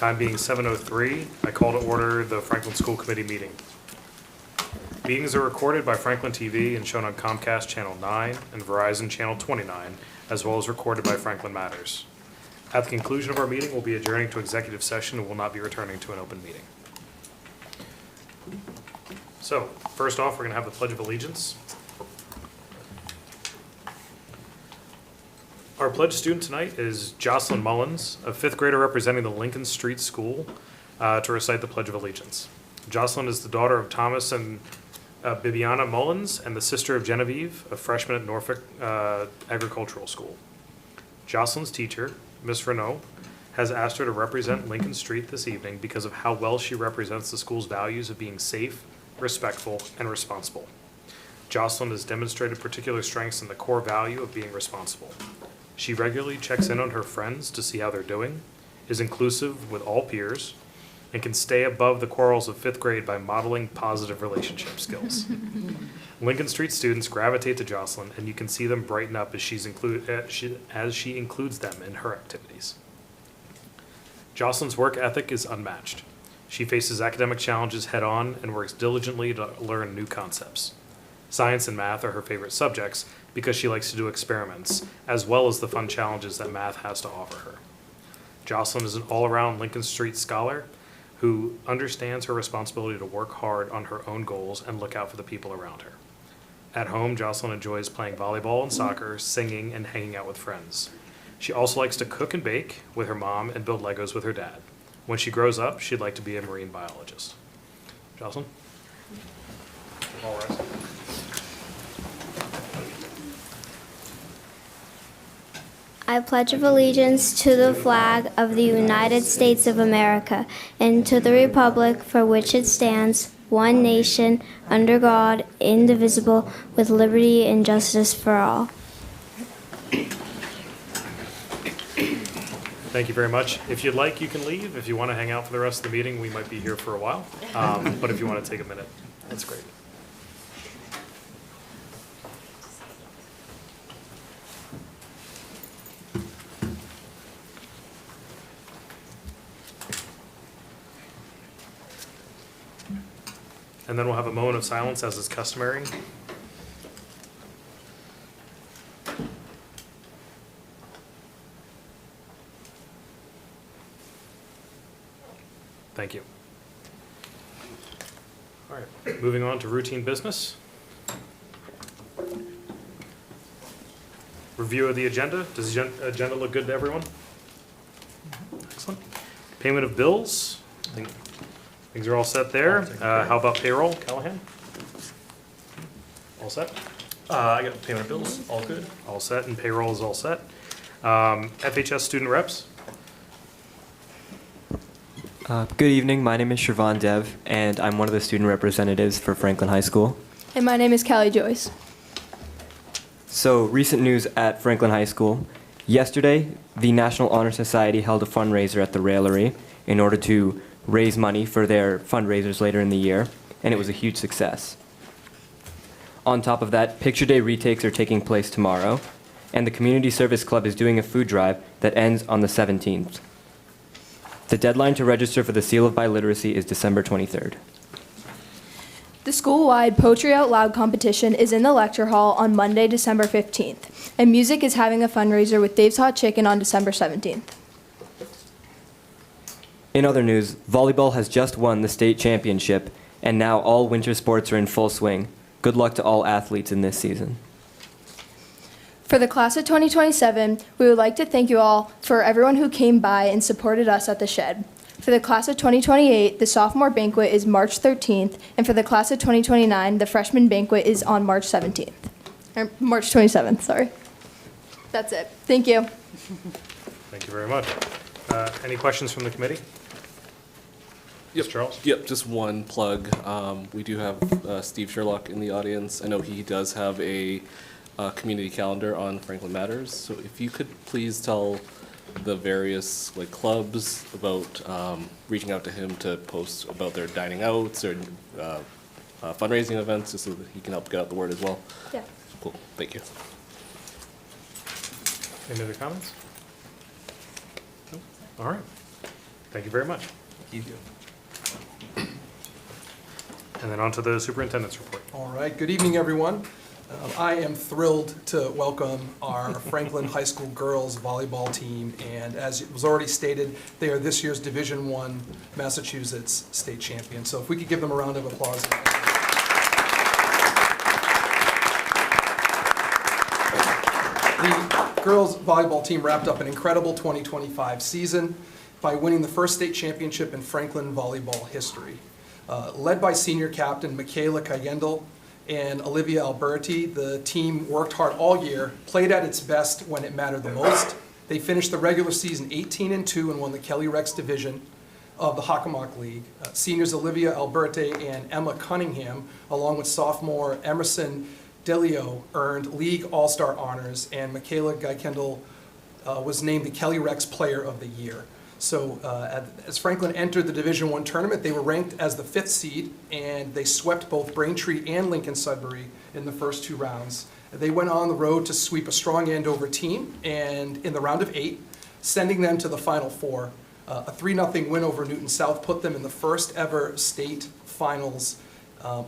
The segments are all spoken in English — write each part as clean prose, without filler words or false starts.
Time being 7:03, I call to order the Franklin School Committee meeting. Meetings are recorded by Franklin TV and shown on Comcast Channel 9 and Verizon Channel 29, as well as recorded by Franklin Matters. At the conclusion of our meeting, we'll be adjourning to executive session and will not be returning to an open meeting. So, first off, we're going to have the Pledge of Allegiance. Our pledge student tonight is Jocelyn Mullins, a fifth grader representing the Lincoln Street School, to recite the Pledge of Allegiance. Jocelyn is the daughter of Thomas and Bibiana Mullins and the sister of Genevieve, a freshman at Norfolk Agricultural School. Jocelyn's teacher, Miss Renault, has asked her to represent Lincoln Street this evening because of how well she represents the school's values of being safe, respectful, and responsible. Jocelyn has demonstrated particular strengths in the core value of being responsible. She regularly checks in on her friends to see how they're doing, is inclusive with all peers, and can stay above the quarrels of fifth grade by modeling positive relationship skills. Lincoln Street students gravitate to Jocelyn, and you can see them brighten up as she includes them in her activities. Jocelyn's work ethic is unmatched. She faces academic challenges head-on and works diligently to learn new concepts. Science and math are her favorite subjects because she likes to do experiments, as well as the fun challenges that math has to offer her. Jocelyn is an all-around Lincoln Street scholar who understands her responsibility to work hard on her own goals and look out for the people around her. At home, Jocelyn enjoys playing volleyball and soccer, singing, and hanging out with friends. She also likes to cook and bake with her mom and build Legos with her dad. When she grows up, she'd like to be a marine biologist. Jocelyn? All rise. I pledge allegiance to the flag of the United States of America and to the republic for which it stands, one nation, under God, indivisible, with liberty and justice for all. Thank you very much. If you'd like, you can leave. If you want to hang out for the rest of the meeting, we might be here for a while. But if you want to take a minute, that's great. And then we'll have a moment of silence as is customary. Thank you. All right, moving on to routine business. Review of the agenda. Does the agenda look good to everyone? Excellent. Payment of bills. I think things are all set there. How about payroll, Callahan? All set? I got payment of bills, all good. All set, and payroll is all set. FHS student reps. Good evening, my name is Shervon Dev, and I'm one of the student representatives for Franklin High School. And my name is Callie Joyce. So, recent news at Franklin High School. Yesterday, the National Honor Society held a fundraiser at the Railery in order to raise money for their fundraisers later in the year, and it was a huge success. On top of that, Picture Day retakes are taking place tomorrow, and the Community Service Club is doing a food drive that ends on the 17th. The deadline to register for the Seal of Biliteracy is December 23rd. The school-wide Poetry Out Loud competition is in the lecture hall on Monday, December 15th, and music is having a fundraiser with Dave's Hot Chicken on December 17th. In other news, volleyball has just won the state championship, and now all winter sports are in full swing. Good luck to all athletes in this season. For the class of 2027, we would like to thank you all for everyone who came by and supported us at the shed. For the class of 2028, the sophomore banquet is March 13th, and for the class of 2029, the freshman banquet is on March 17th. Or March 27th, sorry. That's it. Thank you. Thank you very much. Any questions from the committee? Yes, Charles? Yep, just one plug. We do have Steve Sherlock in the audience. I know he does have a community calendar on Franklin Matters. So if you could please tell the various clubs about reaching out to him to post about their dining outs or fundraising events, just so that he can help get out the word as well. Yeah. Cool. Thank you. Any other comments? No? All right. Thank you very much. Thank you. And then on to the superintendent's report. All right, good evening, everyone. I am thrilled to welcome our Franklin High School girls volleyball team, and as it was already stated, they are this year's Division I Massachusetts state champions. So if we could give them a round of applause. The girls volleyball team wrapped up an incredible 2025 season by winning the first state championship in Franklin volleyball history. Led by senior captain Michaela Cayendel and Olivia Alberti, the team worked hard all year, played at its best when it mattered the most. They finished the regular season 18-2 and won the Kelly Rex division of the Hockomock League. Seniors Olivia Alberti and Emma Cunningham, along with sophomore Emerson Delio, earned league all-star honors, and Michaela Cayendel was named the Kelly Rex Player of the Year. So as Franklin entered the Division I tournament, they were ranked as the 5th seed, and they swept both Braintree and Lincoln Sudbury in the first 2 rounds. They went on the road to sweep a strong Andover team, and in the round of 8, sending them to the Final Four. A 3-0 win over Newton South put them in the first ever state finals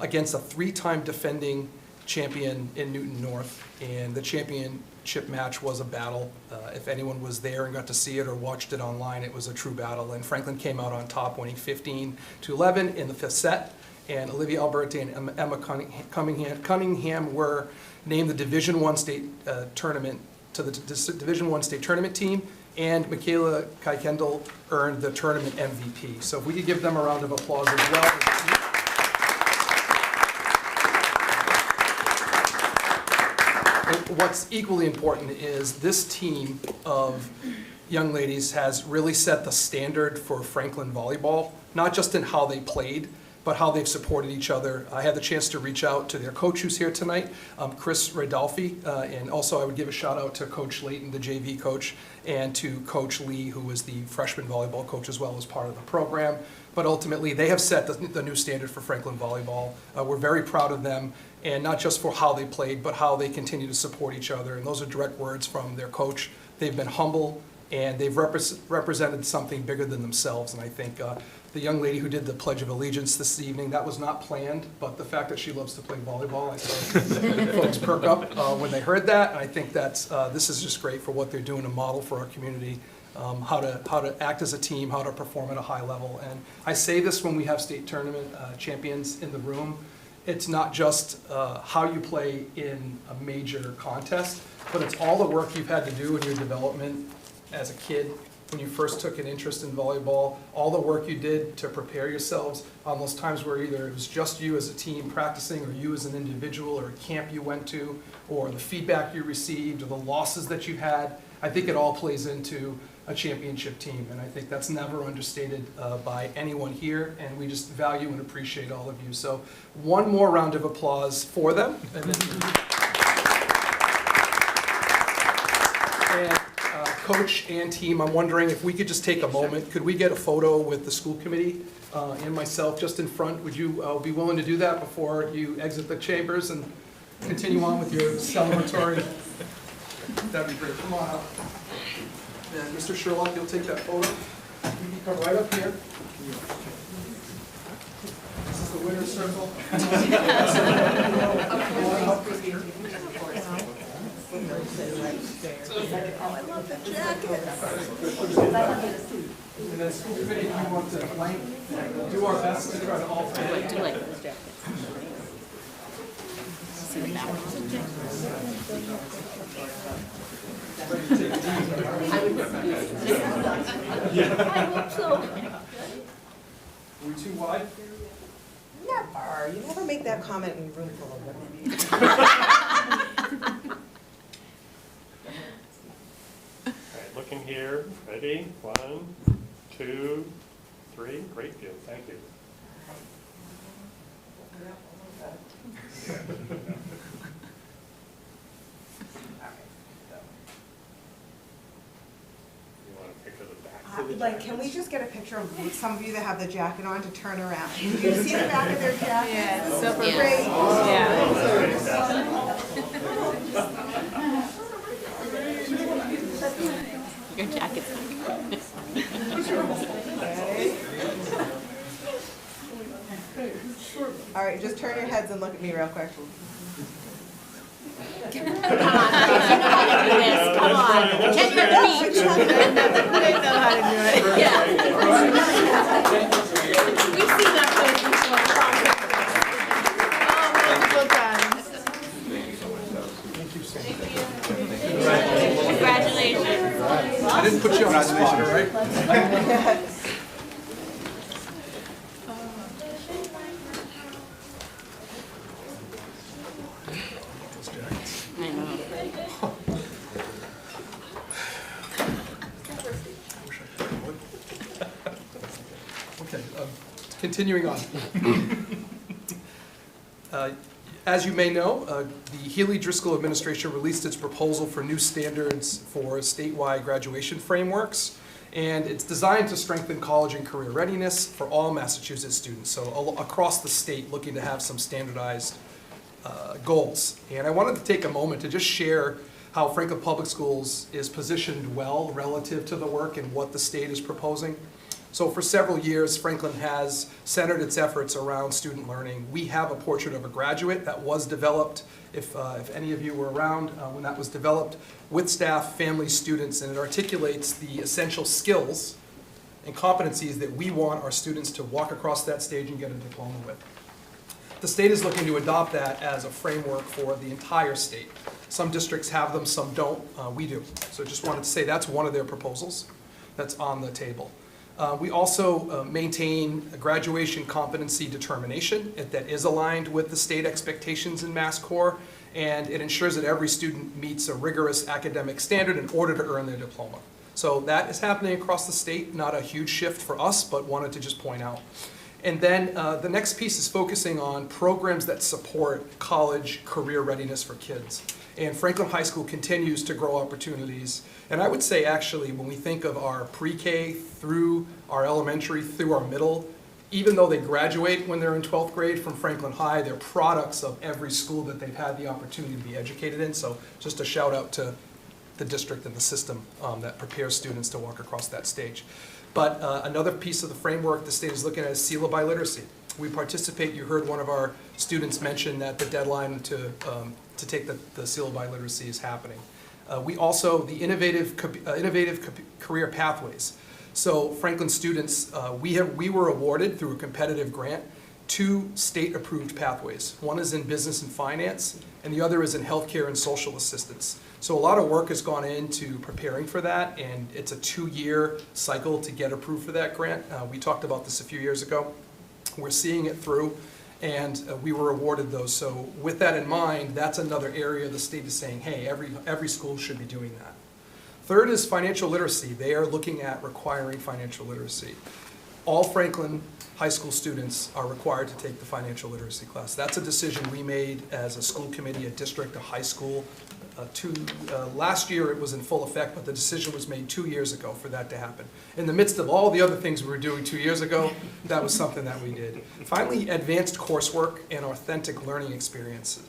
against a 3-time defending champion in Newton North, and the championship match was a battle. If anyone was there and got to see it or watched it online, it was a true battle, and Franklin came out on top, winning 15-11 in the 5th set, and Olivia Alberti and Emma Cunningham were named the Division I state tournament to the Division I state tournament team, and Michaela Cayendel earned the tournament MVP. So if we could give them a round of applause as well. What's equally important is this team of young ladies has really set the standard for Franklin volleyball, not just in how they played, but how they've supported each other. I had the chance to reach out to their coach who's here tonight, Chris Radolfi, and also I would give a shout out to Coach Layton, the JV coach, and to Coach Lee, who was the freshman volleyball coach as well as part of the program. But ultimately, they have set the new standard for Franklin volleyball. We're very proud of them, and not just for how they played, but how they continue to support each other. And those are direct words from their coach. They've been humble, and they've represented something bigger than themselves. And I think the young lady who did the Pledge of Allegiance this evening, that was not planned, but the fact that she loves to play volleyball, I think folks perk up when they heard that. And I think that's this is just great for what they're doing to model for our community, how to act as a team, how to perform at a high level. And I say this when we have state tournament champions in the room. It's not just how you play in a major contest, but it's all the work you've had to do in your development as a kid, when you first took an interest in volleyball, all the work you did to prepare yourselves on those times where either it was just you as a team practicing, or you as an individual, or a camp you went to, or the feedback you received, or the losses that you had. I think it all plays into a championship team, and I think that's never understated by anyone here, and we just value and appreciate all of you. So one more round of applause for them. And coach and team, I'm wondering if we could just take a moment, could we get a photo with the school committee and myself just in front? Would you be willing to do that before you exit the chambers and continue on with your celebratory? That'd be great. Come on up. And Mr. Sherlock, you'll take that photo. You can come right up here. This is the winner's circle. And then school committee, we want to do our best to try to all fit. I hope so. Are we too wide? Never. You never make that comment in a room full of women. All right, looking here. Ready? 1, 2, 3. Great view. Thank you. You want a picture of the back? Like, can we just get a picture of some of you that have the jacket on to turn around? Do you see the back of their jacket? Yeah, it's super great. Your jacket's All right, just turn your heads and look at me real quick. Come on, take your feet. They know how to do it. Yeah. We've seen that play before. Multiple times. Congratulations. I didn't put you on the spot, all right? Okay, continuing on. As you may know, the Healy Driscoll administration released its proposal for new standards for statewide graduation frameworks, and it's designed to strengthen college and career readiness for all Massachusetts students, so across the state looking to have some standardized goals. And I wanted to take a moment to just share how Franklin Public Schools is positioned well relative to the work and what the state is proposing. So for several years, Franklin has centered its efforts around student learning. We have a portrait of a graduate that was developed, if any of you were around when that was developed, with staff, families, students, and it articulates the essential skills and competencies that we want our students to walk across that stage and get a diploma with. The state is looking to adopt that as a framework for the entire state. Some districts have them, some don't. We do. So just wanted to say that's one of their proposals that's on the table. We also maintain a graduation competency determination that is aligned with the state expectations in Mass Core, and it ensures that every student meets a rigorous academic standard in order to earn their diploma. So that is happening across the state, not a huge shift for us, but wanted to just point out. And then the next piece is focusing on programs that support college career readiness for kids. And Franklin High School continues to grow opportunities. And I would say actually when we think of our pre-K through our elementary, through our middle, even though they graduate when they're in 12th grade from Franklin High, they're products of every school that they've had the opportunity to be educated in. So just a shout out to the district and the system that prepares students to walk across that stage. But another piece of the framework the state is looking at is SELA by literacy. We participate, you heard one of our students mention that the deadline to take the SELA by literacy is happening. We also, the innovative career pathways. So Franklin students, we were awarded through a competitive grant 2 state-approved pathways. One is in business and finance, and the other is in healthcare and social assistance. So a lot of work has gone into preparing for that, and it's a 2-year cycle to get approved for that grant. We talked about this a few years ago. We're seeing it through, and we were awarded those. So with that in mind, that's another area the state is saying, hey, every school should be doing that. Third is financial literacy. They are looking at requiring financial literacy. All Franklin High School students are required to take the financial literacy class. That's a decision we made as a school committee, a district, a high school. Last year it was in full effect, but the decision was made 2 years ago for that to happen. In the midst of all the other things we were doing 2 years ago, that was something that we did. Finally, advanced coursework and authentic learning experiences.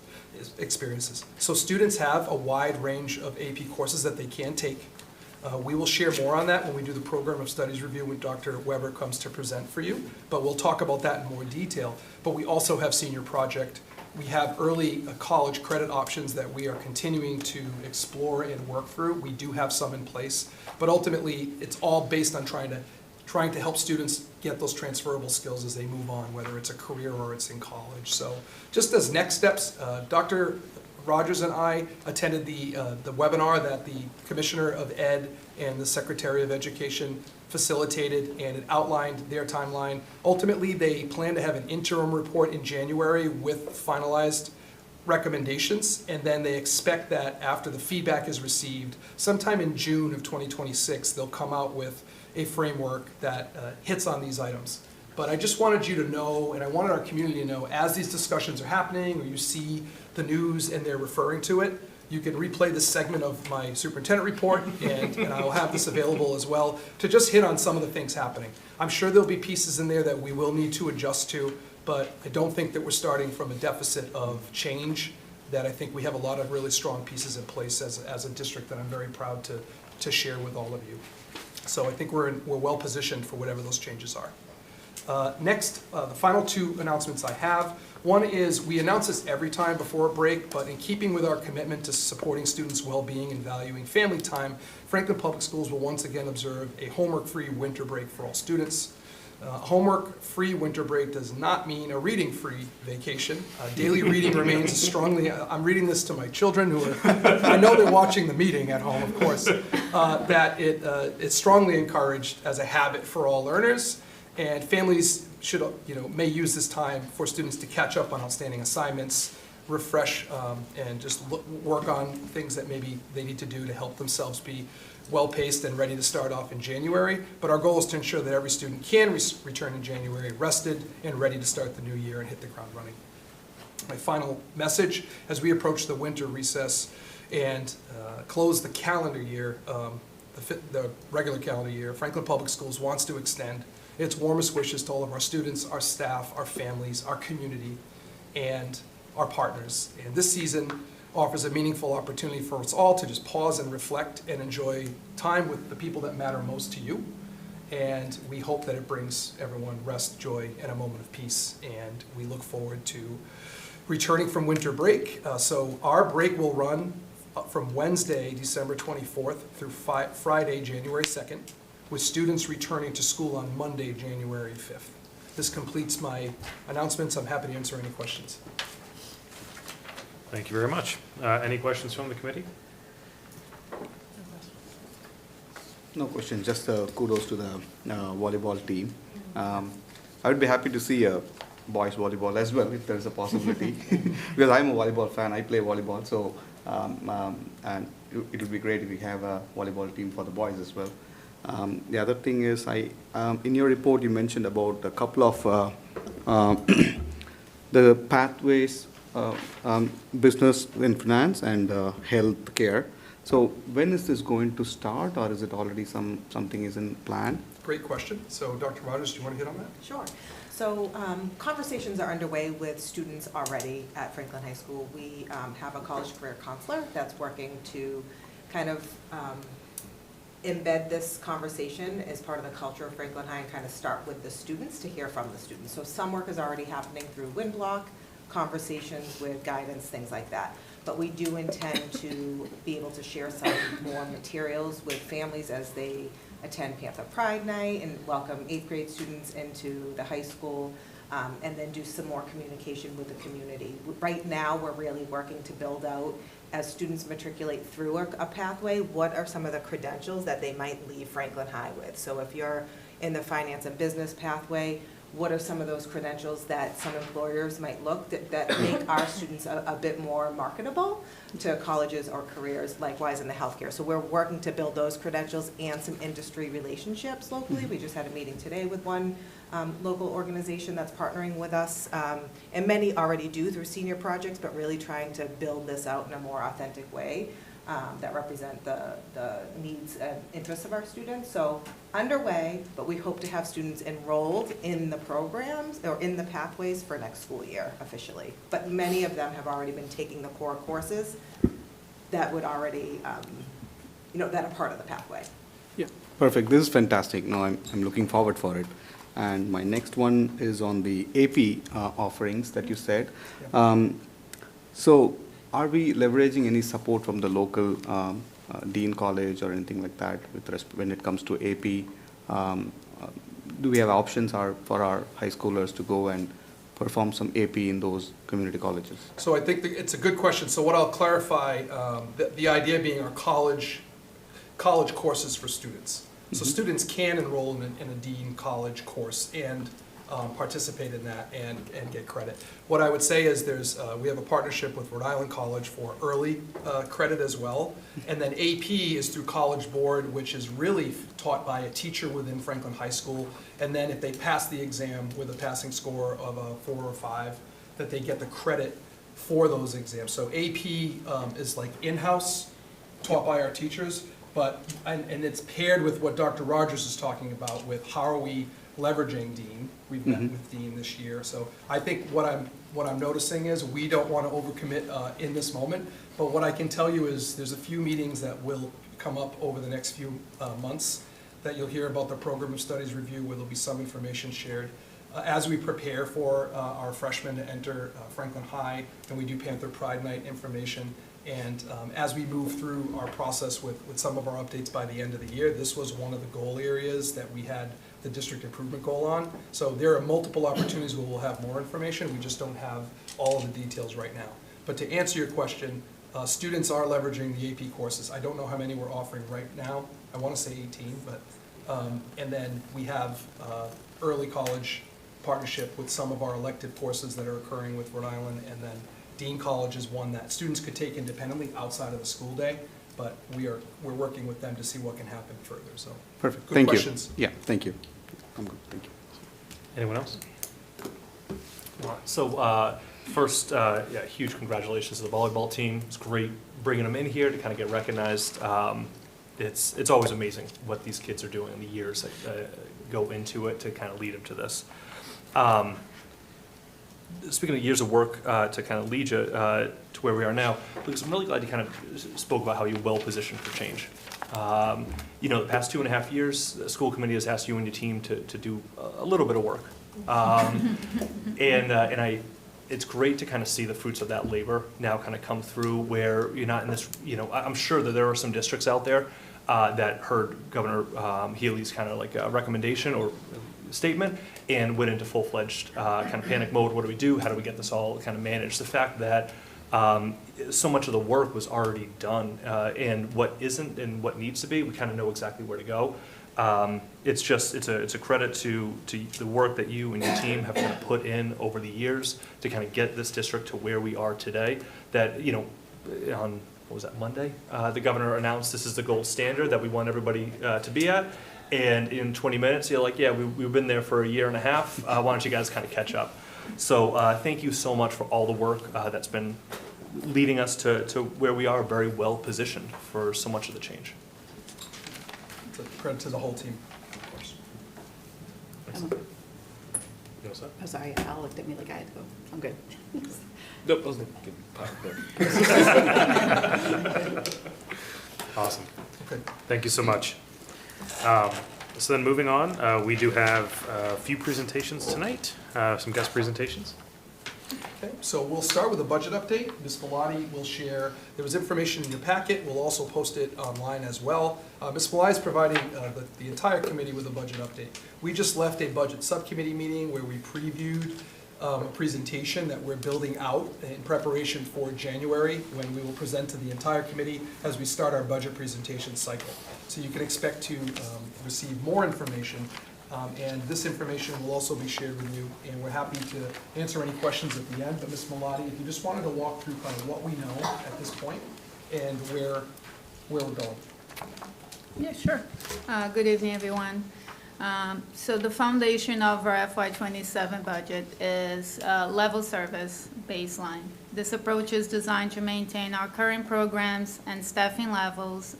So students have a wide range of AP courses that they can take. We will share more on that when we do the program of studies review when Dr. Weber comes to present for you, but we'll talk about that in more detail. But we also have senior project. We have early college credit options that we are continuing to explore and work through. We do have some in place, but ultimately it's all based on trying to help students get those transferable skills as they move on, whether it's a career or it's in college. So just as next steps, Dr. Rogers and I attended the webinar that the Commissioner of Ed and the Secretary of Education facilitated, and it outlined their timeline. Ultimately, they plan to have an interim report in January with finalized recommendations, and then they expect that after the feedback is received, sometime in June of 2026, they'll come out with a framework that hits on these items. But I just wanted you to know, and I wanted our community to know, as these discussions are happening, or you see the news and they're referring to it, you can replay this segment of my superintendent report, and I'll have this available as well, to just hit on some of the things happening. I'm sure there'll be pieces in there that we will need to adjust to, but I don't think that we're starting from a deficit of change, that I think we have a lot of really strong pieces in place as a district that I'm very proud to share with all of you. So I think we're well positioned for whatever those changes are. Next, the final two announcements I have. One is, we announce this every time before a break, but in keeping with our commitment to supporting students' well-being and valuing family time, Franklin Public Schools will once again observe a homework-free winter break for all students. Homework-free winter break does not mean a reading-free vacation. Daily reading remains strongly, I'm reading this to my children who are, I know they're watching the meeting at home, of course, that it's strongly encouraged as a habit for all learners. And families should, may use this time for students to catch up on outstanding assignments, refresh, and just work on things that maybe they need to do to help themselves be well-paced and ready to start off in January. But our goal is to ensure that every student can return in January rested and ready to start the new year and hit the ground running. My final message, as we approach the winter recess and close the calendar year, the regular calendar year, Franklin Public Schools wants to extend its warmest wishes to all of our students, our staff, our families, our community, and our partners. And this season offers a meaningful opportunity for us all to just pause and reflect and enjoy time with the people that matter most to you. And we hope that it brings everyone rest, joy, and a moment of peace. And we look forward to returning from winter break. So our break will run from Wednesday, December 24th through Friday, January 2nd, with students returning to school on Monday, January 5th. This completes my announcements. I'm happy to answer any questions. Thank you very much. Any questions from the committee? No question, just kudos to the volleyball team. I would be happy to see boys volleyball as well, if there is a possibility. Because I'm a volleyball fan, I play volleyball, so and it would be great if we have a volleyball team for the boys as well. The other thing is, in your report you mentioned about a couple of the pathways, business and finance and health care. So when is this going to start, or is it already something is in plan? Great question. So Dr. Rogers, do you want to hit on that? Sure. So conversations are underway with students already at Franklin High School. We have a college career counselor that's working to kind of embed this conversation as part of the culture of Franklin High and kind of start with the students to hear from the students. So some work is already happening through WinBlock, conversations with guidance, things like that. But we do intend to be able to share some more materials with families as they attend Panther Pride Night and welcome 8th grade students into the high school, and then do some more communication with the community. Right now, we're really working to build out, as students matriculate through a pathway, what are some of the credentials that they might leave Franklin High with? So if you're in the finance and business pathway, what are some of those credentials that some employers might look that make our students a bit more marketable to colleges or careers, likewise in the healthcare. So we're working to build those credentials and some industry relationships locally. We just had a meeting today with one local organization that's partnering with us, and many already do through senior projects, but really trying to build this out in a more authentic way that represent the needs and interests of our students. So underway, but we hope to have students enrolled in the programs or in the pathways for next school year officially. But many of them have already been taking the core courses that would already, that are part of the pathway. Yeah, perfect. This is fantastic. No, I'm looking forward for it. And my next one is on the AP offerings that you said. So are we leveraging any support from the local Dean College or anything like that when it comes to AP? Do we have options for our high schoolers to go and perform some AP in those community colleges? So I think it's a good question. So what I'll clarify, the idea being our college courses for students. So students can enroll in a Dean College course and participate in that and get credit. What I would say is we have a partnership with Rhode Island College for early credit as well. And then AP is through College Board, which is really taught by a teacher within Franklin High School. And then if they pass the exam with a passing score of a 4 or 5, that they get the credit for those exams. So AP is like in-house, taught by our teachers, and it's paired with what Dr. Rogers is talking about with how are we leveraging Dean. We've met with Dean this year. So I think what I'm noticing is we don't want to overcommit in this moment, but what I can tell you is there's a few meetings that will come up over the next few months that you'll hear about the program of studies review, where there'll be some information shared. As we prepare for our freshmen to enter Franklin High, and we do Panther Pride Night information, and as we move through our process with some of our updates by the end of the year, this was one of the goal areas that we had the district improvement goal on. So there are multiple opportunities where we'll have more information. We just don't have all of the details right now. But to answer your question, students are leveraging the AP courses. I don't know how many we're offering right now. I want to say 18, but and then we have early college partnership with some of our elective courses that are occurring with Rhode Island, and then Dean College is one that students could take independently outside of the school day, but we're working with them to see what can happen further. So Perfect. good Thank questions. you. Yeah, thank you. I'm good. Thank you. Anyone else? So first, yeah, huge congratulations to the volleyball team. It's great bringing them in here to kind of get recognized. It's always amazing what these kids are doing in the years that go into it to kind of lead them to this. Speaking of years of work to kind of lead you to where we are now, Lucas, I'm really glad you kind of spoke about how you're well positioned for change. You know, the past 2.5 years, the school committee has asked you and your team to do a little bit of work. It's great to kind of see the fruits of that labor now kind of come through where you're not in this, you know, I'm sure that there are some districts out there that heard Governor Healy's kind of like a recommendation or statement and went into full-fledged kind of panic mode. What do we do? How do we get this all kind of managed? The fact that so much of the work was already done and what isn't and what needs to be, we kind of know exactly where to go. It's a credit to the work that you and your team have kind of put in over the years to kind of get this district to where we are today. That, you know, on, what was that, Monday? The governor announced this is the gold standard that we want everybody to be at. And in 20 minutes, you're like, yeah, we've been there for 1.5 years. Why don't you guys kind of catch up? So thank you so much for all the work that's been leading us to where we are, very well positioned for so much of the change. It's a credit to the whole team, of course. You all set? I'm sorry, Al looked at me like I had to go. I'm good. Nope, I was going to give a pop there. Awesome. Okay. Thank you so much. So then moving on, we do have a few presentations tonight, some guest presentations. Okay, so we'll start with a budget update. Ms. Bellotti will share, there was information in your packet, we'll also post it online as well. Ms. Bellotti is providing the entire committee with a budget update. We just left a budget subcommittee meeting where we previewed a presentation that we're building out in preparation for January, when we will present to the entire committee as we start our budget presentation cycle. So you can expect to receive more information. And this information will also be shared with you, and we're happy to answer any questions at the end. But Ms. Bellotti, if you just wanted to walk through kind of what we know at this point and where we're going. Yeah, sure. Good evening, everyone. So the foundation of our FY27 budget is level service baseline. This approach is designed to maintain our current programs and staffing levels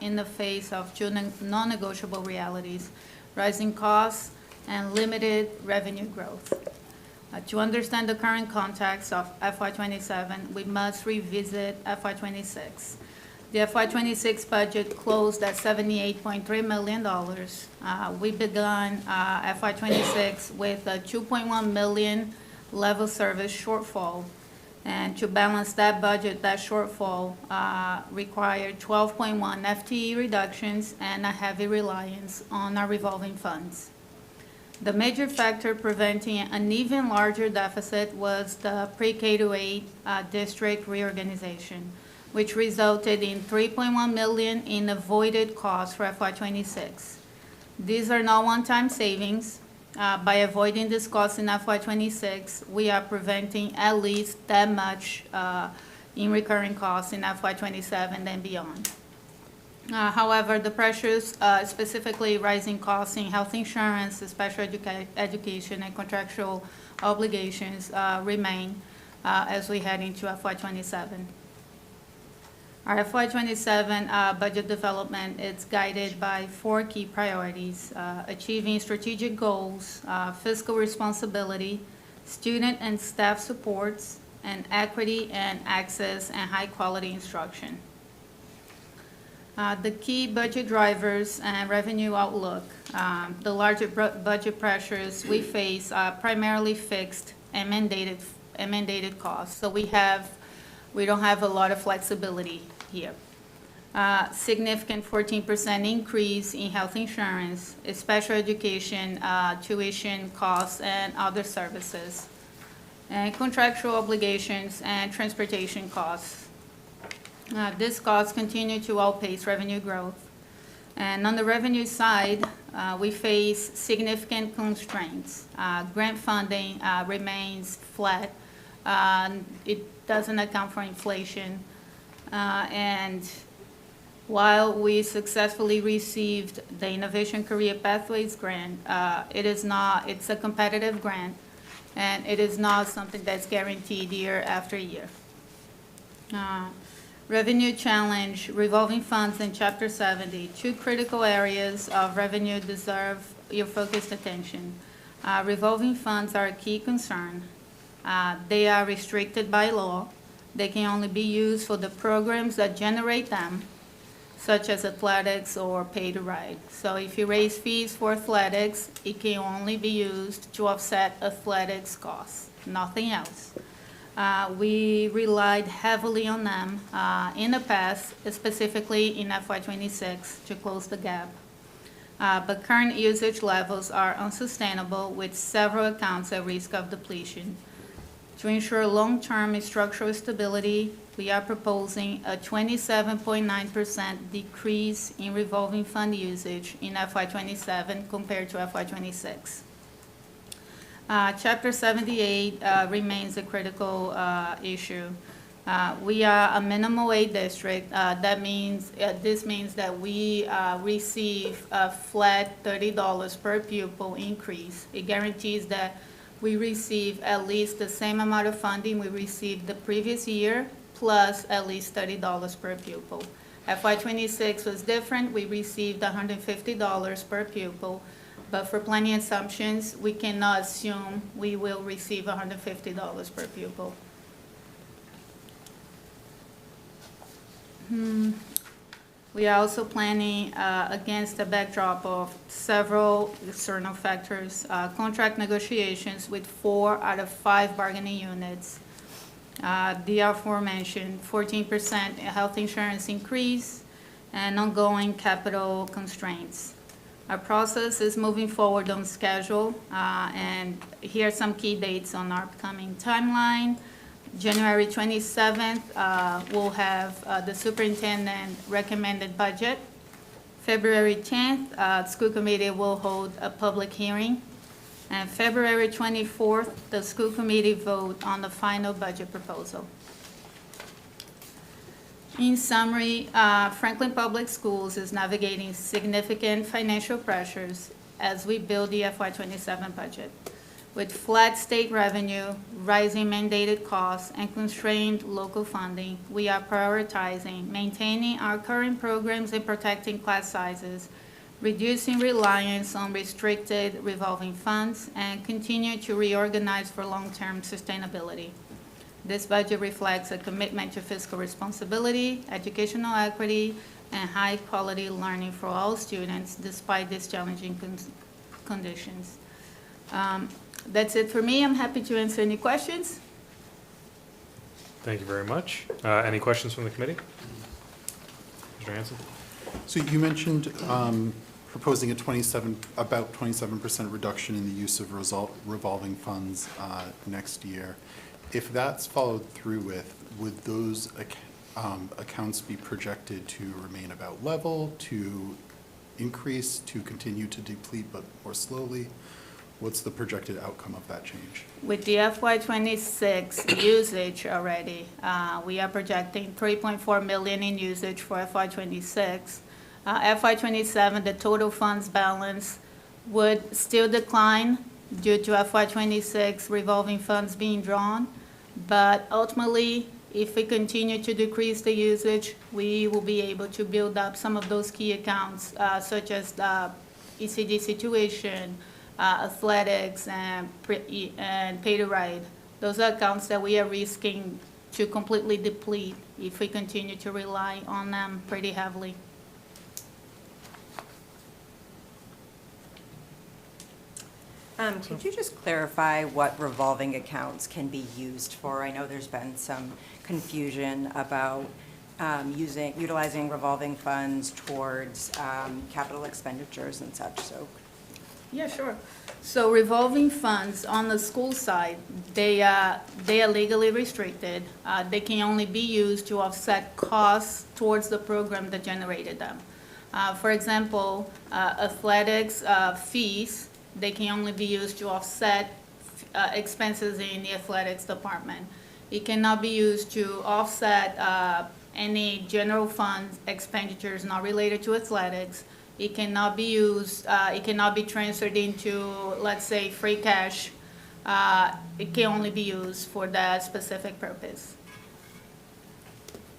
in the face of two non-negotiable realities: rising costs and limited revenue growth. To understand the current context of FY27, we must revisit FY26. The FY26 budget closed at $78.3 million. We began FY26 with a $2.1 million level service shortfall. And to balance that budget, that shortfall required 12.1 FTE reductions and a heavy reliance on our revolving funds. The major factor preventing an even larger deficit was the pre-K to 8 district reorganization, which resulted in $3.1 million in avoided costs for FY26. These are not one-time savings. By avoiding this cost in FY26, we are preventing at least that much in recurring costs in FY27 and beyond. However, the pressures, specifically rising costs in health insurance, special education, and contractual obligations remain as we head into FY27. Our FY27 budget development is guided by 4 key priorities: achieving strategic goals, fiscal responsibility, student and staff supports, and equity and access and high-quality instruction. The key budget drivers and revenue outlook. The larger budget pressures we face are primarily fixed and mandated costs. So we don't have a lot of flexibility here. Significant 14% increase in health insurance, special education, tuition costs, and other services. And contractual obligations and transportation costs. These costs continue to outpace revenue growth. And on the revenue side, we face significant constraints. Grant funding remains flat. It doesn't account for inflation. And while we successfully received the Innovation Career Pathways grant, it's a competitive grant, and it is not something that's guaranteed year after year. Revenue challenge, revolving funds in Chapter 70. Two critical areas of revenue deserve your focused attention. Revolving funds are a key concern. They are restricted by law. They can only be used for the programs that generate them, such as athletics or pay to ride. So if you raise fees for athletics, it can only be used to offset athletics costs, nothing else. We relied heavily on them in the past, specifically in FY26, to close the gap. But current usage levels are unsustainable, with several accounts at risk of depletion. To ensure long-term structural stability, we are proposing a 27.9% decrease in revolving fund usage in FY27 compared to FY26. Chapter 78 remains a critical issue. We are a minimum aid district. This means that we receive a flat $30 per pupil increase. It guarantees that we receive at least the same amount of funding we received the previous year, plus at least $30 per pupil. FY26 was different. We received $150 per pupil. But for planning assumptions, we cannot assume we will receive $150 per pupil. We are also planning against the backdrop of several external factors, contract negotiations with 4 out of 5 bargaining units. The aforementioned 14% health insurance increase and ongoing capital constraints. Our process is moving forward on schedule, and here are some key dates on our upcoming timeline. January 27th, we'll have the superintendent recommended budget. February 10th, school committee will hold a public hearing. And February 24th, the school committee vote on the final budget proposal. In summary, Franklin Public Schools is navigating significant financial pressures as we build the FY27 budget. With flat state revenue, rising mandated costs, and constrained local funding, we are prioritizing maintaining our current programs and protecting class sizes, reducing reliance on restricted revolving funds, and continue to reorganize for long-term sustainability. This budget reflects a commitment to fiscal responsibility, educational equity, and high-quality learning for all students despite these challenging conditions. That's it for me. I'm happy to answer any questions. Thank you very much. Any questions from the committee? Mr. Hanson? So you mentioned proposing about 27% reduction in the use of revolving funds next year. If that's followed through with, would those accounts be projected to remain about level, to increase, to continue to deplete but more slowly? What's the projected outcome of that change? With the FY26 usage already, we are projecting $3.4 million in usage for FY26. FY27, the total funds balance would still decline due to FY26 revolving funds being drawn. But ultimately, if we continue to decrease the usage, we will be able to build up some of those key accounts, such as the ECD tuition, athletics, and pay to ride. Those are accounts that we are risking to completely deplete if we continue to rely on them pretty heavily. Could you just clarify what revolving accounts can be used for? I know there's been some confusion about utilizing revolving funds towards capital expenditures and such, so. Yeah, sure. So revolving funds on the school side, they are legally restricted. They can only be used to offset costs towards the program that generated them. For example, athletics fees, they can only be used to offset expenses in the athletics department. It cannot be used to offset any general fund expenditures not related to athletics. It cannot be used, it cannot be transferred into, let's say, free cash. It can only be used for that specific purpose.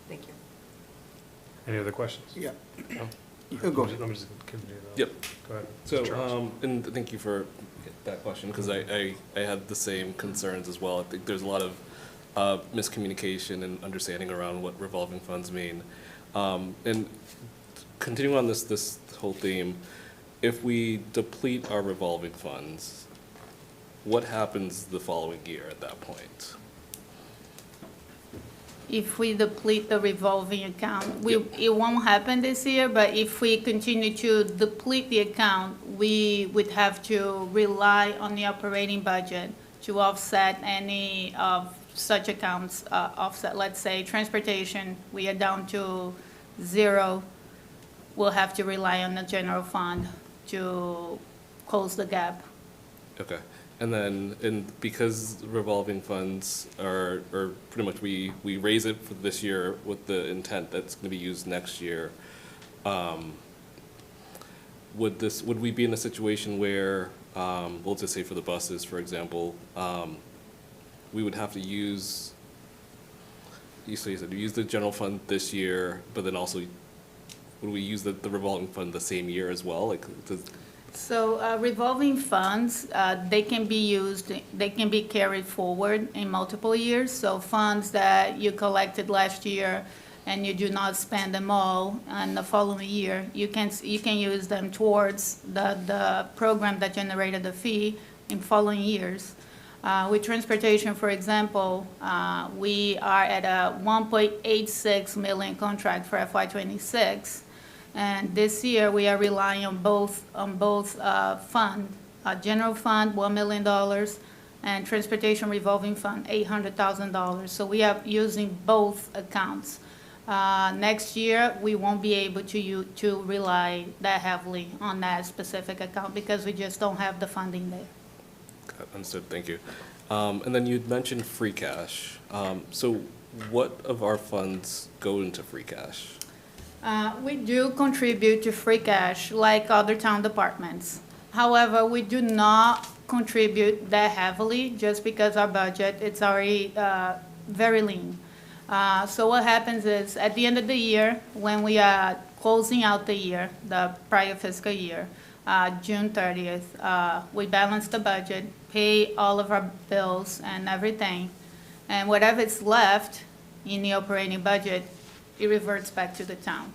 Thank you. Any other questions? Yeah. No? Go ahead. Let me just continue. Yep. Go ahead. So, Charles. and thank you for that question, because I had the same concerns as well. I think there's a lot of miscommunication and understanding around what revolving funds mean. And continuing on this whole theme, if we deplete our revolving funds, what happens the following year at that point? If we deplete the revolving account, it won't happen this year, but if we continue to deplete the account, we would have to rely on the operating budget to offset any of such accounts, offset, let's say, transportation, we are down to 0. We'll have to rely on the general fund to close the gap. Okay. And then, because revolving funds are pretty much, we raise it for this year with the intent that's going to be used next year, would we be in a situation where, we'll just say for the buses, for example, we would have to use, you said use the general fund this year, but then also, would we use the revolving fund the same year as well? Like, So revolving funds, they can be used, they can be carried forward in multiple years. So funds that you collected last year and you do not spend them all in the following year, you can use them towards the program that generated the fee in following years. With transportation, for example, we are at a 1.86 million contract for FY26. And this year, we are relying on both fund, general fund, $1 million, and transportation revolving fund, $800,000. So we are using both accounts. Next year, we won't be able to rely that heavily on that specific account because we just don't have the funding there. Understood, thank you. And then you'd mentioned free cash. So what of our funds go into free cash? We do contribute to free cash like other town departments. However, we do not contribute that heavily just because our budget, it's already very lean. So what happens is at the end of the year, when we are closing out the year, the prior fiscal year, June 30th, we balance the budget, pay all of our bills and everything, and whatever is left in the operating budget, it reverts back to the town.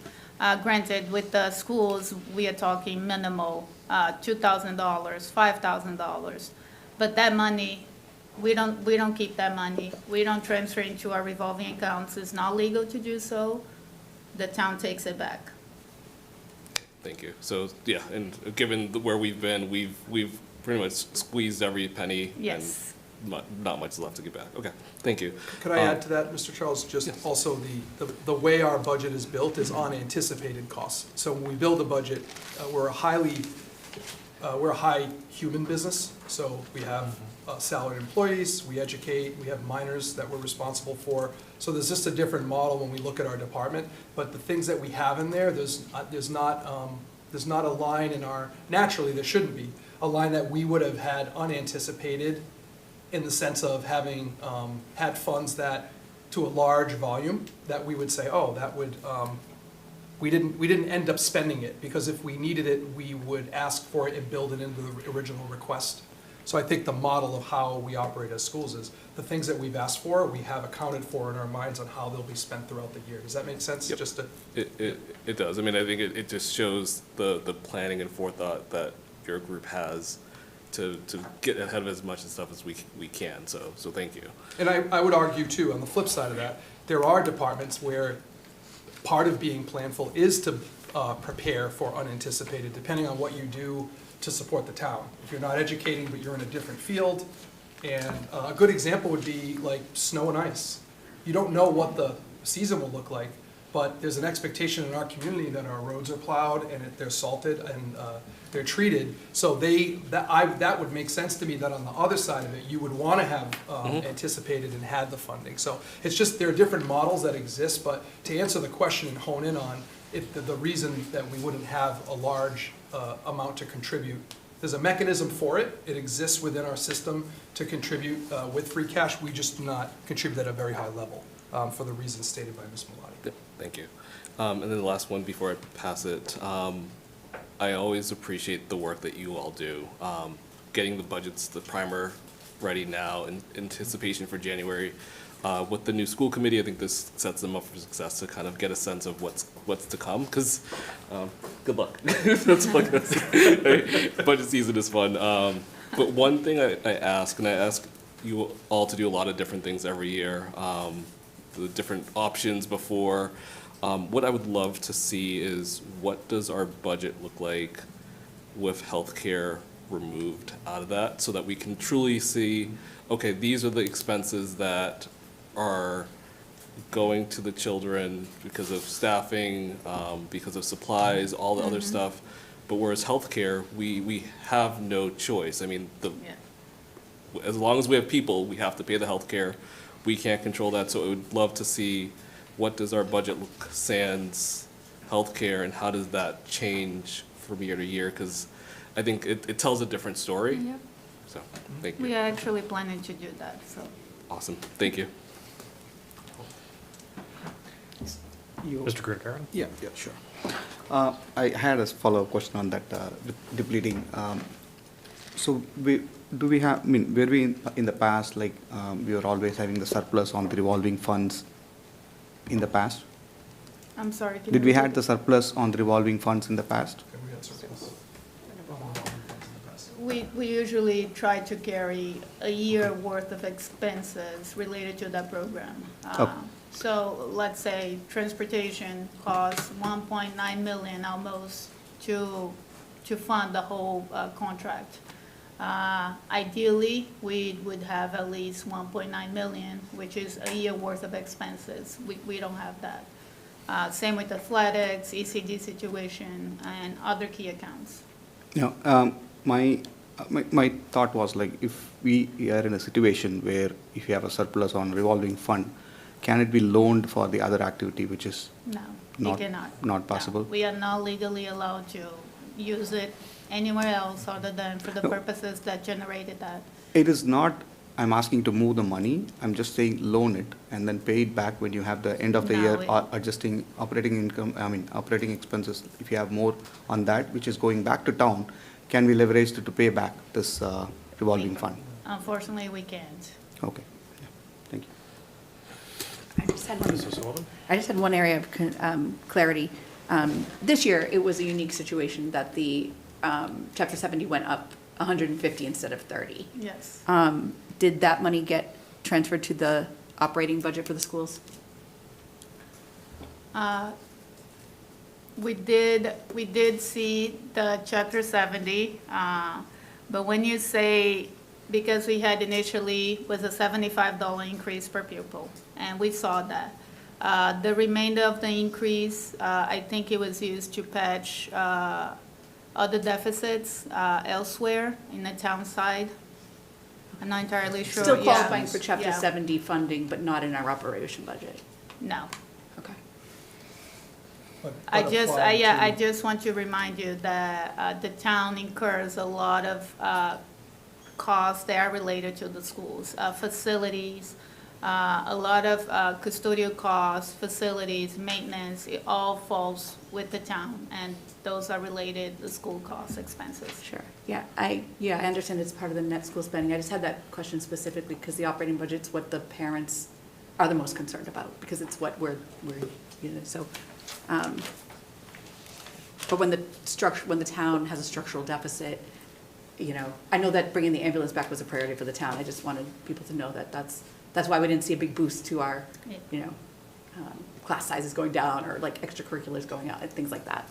Granted, with the schools, we are talking minimal, $2,000, $5,000. But that money, we don't keep that money. We don't transfer into our revolving accounts. It's not legal to do so. The town takes it back. Thank you. So, yeah, and given where we've been, we've pretty much squeezed every penny. Yes. And not much left to get back. Okay, thank you. Could I add to that, Mr. Charles? Just Yes. also the way our budget is built is on anticipated costs. So when we build a budget, we're a high human business. So we have salaried employees, we educate, we have minors that we're responsible for. So there's just a different model when we look at our department. But the things that we have in there, there's not a line in our, naturally there shouldn't be, a line that we would have had unanticipated in the sense of having had funds that, to a large volume, that we would say, oh, that would, we didn't end up spending it, because if we needed it, we would ask for it and build it into the original request. So I think the model of how we operate as schools is, the things that we've asked for, we have accounted for in our minds on how they'll be spent throughout the year. Does that make sense? Yep. Just to, It does. I mean, I think it just shows the planning and forethought that your group has to get ahead of as much stuff as we can, so thank you. And I would argue too, on the flip side of that, there are departments where part of being planful is to prepare for unanticipated, depending on what you do to support the town. If you're not educating, but you're in a different field, and a good example would be like snow and ice. You don't know what the season will look like, but there's an expectation in our community that our roads are plowed and they're salted and they're treated. So that would make sense to me that on the other side of it, you would want to have anticipated and had the funding. So it's just, there are different models that exist, but to answer the question and hone in on it, the reason that we wouldn't have a large amount to contribute, there's a mechanism for it. It exists within our system to contribute with free cash. We just do not contribute at a very high level for the reasons stated by Ms. Malati. Yep, thank you. And then the last one before I pass it, I always appreciate the work that you all do. Getting the budgets, the primer ready now in anticipation for January. With the new school committee, I think this sets them up for success to kind of get a sense of what's to come, because good luck. That's what budget season is fun. But one thing I ask, and I ask you all to do a lot of different things every year, the different options before. What I would love to see is, what does our budget look like with healthcare removed out of that, so that we can truly see, okay, these are the expenses that are going to the children because of staffing, because of supplies, all the other stuff. But whereas healthcare, we have no choice. I mean, as long as we have people, we have to pay the healthcare. We can't control that, so I would love to see, what does our budget look sans healthcare, and how does that change from year to year? Because I think it tells a different story. Yep. So, thank you. We are actually planning to do that, so. Awesome, thank you. Mr. Greencaron? Yeah, sure. I had a follow-up question on that, depleting. So do we have, I mean, were we in the past, like, we were always having the surplus on the revolving funds in the past? I'm sorry. can Did you we repeat? had the surplus on the revolving funds in the past? Okay, we had surplus. We usually try to carry a year worth of expenses related to that program. Oh. So let's say transportation costs 1.9 million almost to fund the whole contract. Ideally, we would have at least 1.9 million, which is a year worth of expenses. We don't have that. Same with athletics, ECD situation, and other key accounts. No, my thought was, like, if we are in a situation where if you have a surplus on revolving fund, can it be loaned for the other activity, which is No, Not- we cannot. not No, possible? We are not legally allowed to use it anywhere else other than for the No. purposes that generated that. It is not, I'm asking to move the money, I'm just saying loan it and then pay it back when you have the end of the No, year, it- or adjusting operating income, operating expenses. If you have more on that, which is going back to town, can we leverage to pay back this revolving fund? Unfortunately, we can't. Okay, yeah, thank you. Mrs. Sullivan? I just had one area of clarity. This year, it was a unique situation that the Chapter 70 went up 150 instead of 30. Yes. Did that money get transferred to the operating budget for the schools? We did see the Chapter 70, but when you say, because we had initially was a $75 increase per pupil, and we saw that. The remainder of the increase, I think it was used to patch other deficits elsewhere in the town side. I'm not entirely sure. Still Yeah. qualifying for Chapter Yeah. 70 funding, but not in our operation budget? No. Okay. But I apply to- just want to remind you that the town incurs a lot of costs that are related to the schools, facilities, a lot of custodial costs, facilities, maintenance. It all falls with the town, and those are related to school costs, expenses. Sure. Yeah, I understand it's part of the net school spending. I just had that question specifically because the operating budget's what the parents are the most concerned about, because it's what we're so. But when the town has a structural deficit, you know, I know that bringing the ambulance back was a priority for the town. I just wanted people to know that that's why we didn't see a big boost to our, you know, class sizes going down or like extracurriculars going out, and things like that.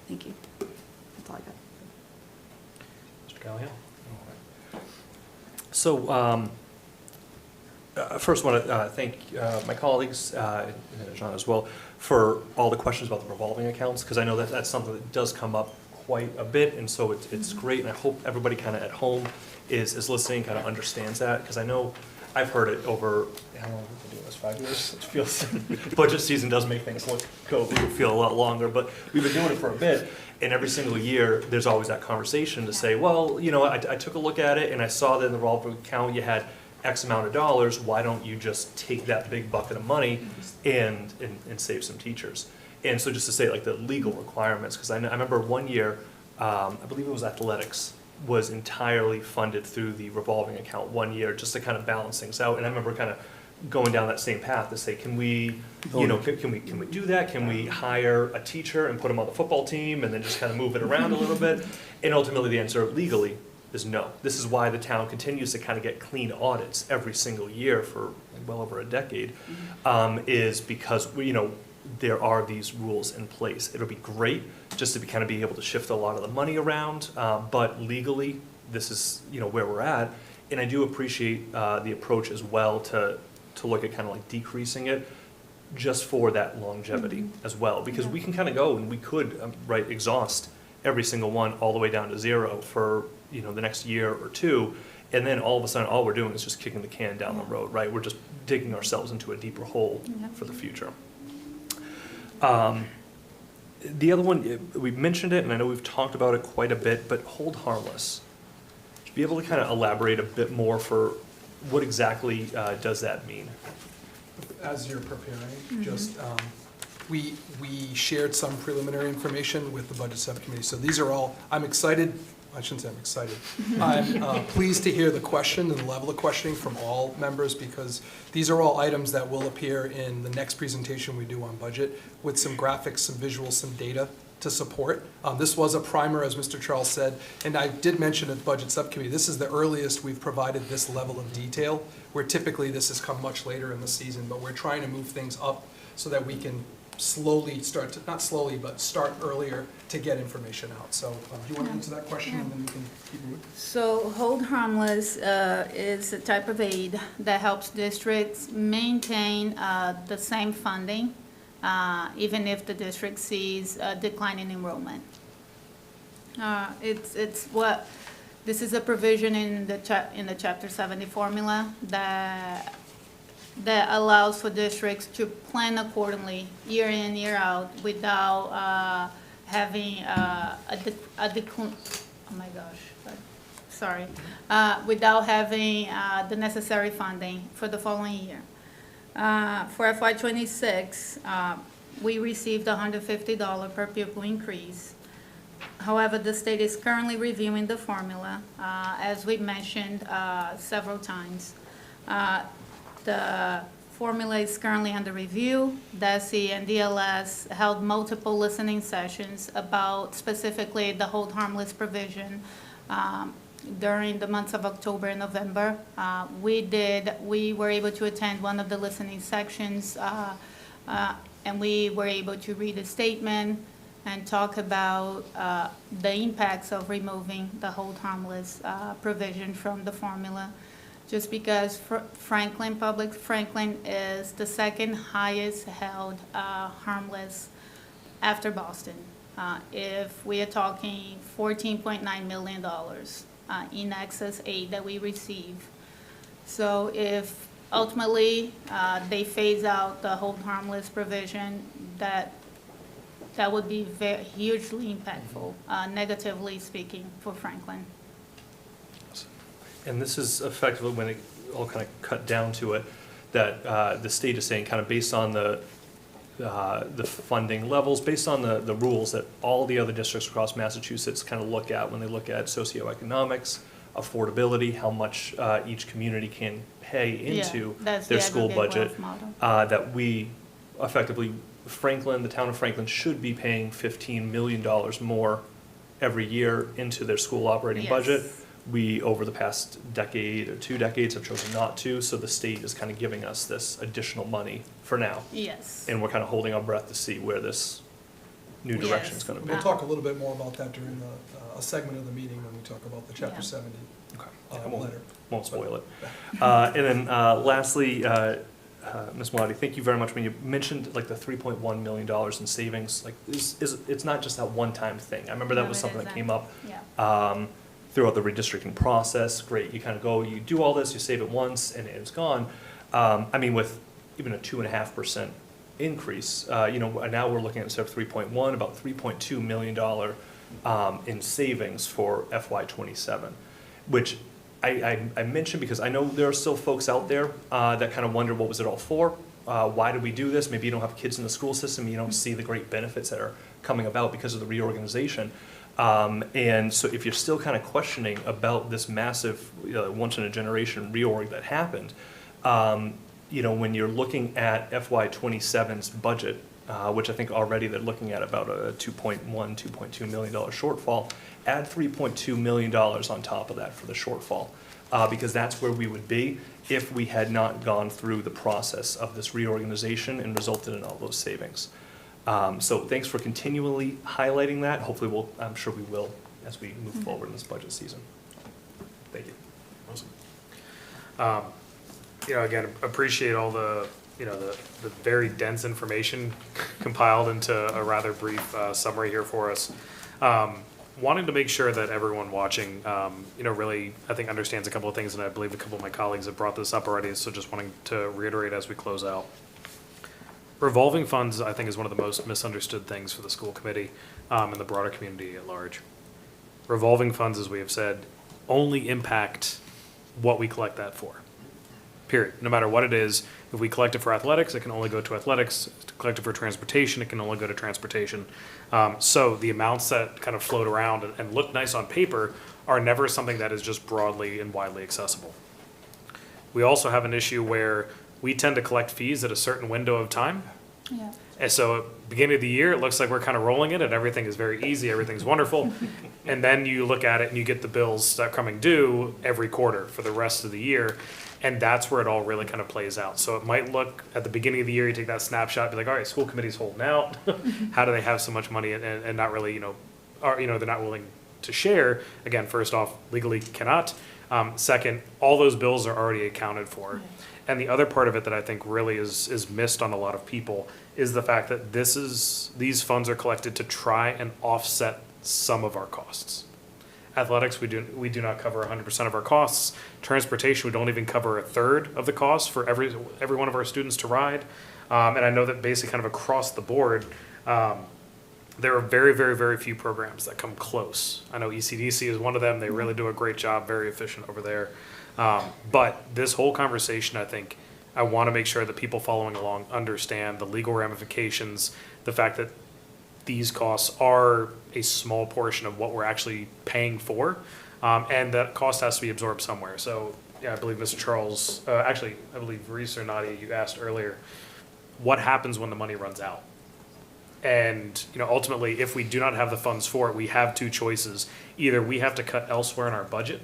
Thank you. That's all I got. Mr. Callahan? So, first I want to thank my colleagues, and John as well, for all the questions about the revolving accounts, because I know that that's something that does come up quite a bit, and so it's great, and I hope everybody kind of at home is listening, kind of understands that, because I know I've heard it over, how long have we been doing this, 5 years? It feels, budget season does make things feel a lot longer, but we've been doing it for a bit, and every single year, there's always that conversation to say, well, you know, I took a look at it, and I saw that in the revolving account you had X amount of dollars, why don't you just take that big bucket of money and save some teachers? And so just to say, like, the legal requirements, because I remember one year, I believe it was athletics, was entirely funded through the revolving account one year, just to kind of balance things out. And I remember kind of going down that same path to say, can we, you know, can we do that? Can we hire a teacher and put him on the football team and then just kind of move it around a little bit? And ultimately the answer legally is no. This is why the town continues to kind of get clean audits every single year for well over a decade, is because, you know, there are these rules in place. It'll be great just to kind of be able to shift a lot of the money around, but legally, this is, you know, where we're at. And I do appreciate the approach as well to look at kind of like decreasing it just for that longevity as well, because we can kind of go and we could, right, exhaust every single one all the way down to zero for, you know, the next year or two, and then all of a sudden all we're doing is just kicking the can down the road, right? We're just digging ourselves into a deeper hole for the future. The other one, we've mentioned it, and I know we've talked about it quite a bit, but hold harmless. Would you be able to kind of elaborate a bit more for what exactly does that mean? As you're preparing, just, we shared some preliminary information with the budget subcommittee. So these are all, I'm excited, I shouldn't say I'm excited. I'm pleased to hear the question and the level of questioning from all members, because these are all items that will appear in the next presentation we do on budget with some graphics, some visuals, some data to support. This was a primer, as Mr. Charles said, and I did mention at the budget subcommittee, this is the earliest we've provided this level of detail, where typically this has come much later in the season, but we're trying to move things up so that we can slowly start to, not slowly, but start earlier to get information out. So do you want to answer that question and then we can keep moving? So Hold Harmless is a type of aid that helps districts maintain the same funding, even if the district sees a decline in enrollment. This is a provision in the Chapter 70 formula that allows for districts to plan accordingly year in, year out without having without having the necessary funding for the following year. For FY26, we received $150 per pupil increase. However, the state is currently reviewing the formula, as we mentioned several times. The formula is currently under review. DESE and DLS held multiple listening sessions about specifically the Hold Harmless provision during the months of October and November. We were able to attend one of the listening sections, and we were able to read a statement and talk about the impacts of removing the Hold Harmless provision from the formula. Just because Franklin is the second highest held harmless after Boston. If we are talking $14.9 million in excess aid that we receive. So if ultimately they phase out the Hold Harmless provision, that would be hugely impactful, negatively speaking, for Franklin. And this is effectively when it all kind of cut down to it, that the state is saying kind of based on the funding levels, based on the rules that all the other districts across Massachusetts kind of look at when they look at socioeconomics, affordability, how much each community can pay into their school budget, that we effectively, the town of Franklin should be paying $15 million more every year into their school operating budget. Yes. We, over the past decade or 2 decades, have chosen not to, so the state is kind of giving us this additional money for now. Yes. And we're kind of holding our breath to see where this new direction is Yes. going to be. We'll talk a little bit more about that during a segment of the meeting when we talk about the Chapter Yeah. 70 Okay. I won't- letter. Won't spoil it. And then lastly, Ms. Malati, thank you very much. When you mentioned like the $3.1 million in savings, like it's not just that one-time thing. I remember that No, was it something that isn't. came up Yeah. throughout the redistricting process. Great, you kind of go, you do all this, you save it once, and it's gone. I mean, with even a 2.5% increase, now we're looking at, instead of 3.1, about $3.2 million in savings for FY '27, which I mentioned because I know there are still folks out there that kind of wonder, what was it all for? Why did we do this? Maybe you don't have kids in the school system, you don't see the great benefits that are coming about because of the reorganization. And so if you're still kind of questioning about this massive, once-in-a-generation reorg that happened, when you're looking at FY '27's budget, which I think already they're looking at about a $2.2 million shortfall, add $3.2 million on top of that for the shortfall, because that's where we would be if we had not gone through the process of this reorganization and resulted in all those savings. So thanks for continually highlighting that. Hopefully I'm sure we will as we move forward in this budget season. Thank you. Awesome. Again, appreciate all the very dense information compiled into a rather brief summary here for us. Wanting to make sure that everyone watching, really, I think, understands a couple of things, and I believe a couple of my colleagues have brought this up already, so just wanting to reiterate as we close out. Revolving funds, I think, is one of the most misunderstood things for the school committee and the broader community at large. Revolving funds, as we have said, only impact what we collect that for. Period. No matter what it is, if we collect it for athletics, it can only go to athletics. To collect it for transportation, it can only go to transportation. So the amounts that kind of float around and look nice on paper are never something that is just broadly and widely accessible. We also have an issue where we tend to collect fees at a certain window of time. Yeah. And so at beginning of the year, it looks like we're kind of rolling it and everything is very easy, everything's wonderful. And then you look at it and you get the bills that are coming due every quarter for the rest of the year. And that's where it all really kind of plays out. So it might look at the beginning of the year, you take that snapshot, be like, all right, school committee's holding out. How do they have so much money and not really, they're not willing to share? Again, first off, legally cannot. Second, all those bills are already accounted for. And the other part of it that I think really is missed on a lot of people is the fact that these funds are collected to try and offset some of our costs. Athletics, we do not cover 100% of our costs. Transportation, we don't even cover a third of the cost for every one of our students to ride. And I know that basically kind of across the board, there are very, very, very few programs that come close. I know ECDC is one of them. They really do a great job, very efficient over there. But this whole conversation, I think, I want to make sure that people following along understand the legal ramifications, the fact that these costs are a small portion of what we're actually paying for, and that cost has to be absorbed somewhere. So, I believe Mr. Charles, I believe Reese or Nadia, you asked earlier, what happens when the money runs out? And, ultimately, if we do not have the funds for it, we have two choices. Either we have to cut elsewhere in our budget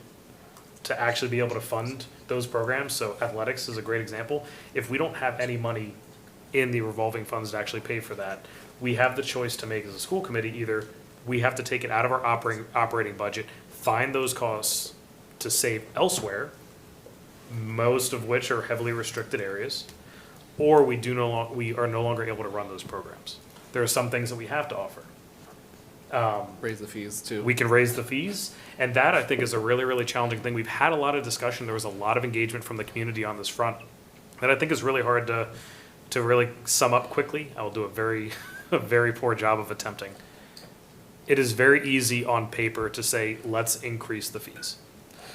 to actually be able to fund those programs. So athletics is a great example. If we don't have any money in the revolving funds to actually pay for that, we have the choice to make as a school committee. Either we have to take it out of our operating budget, find those costs to save elsewhere, most of which are heavily restricted areas, or we are no longer able to run those programs. There are some things that we have to offer. Raise the fees too. We can raise the fees, and that I think is a really, really challenging thing. We've had a lot of discussion. There was a lot of engagement from the community on this front that I think is really hard to really sum up quickly. I will do a very poor job of attempting. It is very easy on paper to say, let's increase the fees.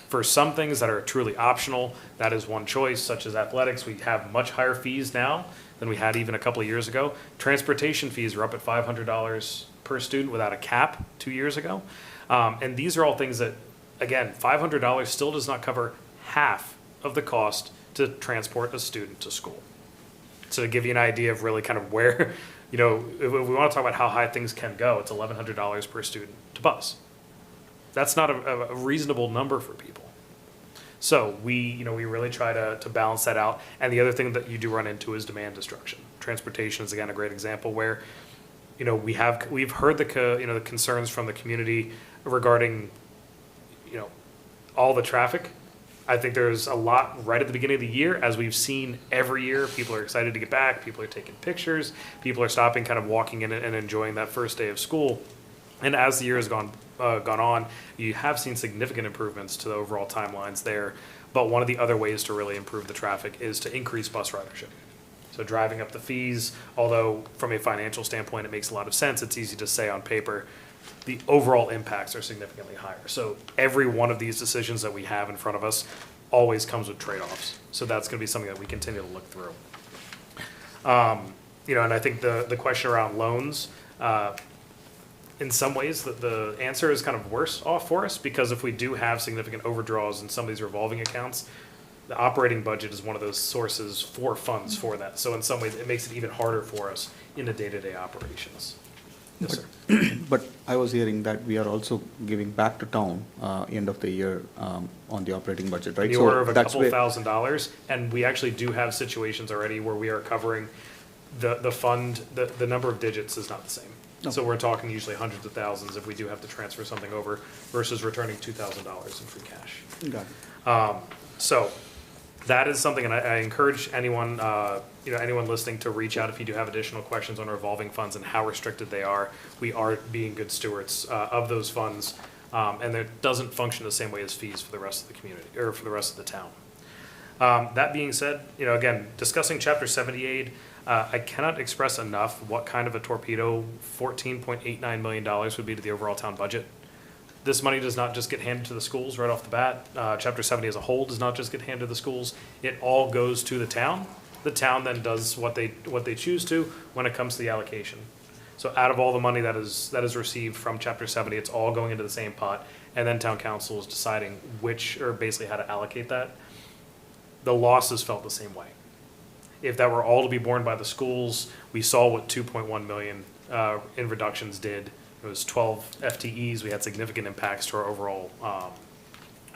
For some things that are truly optional, that is one choice, such as athletics. We have much higher fees now than we had even a couple of years ago. Transportation fees are up at $500 per student without a cap 2 years ago. And these are all things that, again, $500 still does not cover half of the cost to transport a student to school. So to give you an idea of really kind of where, if we want to talk about how high things can go, it's $1,100 per student to bus. that's not a reasonable number for people. So we really try to balance that out. And the other thing that you do run into is demand destruction. Transportation is again a great example where, we've heard the concerns from the community regarding, all the traffic. I think there's a lot right at the beginning of the year, as we've seen every year. People are excited to get back. People are taking pictures. People are stopping, kind of walking in and enjoying that first day of school. And as the year has gone on, you have seen significant improvements to the overall timelines there. But one of the other ways to really improve the traffic is to increase bus ridership. So driving up the fees, although from a financial standpoint it makes a lot of sense, it's easy to say on paper, the overall impacts are significantly higher. So every one of these decisions that we have in front of us always comes with trade-offs. So that's going to be something that we continue to look through. And I think the question around loans, in some ways the answer is kind of worse off for us, because if we do have significant overdraws in some of these revolving accounts, the operating budget is one of those sources for funds for that. So in some ways, it makes it even harder for us in the day-to-day operations. Yes, sir. But I was hearing that we are also giving back to town end of the year on the operating budget, right? In the So order of a that's couple where- $1,000s, and we actually do have situations already where we are covering the fund, the number of digits is not the same. So we're talking usually hundreds of thousands if we do have to transfer something over versus returning $2,000 in free cash. Got it. So that is something, and I encourage anyone, anyone listening to reach out if you do have additional questions on revolving funds and how restricted they are. We are being good stewards of those funds, and it doesn't function the same way as fees for the rest of the community, or for the rest of the town. That being said, again, discussing Chapter 70 aid, I cannot express enough what kind of a torpedo $14.89 million would be to the overall town budget. This money does not just get handed to the schools right off the bat. Chapter 70 as a whole does not just get handed to the schools. It all goes to the town. The town then does what they choose to when it comes to the allocation. So out of all the money that is received from Chapter 70, it's all going into the same pot, and then town council is deciding which, or basically how to allocate that. The loss is felt the same way. If that were all to be borne by the schools, we saw what 2.1 million in reductions did. It was 12 FTEs. We had significant impacts to our overall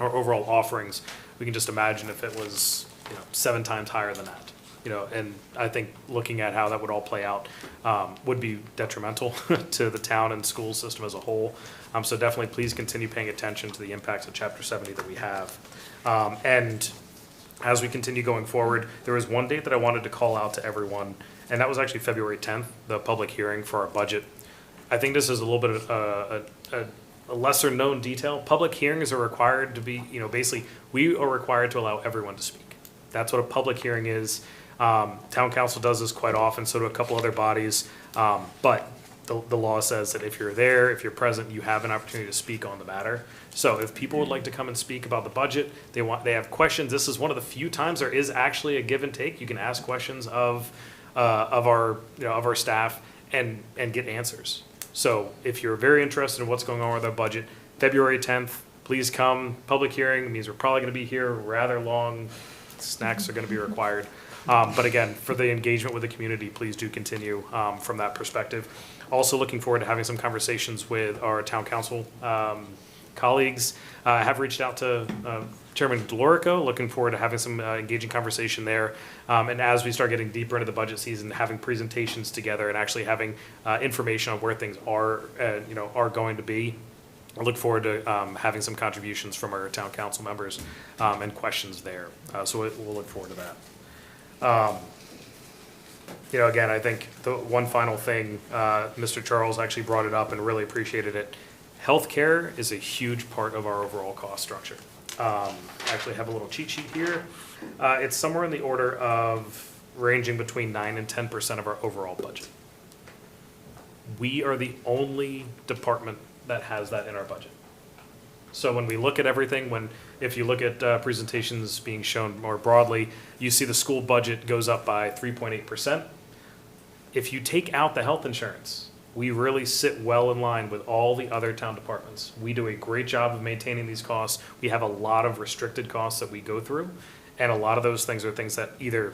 offerings. We can just imagine if it was 7 times higher than that. And I think looking at how that would all play out would be detrimental to the town and school system as a whole. So definitely please continue paying attention to the impacts of Chapter 70 that we have. And as we continue going forward, there was one date that I wanted to call out to everyone, and that was actually February 10th, the public hearing for our budget. I think this is a little bit of a lesser known detail. Public hearings are required to be, basically, we are required to allow everyone to speak. That's what a public hearing is. Town council does this quite often, so do a couple other bodies. But the law says that if you're there, if you're present, you have an opportunity to speak on the matter. So if people would like to come and speak about the budget, they have questions. This is one of the few times there is actually a give and take. You can ask questions of our staff and get answers. So if you're very interested in what's going on with our budget, February 10th, please come. Public hearing means we're probably going to be here rather long. Snacks are going to be required. But again, for the engagement with the community, please do continue from that perspective. Also looking forward to having some conversations with our town council colleagues. I have reached out to Chairman Delorico, looking forward to having some engaging conversation there. And as we start getting deeper into the budget season, having presentations together and actually having information on where things are going to be. I look forward to having some contributions from our town council members and questions there. So we'll look forward to that. Again, I think the one final thing, Mr. Charles actually brought it up and really appreciated it. Healthcare is a huge part of our overall cost structure. I actually have a little cheat sheet here. It's somewhere in the order of ranging between 9 and 10% of our overall budget. We are the only department that has that in our budget. So when we look at everything, if you look at presentations being shown more broadly, you see the school budget goes up by 3.8%. If you take out the health insurance, we really sit well in line with all the other town departments. We do a great job of maintaining these costs. We have a lot of restricted costs that we go through, and a lot of those things are things that either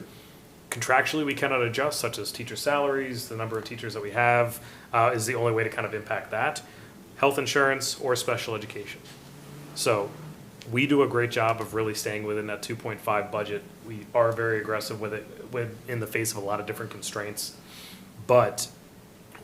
contractually we cannot adjust, such as teacher salaries, the number of teachers that we have is the only way to kind of impact that. Health insurance or special education. So we do a great job of really staying within that 2.5 budget. We are very aggressive with it, in the face of a lot of different constraints. But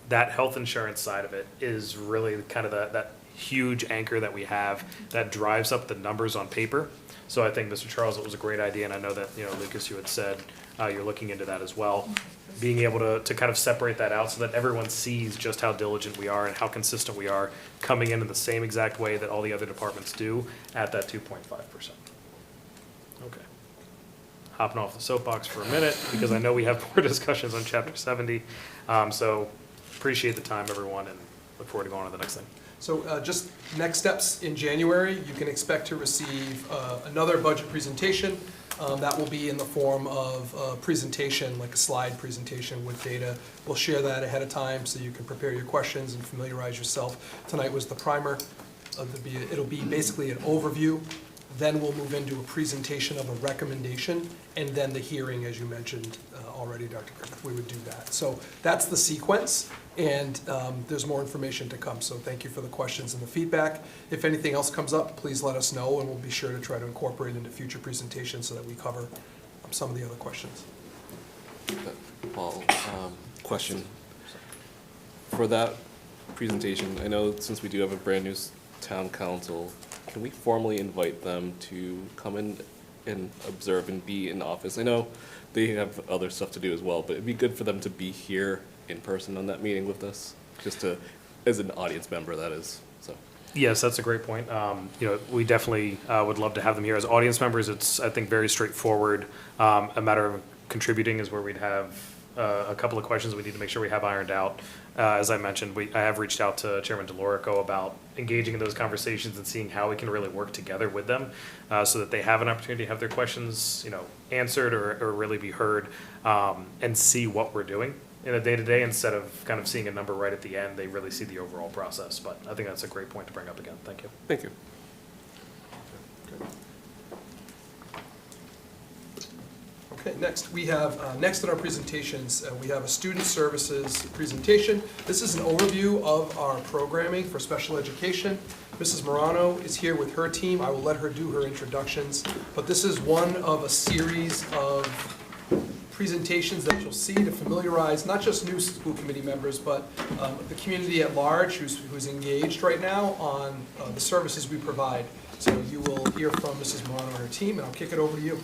that health insurance side of it is really kind of that huge anchor that we have that drives up the numbers on paper. So I think, Mr. Charles, it was a great idea, and I know that, Lucas, you had said you're looking into that as well. Being able to kind of separate that out so that everyone sees just how diligent we are and how consistent we are coming in the same exact way that all the other departments do at that 2.5%. Okay. Hopping off the soapbox for a minute because I know we have more discussions on Chapter 70. So appreciate the time, everyone, and look forward to going on to the next thing. So just next steps in January, you can expect to receive another budget presentation. That will be in the form of a presentation, like a slide presentation with data. We'll share that ahead of time so you can prepare your questions and familiarize yourself. Tonight was the primer. It'll be basically an overview. Then we'll move into a presentation of a recommendation, and then the hearing, as you mentioned already, Dr. Griffith, we would do that. So that's the sequence, and there's more information to come. So thank you for the questions and the feedback. If anything else comes up, please let us know, and we'll be sure to try to incorporate it into future presentations so that we cover some of the other questions. Paul, question. For that presentation, I know since we do have a brand new town council, can we formally invite them to come in and observe and be in office? I know they have other stuff to do as well, but it'd be good for them to be here in person on that meeting with us, just to, as an audience member, that is, so. Yes, that's a great point. We definitely would love to have them here as audience members. It's, I think, very straightforward. A matter of contributing is where we'd have a couple of questions we need to make sure we have ironed out. As I mentioned, I have reached out to Chairman DeLorico about engaging in those conversations and seeing how we can really work together with them so that they have an opportunity to have their questions, answered or really be heard and see what we're doing in a day-to-day instead of kind of seeing a number right at the end. They really see the overall process. But I think that's a great point to bring up again. Thank you. Thank you. Okay, next we have, next in our presentations, we have a student services presentation. This is an overview of our programming for special education. Mrs. Morano is here with her team. I will let her do her introductions, but this is one of a series of presentations that you'll see to familiarize not just new school committee members, but the community at large who's engaged right now on the services we provide. So you will hear from Mrs. Morano and her team, and I'll kick it over to you.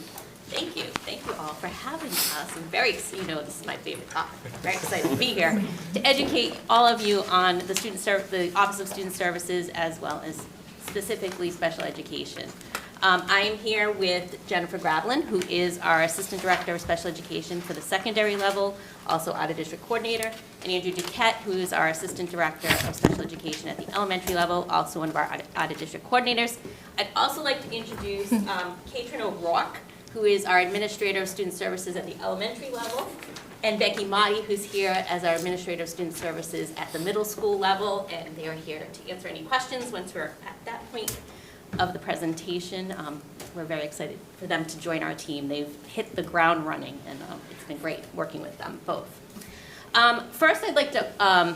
Thank you. Thank you all for having us. I'm very, this is my favorite topic. Very excited to be here to educate all of you on the Office of Student Services as well as specifically special education. I am here with Jennifer Grablin, who is our Assistant Director of Special Education for the secondary level, also out-of-district coordinator, and Andrew Duquette, who is our Assistant Director of Special Education at the elementary level, also one of our out-of-district coordinators. I'd also like to introduce Katrin O'Rourke, who is our Administrator of Student Services at the elementary level, and Becky Motti, who's here as our Administrator of Student Services at the middle school level, and they are here to answer any questions once we're at that point of the presentation. We're very excited for them to join our team. They've hit the ground running, and it's been great working with them both. First, I'd like to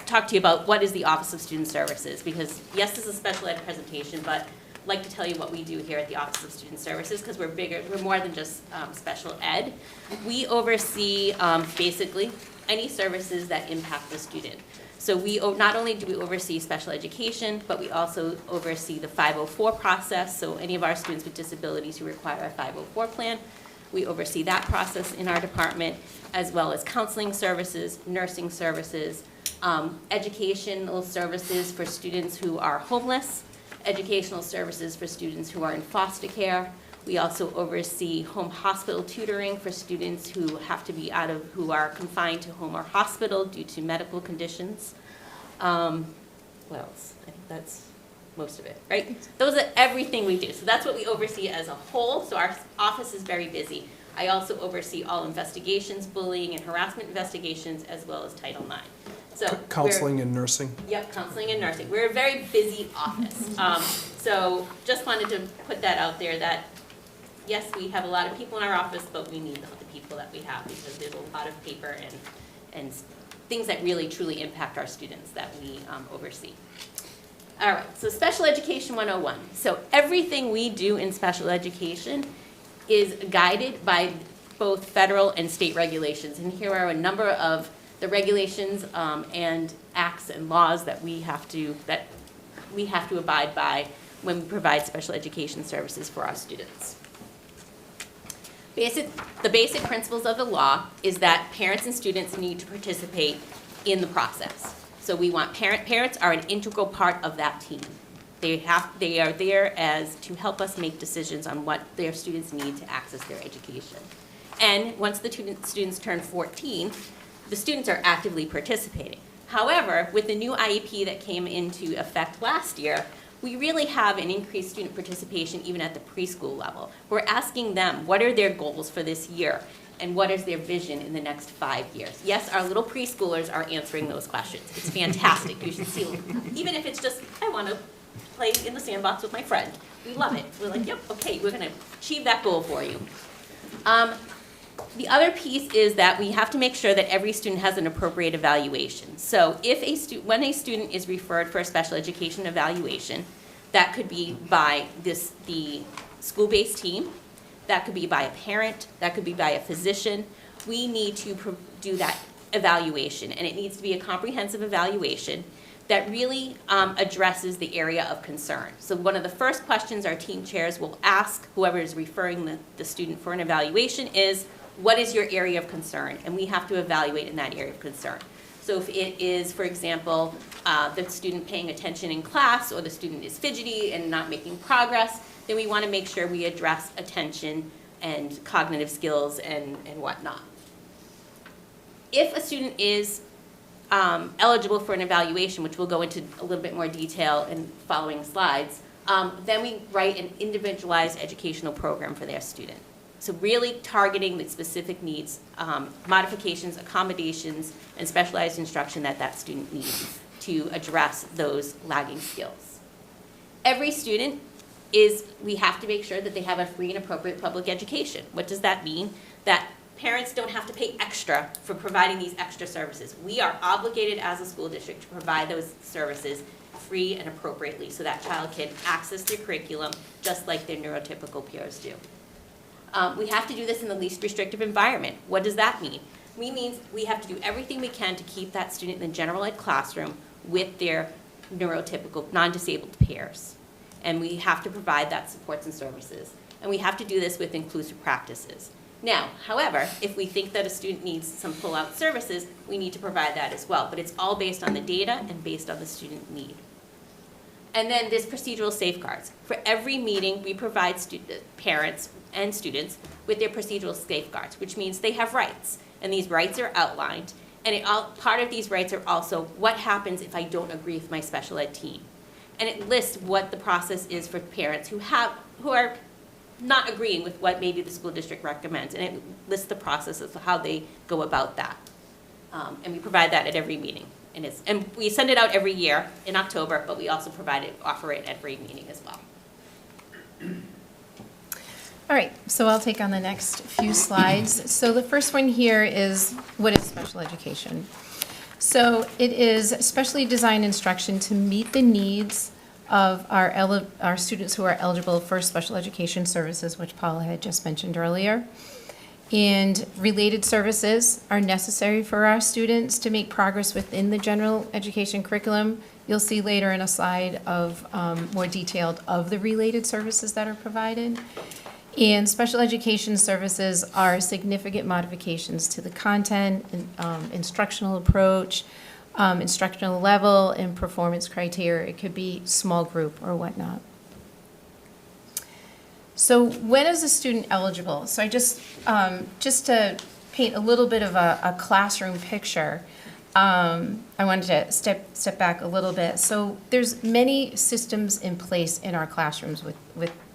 talk to you about what is the Office of Student Services, because yes, this is a special ed presentation, but I'd like to tell you what we do here at the Office of Student Services, because we're more than just special ed. We oversee basically any services that impact the student. So not only do we oversee special education, but we also oversee the 504 process. So any of our students with disabilities who require a 504 plan, we oversee that process in our department, as well as counseling services, nursing services, educational services for students who are homeless, educational services for students who are in foster care. We also oversee home hospital tutoring for students who have to be who are confined to home or hospital due to medical conditions. What else? I think that's most of it, right? Those are everything we do. So that's what we oversee as a whole. So our office is very busy. I also oversee all investigations, bullying and harassment investigations, as well as Title IX. So counseling and nursing. Yep, counseling and nursing. We're a very busy office. So just wanted to put that out there that yes, we have a lot of people in our office, but we need the people that we have because there's a lot of paper and things that really truly impact our students that we oversee. All right, so Special Education 101. So everything we do in special education is guided by both federal and state regulations. And here are a number of the regulations and acts and laws that we have to abide by when we provide special education services for our students. The basic principles of the law is that parents and students need to participate in the process. So we want parents are an integral part of that team. They are there to help us make decisions on what their students need to access their education. And once the students turn 14, the students are actively participating. However, with the new IEP that came into effect last year, we really have an increased student participation even at the preschool level. We're asking them, what are their goals for this year? And what is their vision in the next 5 years? Yes, our little preschoolers are answering those questions. It's fantastic. You should see them. Even if it's just, I want to play in the sandbox with my friend. We love it. We're like, yep, okay, we're going to achieve that goal for you. The other piece is that we have to make sure that every student has an appropriate evaluation. So when a student is referred for a special education evaluation, that could be by the school-based team, that could be by a parent, that could be by a physician. We need to do that evaluation, and it needs to be a comprehensive evaluation that really addresses the area of concern. So one of the first questions our team chairs will ask whoever is referring the student for an evaluation is, what is your area of concern? And we have to evaluate in that area of concern. So if it is, for example, the student paying attention in class, or the student is fidgety and not making progress, then we want to make sure we address attention and cognitive skills and whatnot. If a student is eligible for an evaluation, which we'll go into a little bit more detail in following slides, then we write an individualized educational program for their student. So really targeting the specific needs, modifications, accommodations, and specialized instruction that student needs to address those lagging skills. Every student we have to make sure that they have a free and appropriate public education. What does that mean? That parents don't have to pay extra for providing these extra services. We are obligated as a school district to provide those services free and appropriately so that child can access their curriculum just like their neurotypical peers do. We have to do this in the least restrictive environment. What does that mean? It means we have to do everything we can to keep that student in the general ed classroom with their neurotypical, non-disabled peers. And we have to provide that supports and services. And we have to do this with inclusive practices. Now, however, if we think that a student needs some pull-out services, we need to provide that as well. But it's all based on the data and based on the student need. And then there's procedural safeguards. For every meeting, we provide parents and students with their procedural safeguards, which means they have rights. And these rights are outlined. And part of these rights are also what happens if I don't agree with my special ed team. And it lists what the process is for parents who are not agreeing with what maybe the school district recommends. And it lists the process of how they go about that. And we provide that at every meeting. And we send it out every year in October, but we also offer it at every meeting as well. All right, so I'll take on the next few slides. So the first one here is, what is special education? So it is specially designed instruction to meet the needs of our students who are eligible for special education services, which Paula had just mentioned earlier. And related services are necessary for our students to make progress within the general education curriculum. You'll see later in a slide of more detailed of the related services that are provided. And special education services are significant modifications to the content, instructional approach, instructional level, and performance criteria. It could be small group or whatnot. So when is a student eligible? So I just to paint a little bit of a classroom picture, I wanted to step back a little bit. So there's many systems in place in our classrooms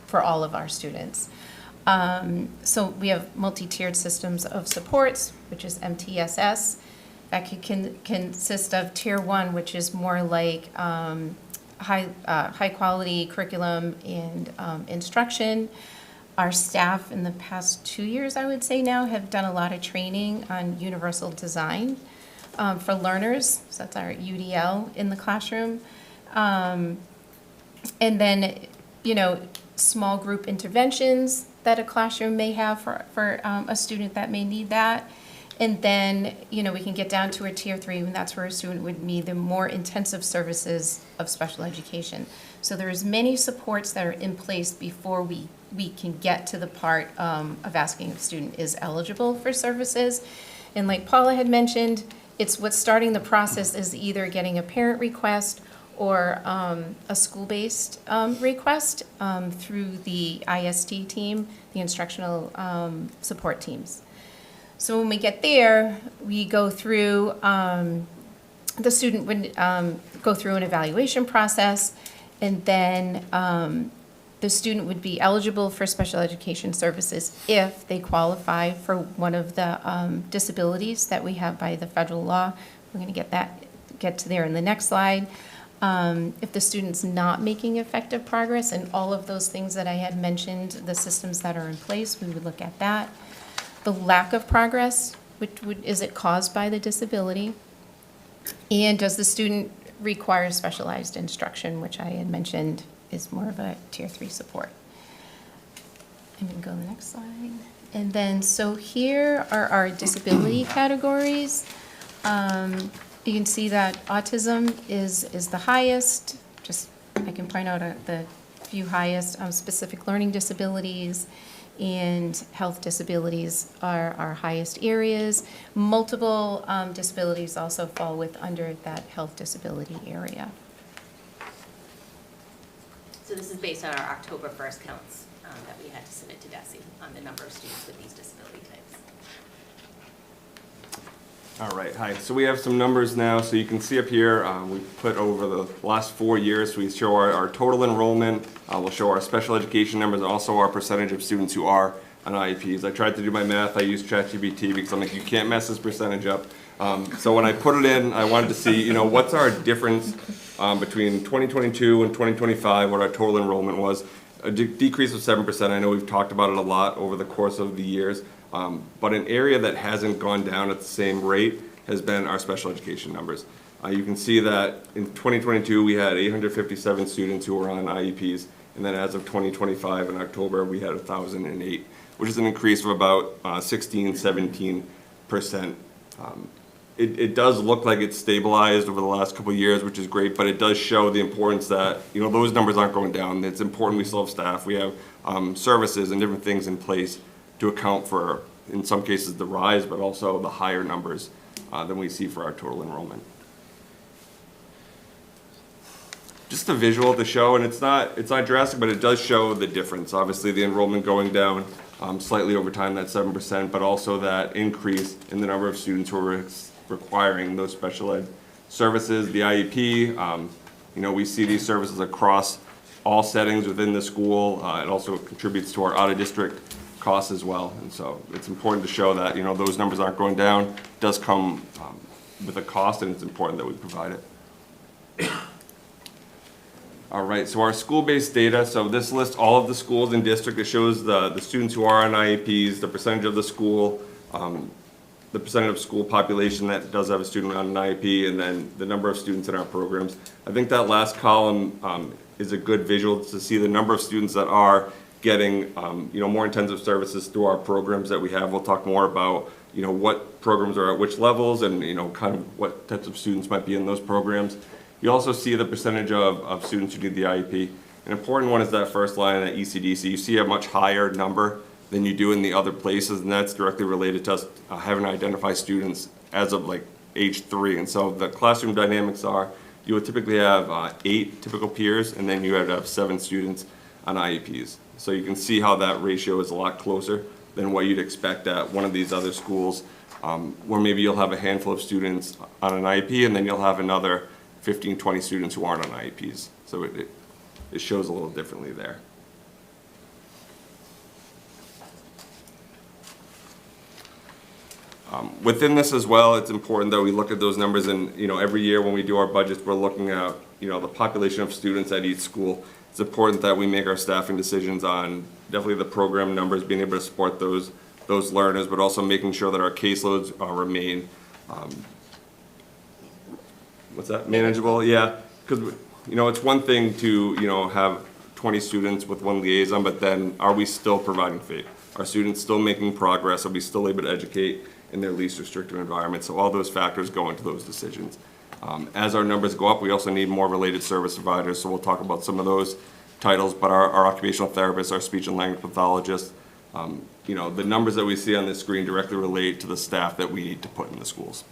for all of our students. So we have multi-tiered systems of supports, which is MTSS. That can consist of Tier 1, which is more like high quality curriculum and instruction. Our staff in the past 2 years, I would say now, have done a lot of training on universal design for learners. So that's our UDL in the classroom. And then, small group interventions that a classroom may have for a student that may need that. And then, we can get down to a tier 3, and that's where a student would need the more intensive services of special education. So there's many supports that are in place before we can get to the part of asking if a student is eligible for services. And like Paula had mentioned, it's what's starting the process is either getting a parent request or a school-based request through the IST team, the instructional support teams. So when we get there, we go through, the student would go through an evaluation process, and then the student would be eligible for special education services if they qualify for one of the disabilities that we have by the federal law. We're going to get to there in the next slide. If the student's not making effective progress and all of those things that I had mentioned, the systems that are in place, we would look at that. The lack of progress, is it caused by the disability? And does the student require specialized instruction, which I had mentioned is more of a tier 3 support. And we can go to the next slide. And then, so here are our disability categories. You can see that autism is the highest. Just, I can point out the few highest. Specific learning disabilities and health disabilities are our highest areas. Multiple disabilities also fall under that health disability area. So this is based on our October 1st counts that we had to submit to DESE on the number of students with these disability types. All right, hi. So we have some numbers now. So you can see up here, we put over the last 4 years, we show our total enrollment. We'll show our special education numbers, and also our percentage of students who are on IEPs. I tried to do my math. I used ChatGPT because I'm like, you can't mess this percentage up. So when I put it in, I wanted to see, what's our difference between 2022 and 2025, what our total enrollment was. A decrease of 7%. I know we've talked about it a lot over the course of the years. But an area that hasn't gone down at the same rate has been our special education numbers. You can see that in 2022, we had 857 students who were on IEPs, and then as of 2025 in October, we had 1,008, which is an increase of about 17%. It does look like it's stabilized over the last couple of years, which is great, but it does show the importance that, those numbers aren't going down. It's important we still have staff. We have services and different things in place to account for, in some cases, the rise, but also the higher numbers than we see for our total enrollment. Just a visual to show, and it's not drastic, but it does show the difference. Obviously, the enrollment going down slightly over time, that 7%, but also that increase in the number of students who are requiring those special ed services. The IEP, we see these services across all settings within the school. It also contributes to our out-of-district costs as well, and so it's important to show that those numbers aren't going down. It does come with a cost, and it's important that we provide it. All right, so our school-based data, so this lists all of the schools in district. It shows the students who are on IEPs, the percentage of the school, the percentage of school population that does have a student on an IEP, and then the number of students in our programs. I think that last column is a good visual to see the number of students that are getting more intensive services through our programs that we have. We'll talk more about what programs are at which levels and kind of what types of students might be in those programs. You also see the percentage of students who need the IEP. An important one is that first line at ECDC. You see a much higher number than you do in the other places, and that's directly related to us having to identify students as of age 3. And so the classroom dynamics are, you would typically have 8 typical peers, and then you would have 7 students on IEPs. So you can see how that ratio is a lot closer than what you'd expect at one of these other schools, where maybe you'll have a handful of students on an IEP, and then you'll have another 15, 20 students who aren't on IEPs. So it shows a little differently there. Within this as well, it's important that we look at those numbers, and every year when we do our budgets, we're looking at the population of students at each school. It's important that we make our staffing decisions on definitely the program numbers, being able to support those learners, but also making sure that our caseloads remain manageable? Yeah, because You know, it's one thing to, you know, have 20 students with one liaison, but then are we still providing FAPE? Are students still making progress? Are we still able to educate in their least restrictive environment? So all those factors go into those decisions. As our numbers go up, we also need more related service providers, so we'll talk about some of those titles, but our occupational therapists, our speech and language pathologists, you know, the numbers that we see on this screen directly relate to the staff that we need to put in the schools.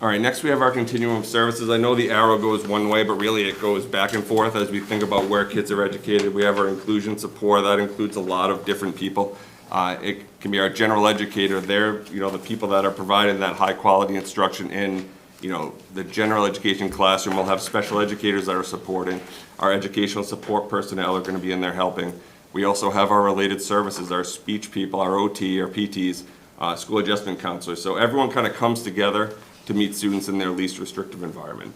All right, next we have our continuum of services. I know the arrow goes one way, but really it goes back and forth as we think about where kids are educated. We have our inclusion support. That includes a lot of different people. It can be our general educator. They're, you know, the people that are providing that high quality instruction in, you know, the general education classroom. We'll have special educators that are supporting. Our educational support personnel are going to be in there helping. We also have our related services, our speech people, our OT, our PTs, school adjustment counselors. So everyone kind of comes together to meet students in their least restrictive environment.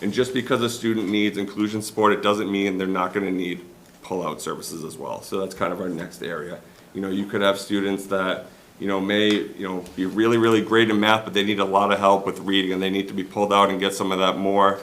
And just because a student needs inclusion support, it doesn't mean they're not going to need pull-out services as well. So that's kind of our next area. You know, you could have students that, you know, may, you know, be really, really great in math, but they need a lot of help with reading, and they need to be pulled out and get some of that more,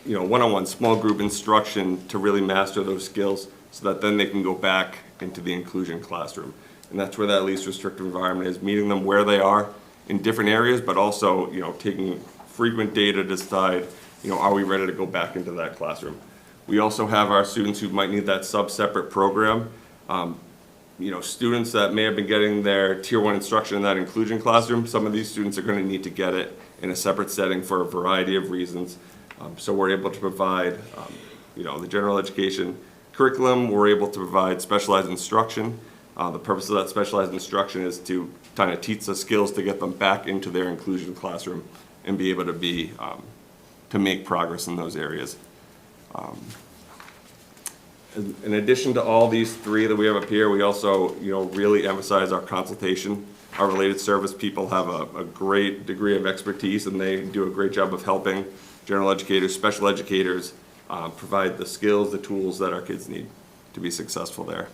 you know, one-on-one small group instruction to really master those skills so that then they can go back into the inclusion classroom. And that's where that least restrictive environment is, meeting them where they are in different areas, but also, you know, taking frequent data to decide, you know, are we ready to go back into that classroom? We also have our students who might need that sub-separate program. You know, students that may have been getting their Tier 1 instruction in that inclusion classroom, some of these students are going to need to get it in a separate setting for a variety of reasons. So we're able to provide, you know, the general education curriculum. We're able to provide specialized instruction. The purpose of that specialized instruction is to kind of teach the skills to get them back into their inclusion classroom and be able to be, to make progress in those areas. In addition to all these three that we have up here, we also, you know, really emphasize our consultation. Our related service people have a great degree of expertise, and they do a great job of helping general educators, special educators, provide the skills, the tools that our kids need to be successful there.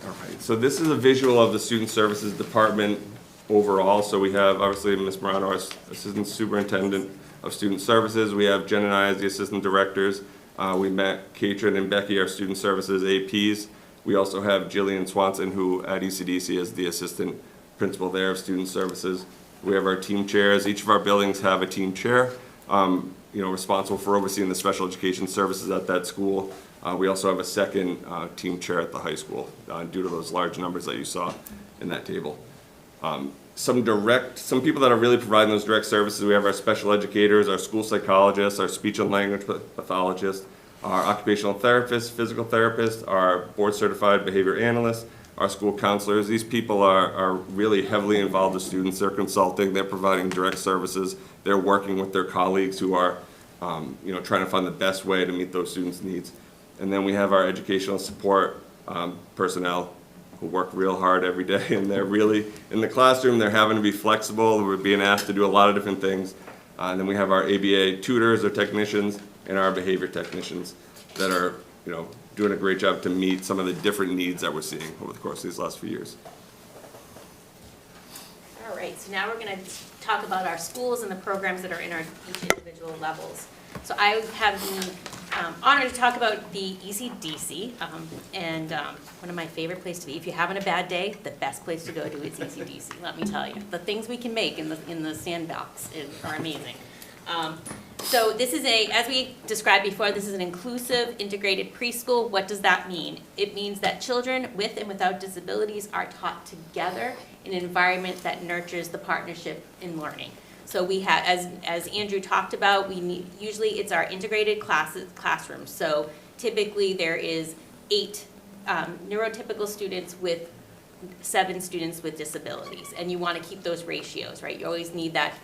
All right, so this is a visual of the Student Services Department overall. So we have, obviously, Ms. Morano, our Assistant Superintendent of Student Services. We have Jen and I as the Assistant Directors. We met Katrin and Becky, our Student Services APs. We also have Jillian Swanson, who at ECDC is the Assistant Principal there of Student Services. We have our team chairs. Each of our buildings have a team chair, you know, responsible for overseeing the special education services at that school. We also have a second team chair at the high school due to those large numbers that you saw in that table. Some people that are really providing those direct services, we have our special educators, our school psychologists, our speech and language pathologists, our occupational therapists, physical therapists, our board certified behavior analysts, our school counselors. These people are really heavily involved with students. They're consulting, they're providing direct services, they're working with their colleagues who are you know, trying to find the best way to meet those students' needs. And then we have our educational support personnel who work real hard every day, and they're really in the classroom. They're having to be flexible. We're being asked to do a lot of different things. And then we have our ABA tutors or technicians and our behavior technicians that are, you know, doing a great job to meet some of the different needs that we're seeing over the course of these last few years. All right, so now we're going to talk about our schools and the programs that are in our each individual levels. So I have the honor to talk about the ECDC, and one of my favorite places to be. If you're having a bad day, the best place to go to is ECDC, let me tell you. The things we can make in the sandbox are amazing. So this is as we described before, this is an inclusive, integrated preschool. What does that mean? It means that children with and without disabilities are taught together in an environment that nurtures the partnership in learning. So we have, as Andrew talked about, usually it's our integrated classrooms. So typically there is 8 neurotypical students with 7 students with disabilities, and you want to keep those ratios, right? You always need that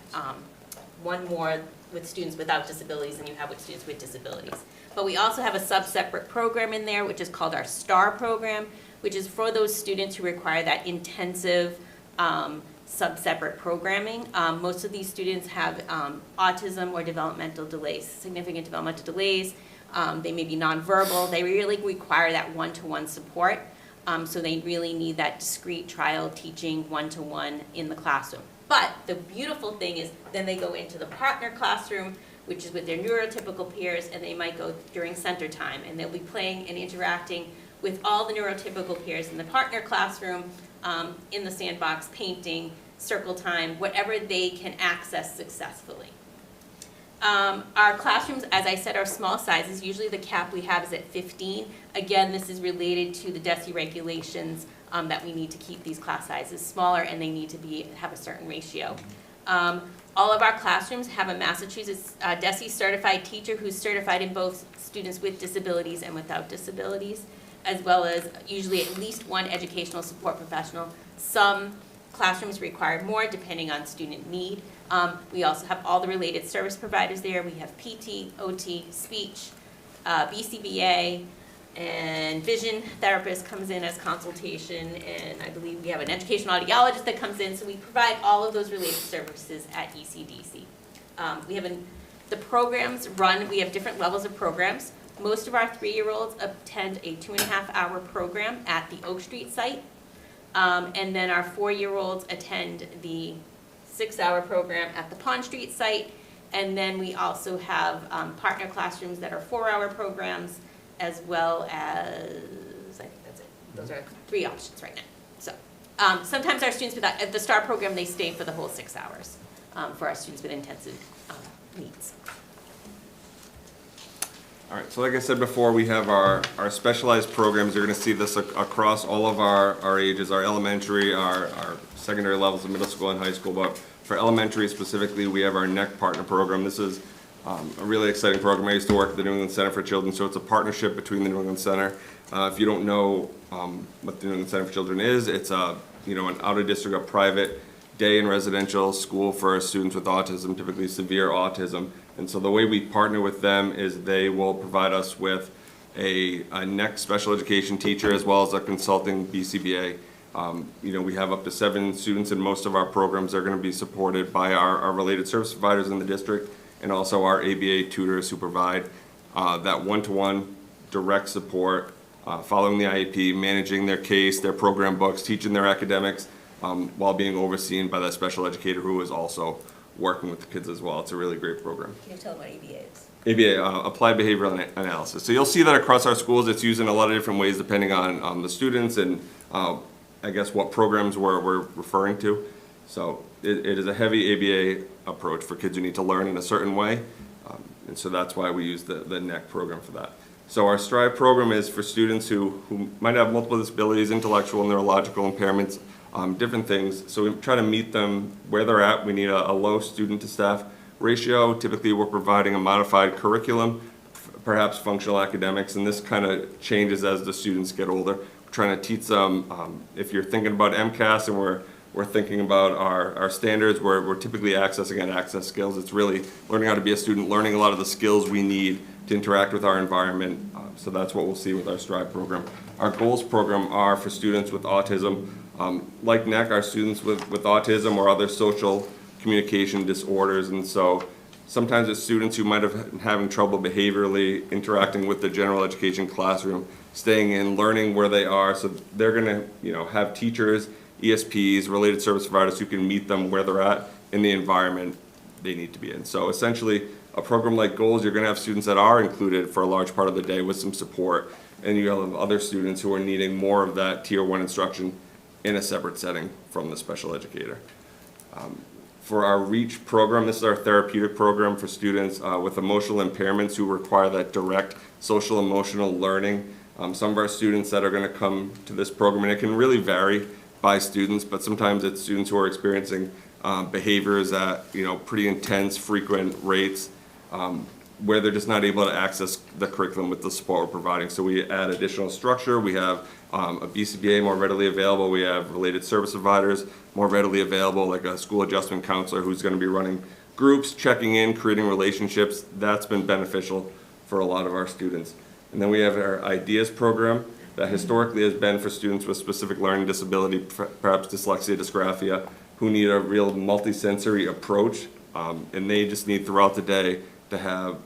one more with students without disabilities than you have with students with disabilities. But we also have a sub-separate program in there, which is called our STAR program, which is for those students who require that intensive sub-separate programming. Most of these students have autism or developmental delays, significant developmental delays. They may be nonverbal. They really require that one-to-one support. So they really need that discrete trial teaching one-to-one in the classroom. But the beautiful thing is then they go into the partner classroom, which is with their neurotypical peers, and they might go during center time, and they'll be playing and interacting with all the neurotypical peers in the partner classroom, in the sandbox, painting, circle time, whatever they can access successfully. Our classrooms, as I said, are small sizes. Usually the cap we have is at 15. Again, this is related to the DESE regulations that we need to keep these class sizes smaller, and they need to have a certain ratio. All of our classrooms have a Massachusetts DESE certified teacher who's certified in both students with disabilities and without disabilities, as well as usually at least one educational support professional. Some classrooms require more depending on student need. We also have all the related service providers there. We have PT, OT, speech, BCBA, and vision therapist comes in as consultation, and I believe we have an educational audiologist that comes in, so we provide all of those related services at ECDC. The programs run, we have different levels of programs. Most of our 3-year-olds attend a 2.5-hour program at the Oak Street site, and then our 4-year-olds attend the 6-hour program at the Pond Street site, and then we also have partner classrooms that are 4-hour programs, as well as, I think that's it. Those are 3 options right now. So sometimes our students at the STAR program, they stay for the whole 6 hours for our students with intensive needs. All right, so like I said before, we have our specialized programs. You're going to see this across all of our ages, our elementary, our secondary levels of middle school and high school. But for elementary specifically, we have our NEC partner program. This is a really exciting program. I used to work at the New England Center for Children, so it's a partnership between the New England Center. If you don't know what the New England Center for Children is, it's an out-of-district, a private day and residential school for students with autism, typically severe autism. And so the way we partner with them is they will provide us with a NEC special education teacher as well as a consulting BCBA. We have up to 7 students in most of our programs. They're going to be supported by our related service providers in the district, and also our ABA tutors who provide that one-to-one direct support, following the IEP, managing their case, their program books, teaching their academics, while being overseen by that special educator who is also working with the kids as well. It's a really great program. Can you tell them what ABA is? ABA, Applied Behavioral Analysis. So you'll see that across our schools. It's used in a lot of different ways depending on the students and I guess what programs we're referring to. So it is a heavy ABA approach for kids who need to learn in a certain way. And so that's why we use the NEC program for that. So our STRIVE program is for students who might have multiple disabilities, intellectual, neurological impairments, different things. So we try to meet them where they're at. We need a low student to staff ratio. Typically we're providing a modified curriculum, perhaps functional academics, and this kind of changes as the students get older. We're trying to teach them, if you're thinking about MCAS and we're thinking about our standards, we're typically accessing access skills. It's really learning how to be a student, learning a lot of the skills we need to interact with our environment. So that's what we'll see with our STRIVE program. Our GOALS program are for students with autism. Like NEC, our students with autism or other social communication disorders, and so sometimes it's students who might have been having trouble behaviorally interacting with the general education classroom, staying in, learning where they are, so they're gonna have teachers, ESPs, related service providers who can meet them where they're at in the environment they need to be in. So essentially, a program like GOALS, you're gonna have students that are included for a large part of the day with some support, and you have other students who are needing more of that Tier 1 instruction in a separate setting from the special educator. For our REACH program, this is our therapeutic program for students with emotional impairments who require that direct social emotional learning. Some of our students that are going to come to this program, and it can really vary by students, but sometimes it's students who are experiencing behaviors at pretty intense, frequent rates, where they're just not able to access the curriculum with the support we're providing. So we add additional structure. We have a BCBA more readily available. We have related service providers more readily available, like a school adjustment counselor who's going to be running groups, checking in, creating relationships. That's been beneficial for a lot of our students. And then we have our IDEAS program that historically has been for students with specific learning disability, perhaps dyslexia, dysgraphia, who need a real multisensory approach, and they just need throughout the day to have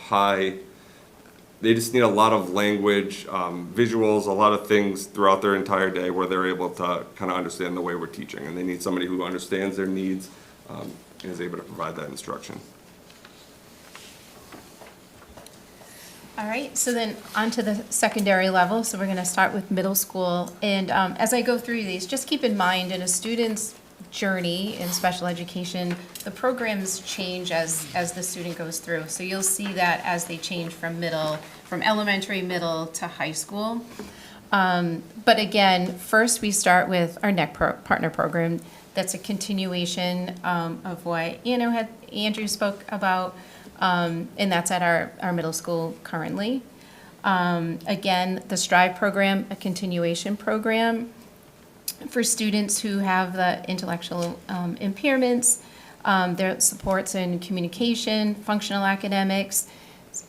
high they just need a lot of language, visuals, a lot of things throughout their entire day where they're able to kind of understand the way we're teaching. And they need somebody who understands their needs and is able to provide that instruction. All right, so then on to the secondary level. So we're going to start with middle school. And as I go through these, just keep in mind in a student's journey in special education, the programs change as the student goes through. So you'll see that as they change from elementary, middle to high school. But again, first we start with our NEC partner program. That's a continuation of what Andrew spoke about. And that's at our middle school currently. Again, the STRIVE program, a continuation program for students who have the intellectual impairments, their supports in communication, functional academics.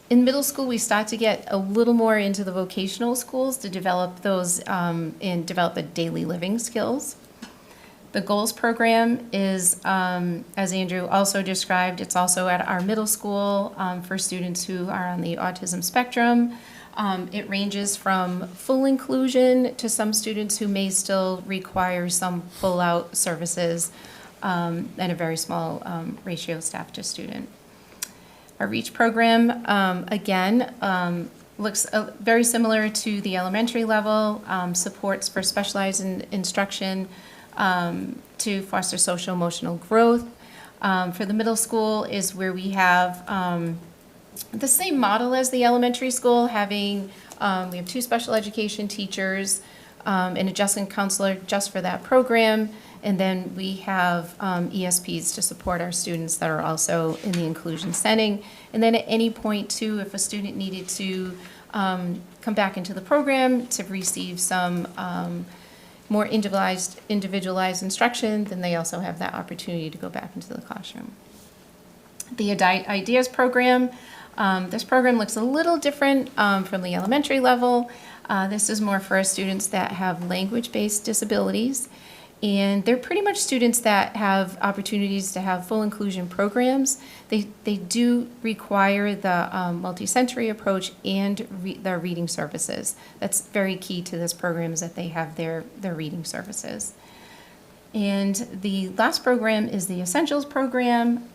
In middle school, we start to get a little more into the vocational schools to develop those and develop the daily living skills. The GOALS program is, as Andrew also described, it's also at our middle school for students who are on the autism spectrum. It ranges from full inclusion to some students who may still require some full-out services and a very small ratio staff to student. Our REACH program, again, looks very similar to the elementary level, supports for specialized instruction, to foster social emotional growth. For the middle school is where we have the same model as the elementary school, having we have 2 special education teachers, an adjustment counselor just for that program, and then we have ESPs to support our students that are also in the inclusion setting. And then at any point too, if a student needed to come back into the program to receive some more individualized instruction, then they also have that opportunity to go back into the classroom. The IDEAS program, this program looks a little different from the elementary level. This is more for our students that have language-based disabilities. And they're pretty much students that have opportunities to have full inclusion programs. They do require the multi-sensory approach and the reading services. That's very key to this program, is that they have their reading services. And the last program is the Essentials program.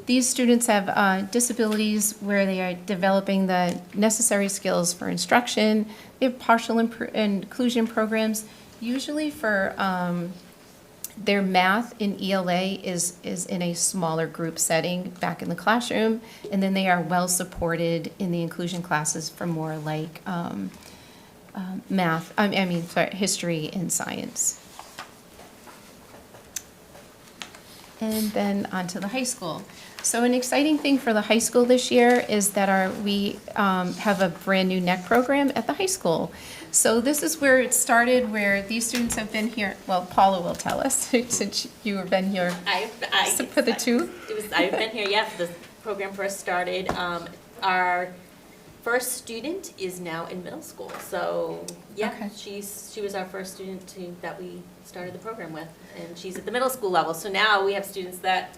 These students have disabilities where they are developing the necessary skills for instruction. They have partial inclusion programs. Usually for their math in ELA is in a smaller group setting back in the classroom, and then they are well supported in the inclusion classes for more like history and science. And then on to the high school. So an exciting thing for the high school this year is that we have a brand new NEC program at the high school. So this is where it started, where these students have been here. Well, Paula will tell us, since you have been here for the 2. I've been here, yeah, the program first started. Our first student is now in middle school. So, yeah, Okay. she was our first student that we started the program with, and she's at the middle school level. So now we have students that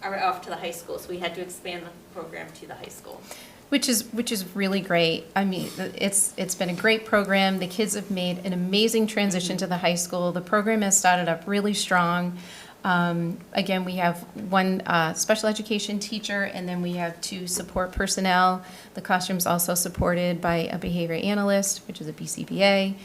are off to the high school, so we had to expand the program to the high school. Which is really great. I mean, it's been a great program. The kids have made an amazing transition to the high school. The program has started up really strong. Again, we have 1 special education teacher, and then we have 2 support personnel. The classroom's also supported by a behavior analyst, which is a BCBA.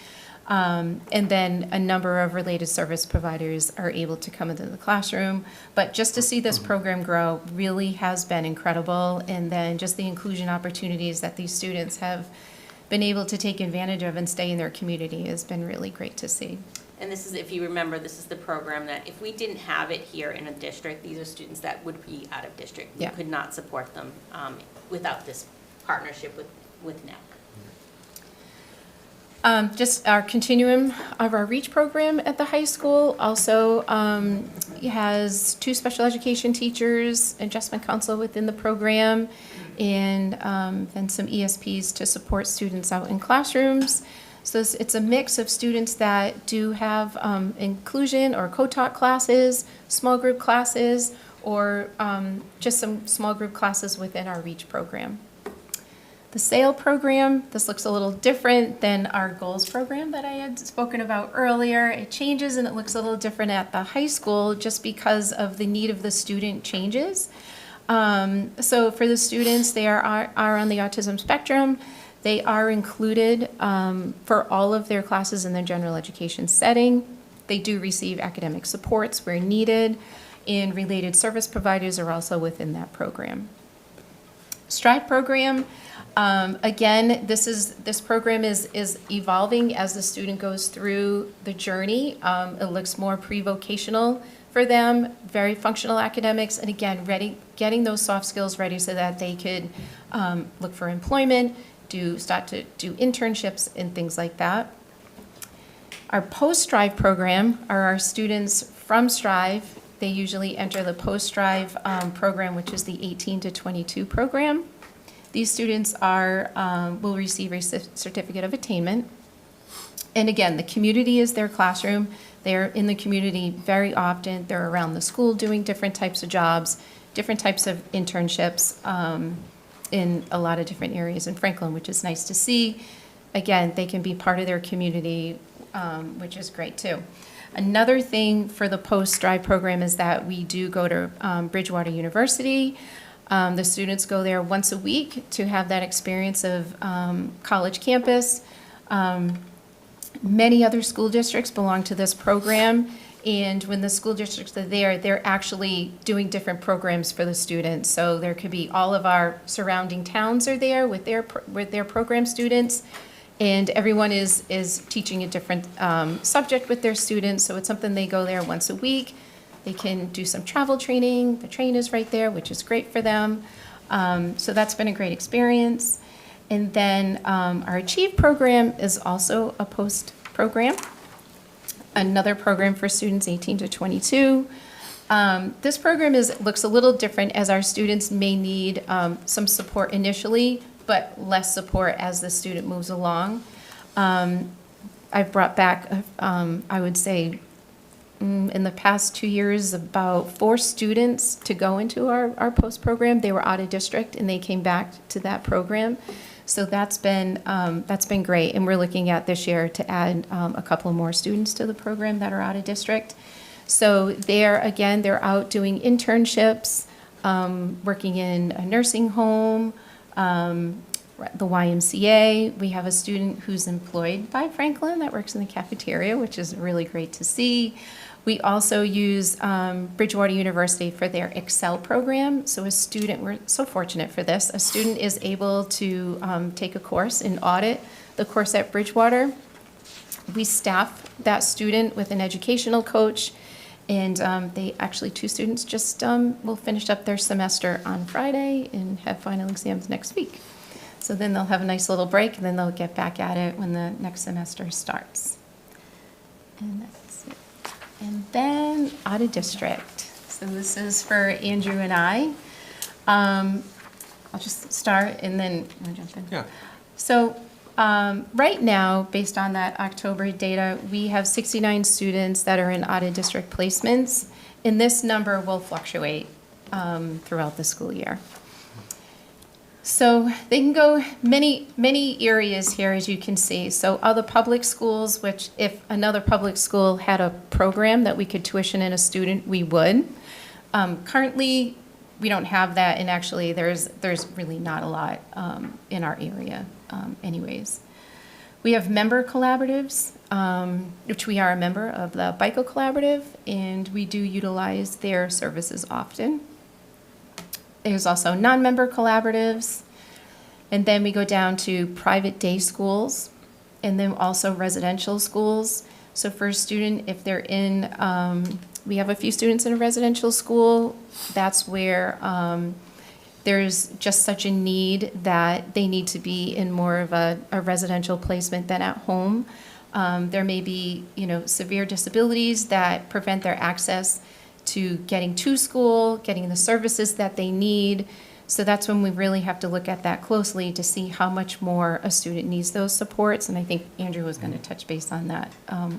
And then a number of related service providers are able to come into the classroom. But just to see this program grow really has been incredible. And then just the inclusion opportunities that these students have been able to take advantage of and stay in their community has been really great to see. And this is, if you remember, this is the program that if we didn't have it here in a district, these are students that would be out of district. We Yeah. could not support them without this partnership with NEC. Just our continuum of our REACH program at the high school also has 2 special education teachers, adjustment counsel within the program, and then some ESPs to support students out in classrooms. So it's a mix of students that do have inclusion or co-taught classes, small group classes, or just some small group classes within our REACH program. The SAIL program, this looks a little different than our goals program that I had spoken about earlier. It changes and it looks a little different at the high school just because of the need of the student changes. So for the students, they are on the autism spectrum. They are included for all of their classes in the general education setting. They do receive academic supports where needed, and related service providers are also within that program. STRIVE program, again, this program is evolving as the student goes through the journey. It looks more pre-vocational for them, very functional academics, and again, getting those soft skills ready so that they could look for employment, start to do internships and things like that. Our post-STRIVE program are our students from STRIVE. They usually enter the post-STRIVE program, which is the 18 to 22 program. These students will receive a certificate of attainment. And again, the community is their classroom. They're in the community very often. They're around the school doing different types of jobs, different types of internships in a lot of different areas in Franklin, which is nice to see. Again, they can be part of their community, which is great too. Another thing for the post-STRIVE program is that we do go to Bridgewater University. The students go there once a week to have that experience of college campus. Many other school districts belong to this program, and when the school districts are there, they're actually doing different programs for the students. So there could be all of our surrounding towns are there with their program students, and everyone is teaching a different subject with their students, so it's something they go there once a week. They can do some travel training. The train is right there, which is great for them. So that's been a great experience. And then our Achieve program is also a post program, another program for students 18 to 22. This program looks a little different as our students may need some support initially, but less support as the student moves along. I've brought back, I would say, in the past 2 years, about 4 students to go into our post program. They were out of district and they came back to that program. So that's been great. And we're looking at this year to add a couple more students to the program that are out of district. So they're out doing internships, working in a nursing home, the YMCA. We have a student who's employed by Franklin that works in the cafeteria, which is really great to see. We also use Bridgewater University for their Excel program. So we're so fortunate for this, a student is able to take a course in audit, the course at Bridgewater. We staff that student with an educational coach, and 2 students just will finish up their semester on Friday and have final exams next week. So then they'll have a nice little break, and then they'll get back at it when the next semester starts. And that's it. And then out of district. So this is for Andrew and I. I'll just start and then I'll jump in. Yeah. So right now, based on that October data, we have 69 students that are in out of district placements, and this number will fluctuate throughout the school year. So they can go many areas here, as you can see. So other public schools, which if another public school had a program that we could tuition in a student, we would. Currently, we don't have that, and actually there's really not a lot in our area anyways. We have member collaboratives, which we are a member of the BICO Collaborative, and we do utilize their services often. There's also non-member collaboratives, and then we go down to private day schools, and then also residential schools. So for a student, if they're in, we have a few students in a residential school, that's where there's just such a need that they need to be in more of a residential placement than at home. There may be, severe disabilities that prevent their access to getting to school, getting the services that they need. So that's when we really have to look at that closely to see how much more a student needs those supports. And I think Andrew was going to touch base on that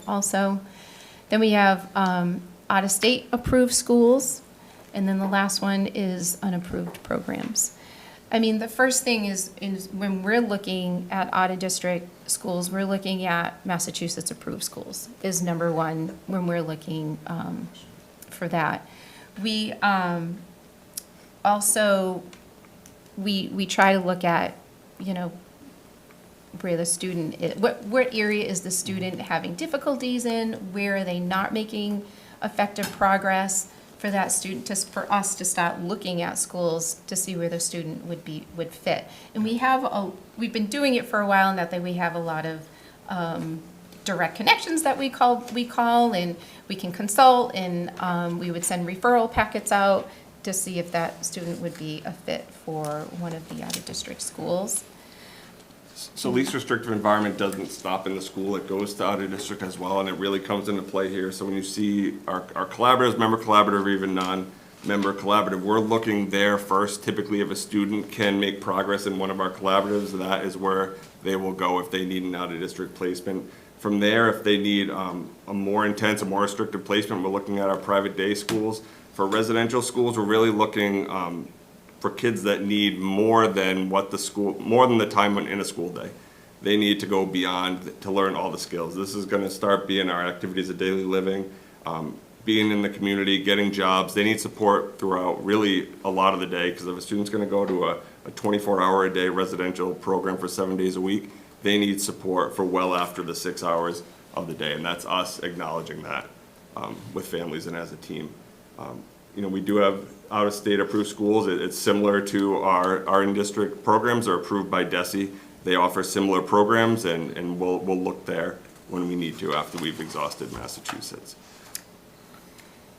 also. Then we have out-of-state approved schools. And then the last one is unapproved programs. I mean, the first thing is when we're looking at out-of-district schools, we're looking at Massachusetts-approved schools is number one when we're looking for that. We also, we try to look at, you know, where the student is, what area is the student having difficulties in, where are they not making effective progress for that student, for us to start looking at schools to see where the student would fit. And we've been doing it for a while, and that we have a lot of direct connections that we call, and we can consult, and we would send referral packets out to see if that student would be a fit for one of the out-of-district schools. So least restrictive environment doesn't stop in the school, it goes to out of district as well, and it really comes into play here. So when you see our collaboratives, member collaborative, or even non-member collaborative, we're looking there first. Typically, if a student can make progress in one of our collaboratives, that is where they will go if they need an out of district placement. From there, if they need a more intense, a more restrictive placement, we're looking at our private day schools. For residential schools, we're really looking for kids that need more than the time in a school day. They need to go beyond to learn all the skills. This is gonna start being our activities of daily living, being in the community, getting jobs. They need support throughout really a lot of the day, because if a student's gonna go to a 24-hour-a-day residential program for 7 days a week, they need support for well after the 6 hours of the day, and that's us acknowledging that with families and as a team. You know, we do have out-of-state approved schools. It's similar to our in-district programs are approved by DESE. They offer similar programs, and we'll look there when we need to after we've exhausted Massachusetts.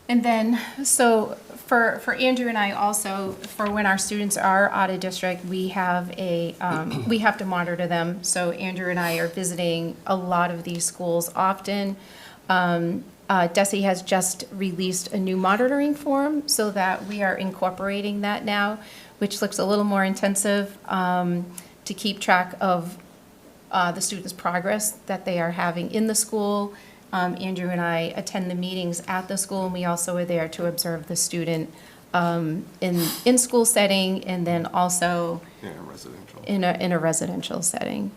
And then, so for Andrew and I also, for when our students are out of district, we have we have to monitor them. So Andrew and I are visiting a lot of these schools often. DESE has just released a new monitoring form so that we are incorporating that now, which looks a little more intensive to keep track of the students' progress that they are having in the school. Andrew and I attend the meetings at the school, and we also are there to observe the student in school setting, and then also in a residential setting.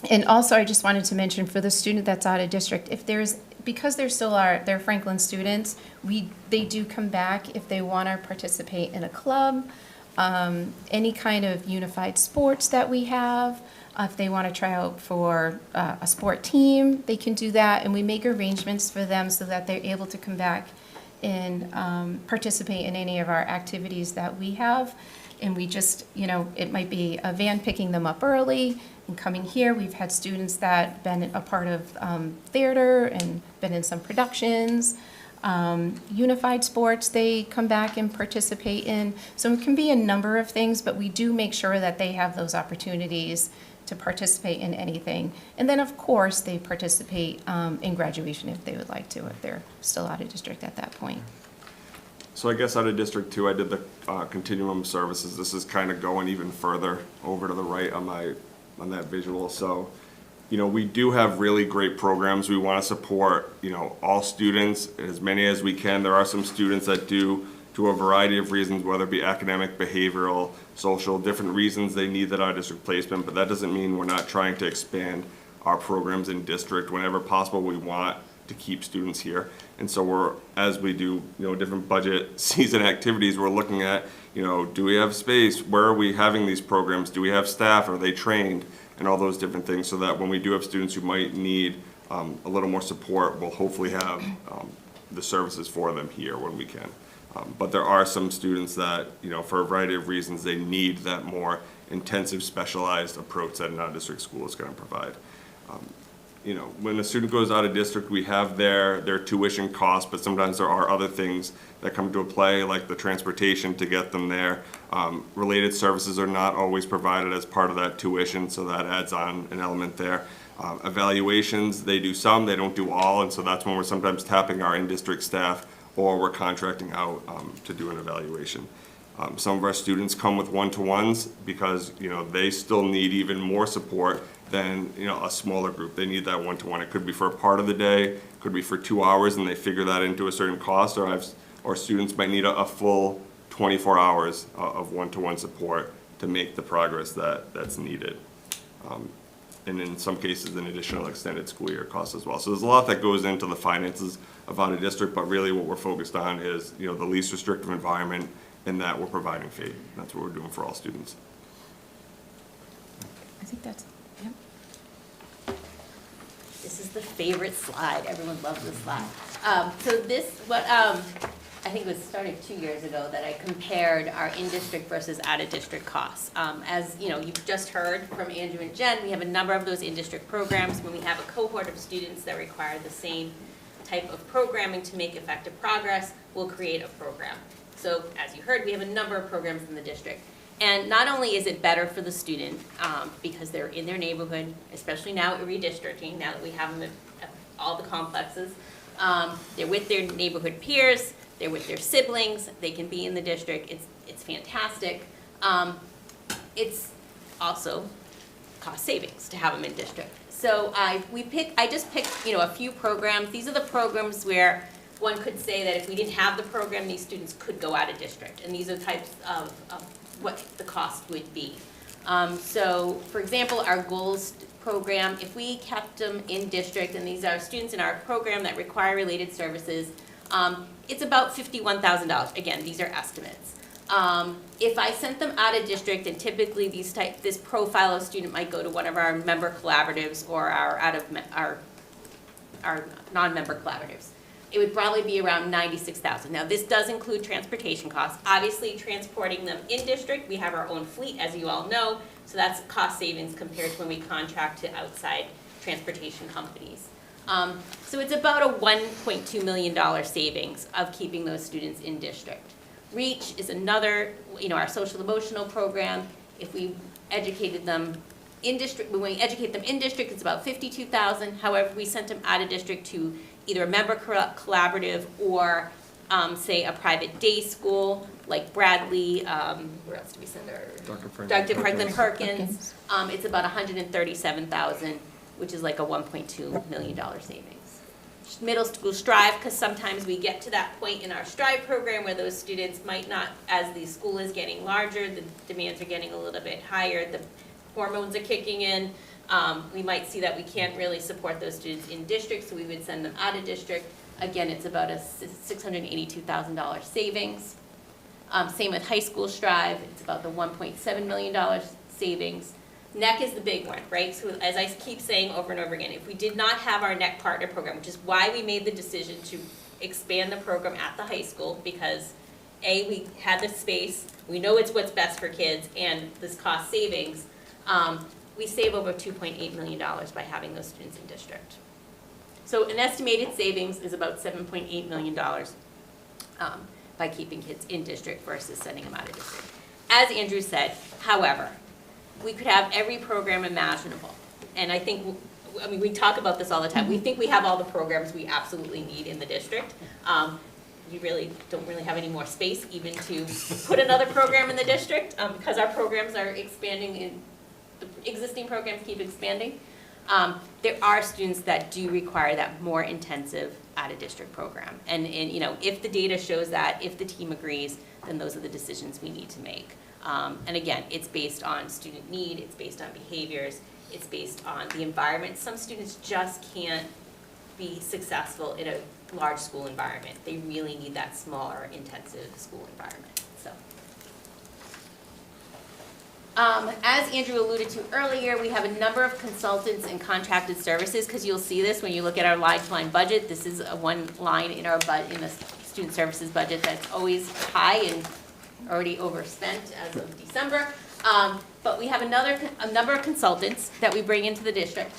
And also, I just wanted to mention for the student that's out of district, because they're Franklin students, they do come back if they want to participate in a club, any kind of unified sports that we have. If they want to try out for a sport team, they can do that, and we make arrangements for them so that they're able to come back and participate in any of our activities that we have. And we just, you know, it might be a van picking them up early and coming here. We've had students that been a part of theater and been in some productions. Unified sports, they come back and participate in. So it can be a number of things, but we do make sure that they have those opportunities to participate in anything. And then, of course, they participate in graduation if they would like to, if they're still out of district at that point. So I guess out of District 2, I did the continuum services. This is kind of going even further over to the right on that visual. So, you know, we do have really great programs. We want to support, you know, all students, as many as we can. There are some students that do a variety of reasons, whether it be academic, behavioral, social, different reasons they need that out of district placement, but that doesn't mean we're not trying to expand our programs in district. Whenever possible, we want to keep students here. And so as we do, you know, different budget season activities, we're looking at, you know, do we have space? Where are we having these programs? Do we have staff? Are they trained? And all those different things, so that when we do have students who might need a little more support, we'll hopefully have the services for them here when we can. But there are some students that, you know, for a variety of reasons, they need that more intensive, specialized approach that an out-of-district school is going to provide. You know, when a student goes out of district, we have their tuition costs, but sometimes there are other things that come into play, like the transportation to get them there. Related services are not always provided as part of that tuition, so that adds on an element there. Evaluations, they do some, they don't do all, and so that's when we're sometimes tapping our in-district staff, or we're contracting out to do an evaluation. Some of our students come with one-to-ones because, you know, they still need even more support than, you know, a smaller group. They need that one-to-one. It could be for a part of the day, could be for 2 hours, and they figure that into a certain cost, or students might need a full 24 hours of one-to-one support to make the progress that's needed. And in some cases, an additional extended school year cost as well. So there's a lot that goes into the finances of out of district, but really what we're focused on is, the least restrictive environment, in that we're providing FAPE. That's what we're doing for all students. I think that's, yeah. This is the favorite slide. Everyone loves this slide. So this, I think it was started 2 years ago that I compared our in-district versus out-of-district costs. As you've just heard from Andrew and Jen, we have a number of those in-district programs. When we have a cohort of students that require the same type of programming to make effective progress, we'll create a program. So as you heard, we have a number of programs in the district. And not only is it better for the student, because they're in their neighborhood, especially now at redistricting, now that we have them at all the complexes, they're with their neighborhood peers, they're with their siblings, they can be in the district, it's fantastic. It's also cost savings to have them in district. So I just picked, a few programs. These are the programs where one could say that if we didn't have the program, these students could go out of district. And these are types of what the cost would be. So for example, our goals program, if we kept them in district, and these are students in our program that require related services, it's about $51,000. Again, these are estimates. If I sent them out of district, and typically this profile of student might go to one of our member collaboratives or our non-member collaboratives, it would probably be around $96,000. Now, this does include transportation costs. Obviously, transporting them in district, we have our own fleet, as you all know, so that's cost savings compared to when we contract to outside transportation companies. So it's about a $1.2 million savings of keeping those students in district. REACH is another, our social emotional program. If we educated them in district, when we educate them in district, it's about $52,000. However, we sent them out of district to either a member collaborative or, say, a private day school like Bradley. Where else do we send our? Dr. Franklin Perkins. It's about $137,000, which is like a $1.2 million savings. Middle school Strive, because sometimes we get to that point in our Strive program where those students might not, as the school is getting larger, the demands are getting a little bit higher, the hormones are kicking in, we might see that we can't really support those students in district, so we would send them out of district. Again, it's about a $682,000 savings. Same with high school Strive, it's about the $1.7 million savings. NEC is the big one, right? So as I keep saying over and over again, if we did not have our NEC partner program, which is why we made the decision to expand the program at the high school, because A, we had the space, we know it's what's best for kids, and this cost savings, we save over $2.8 million by having those students in district. So an estimated savings is about $7.8 million by keeping kids in district versus sending them out of district. As Andrew said, however, we could have every program imaginable. And I think, we talk about this all the time. We think we have all the programs we absolutely need in the district. You really don't really have any more space even to put another program in the district because our programs are expanding and the existing programs keep expanding. There are students that do require that more intensive out-of-district program. And if the data shows that, if the team agrees, then those are the decisions we need to make. And again, it's based on student need, it's based on behaviors, it's based on the environment. Some students just can't be successful in a large school environment. They really need that smaller, intensive school environment. So, as Andrew alluded to earlier, we have a number of consultants and contracted services, because you'll see this when you look at our line-to-line budget. This is one line in our in the student services budget that's always high and already overspent as of December. But we have a number of consultants that we bring into the district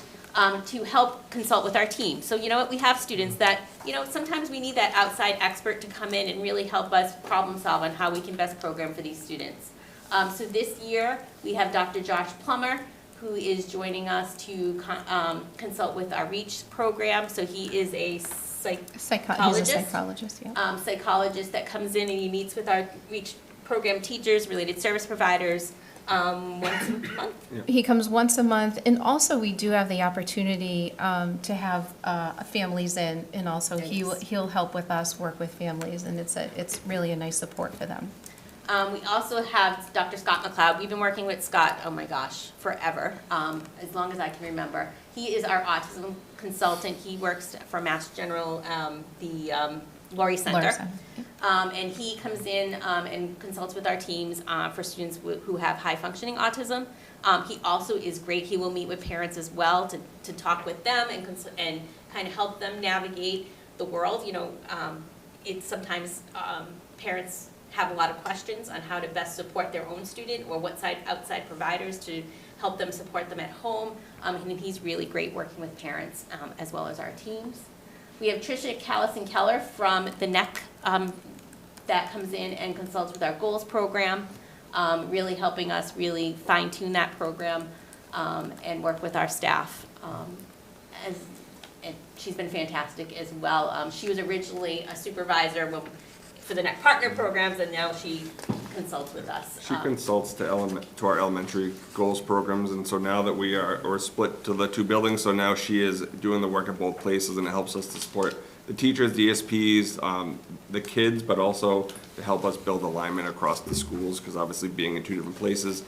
to help consult with our team. So we have students that, sometimes we need that outside expert to come in and really help us problem solve on how we can best program for these students. So this year, we have Dr. Josh Plummer, who is joining us to consult with our REACH program. So he is a psychologist. He's a psychologist, yeah. Psychologist that comes in and he meets with our REACH program teachers, related service providers, once a month. Yeah. He comes once a month, and also we do have the opportunity to have families in, and also he'll help with us work with families, and it's really a nice support for them. We also have Dr. Scott McLeod. We've been working with Scott, oh my gosh, forever, as long as I can remember. He is our autism consultant. He works for Mass General, the Laurie Center. And he comes in and consults with our teams for students who have high functioning autism. He also is great. He will meet with parents as well to talk with them and kind of help them navigate the world. You know, it's sometimes parents have a lot of questions on how to best support their own student or what outside providers to help them support them at home. And he's really great working with parents as well as our teams. We have Tricia Callison-Keller from the NEC that comes in and consults with our goals program, really helping us really fine-tune that program and work with our staff. And she's been fantastic as well. She was originally a supervisor for the NEC partner programs, and now she consults with us. She consults to our elementary goals programs, and so now that we're split to the two buildings, so now she is doing the work at both places, and it helps us to support the teachers, the ESPs, the kids, but also to help us build alignment across the schools, because obviously being in two different places,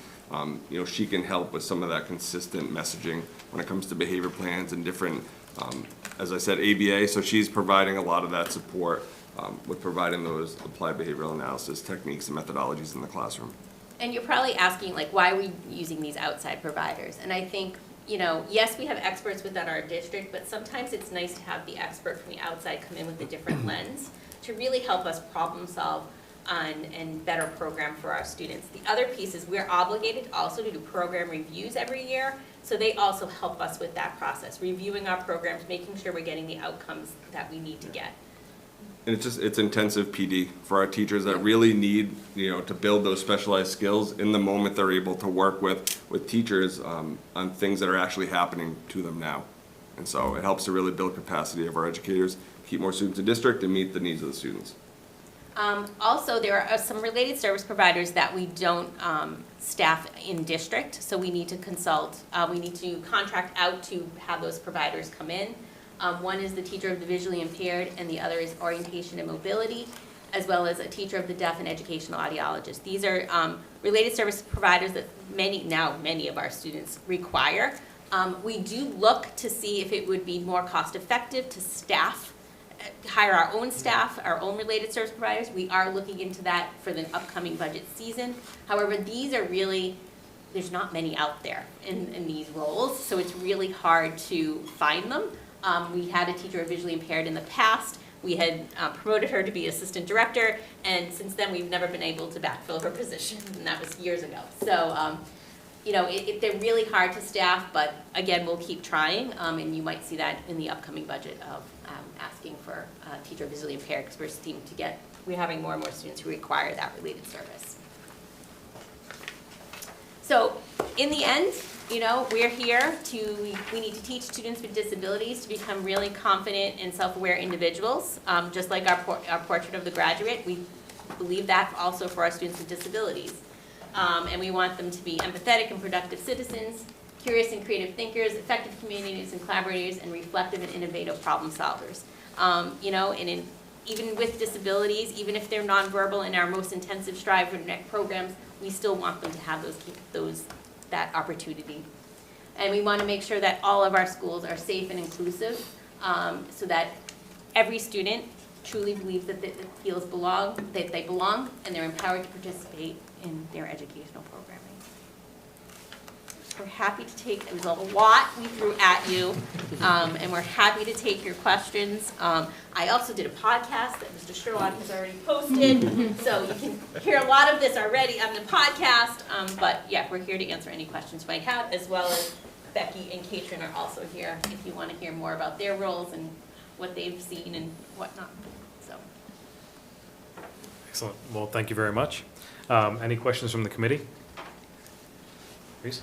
you know, she can help with some of that consistent messaging when it comes to behavior plans and different, as I said, ABA, so she's providing a lot of that support with providing those applied behavioral analysis techniques and methodologies in the classroom. And you're probably asking, like, why are we using these outside providers? And I think, you know, yes, we have experts within our district, but sometimes it's nice to have the expert from the outside come in with a different lens to really help us problem solve and better program for our students. The other piece is we're obligated also to do program reviews every year, so they also help us with that process, reviewing our programs, making sure we're getting the outcomes that we need to get. And it's intensive PD for our teachers that really need, you know, to build those specialized skills in the moment they're able to work with teachers on things that are actually happening to them now. And so it helps to really build capacity of our educators, keep more students in district, and meet the needs of the students. Also, there are some related service providers that we don't staff in district, so we need to consult, we need to contract out to have those providers come in. One is the teacher of the visually impaired, and the other is orientation and mobility, as well as a teacher of the deaf and educational audiologist. These are related service providers that many of our students require. We do look to see if it would be more cost effective to hire our own staff, our own related service providers. We are looking into that for the upcoming budget season. However, these are really, there's not many out there in these roles, so it's really hard to find them. We had a teacher of visually impaired in the past. We had promoted her to be assistant director, and since then we've never been able to backfill her position, and that was years ago. So, you know, they're really hard to staff, but again, we'll keep trying, and you might see that in the upcoming budget of asking for a teacher of visually impaired, because we're having more and more students who require that related service. So, in the end, you know, we're here we need to teach students with disabilities to become really confident and self-aware individuals, just like our portrait of the graduate. We believe that also for our students with disabilities. And we want them to be empathetic and productive citizens, curious and creative thinkers, effective communicators and collaborators, and reflective and innovative problem solvers. You know, and even with disabilities, even if they're nonverbal in our most intensive Strive for NEC programs, we still want them to have that opportunity. And we want to make sure that all of our schools are safe and inclusive, so that every student truly believes that they belong, and they're empowered to participate in their educational programming. We're happy to take, it was a lot we threw at you, and we're happy to take your questions. I also did a podcast that Mr. Sherlock has already posted, so you can hear a lot of this already on the podcast, but yeah, we're here to answer any questions you might have, as well as Becky and Katrin are also here if you want to hear more about their roles and what they've seen and whatnot. So. Excellent. Well, thank you very much. Any questions from the committee? Please.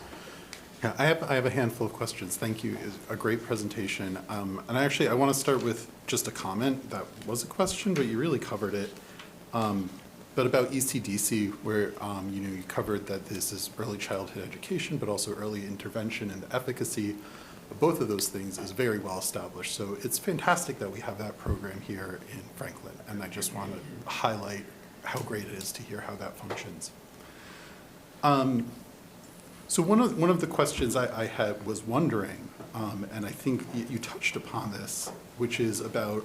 Yeah, I have a handful of questions. Thank you. It's a great presentation. And I want to start with just a comment that was a question, but you really covered it. But about ECDC, where you know, you covered that this is early childhood education, but also early intervention, and the efficacy of both of those things is very well established. So it's fantastic that we have that program here in Franklin. And I just want to highlight how great it is to hear how that functions. So one of the questions I had was wondering, and I think you touched upon this, which is about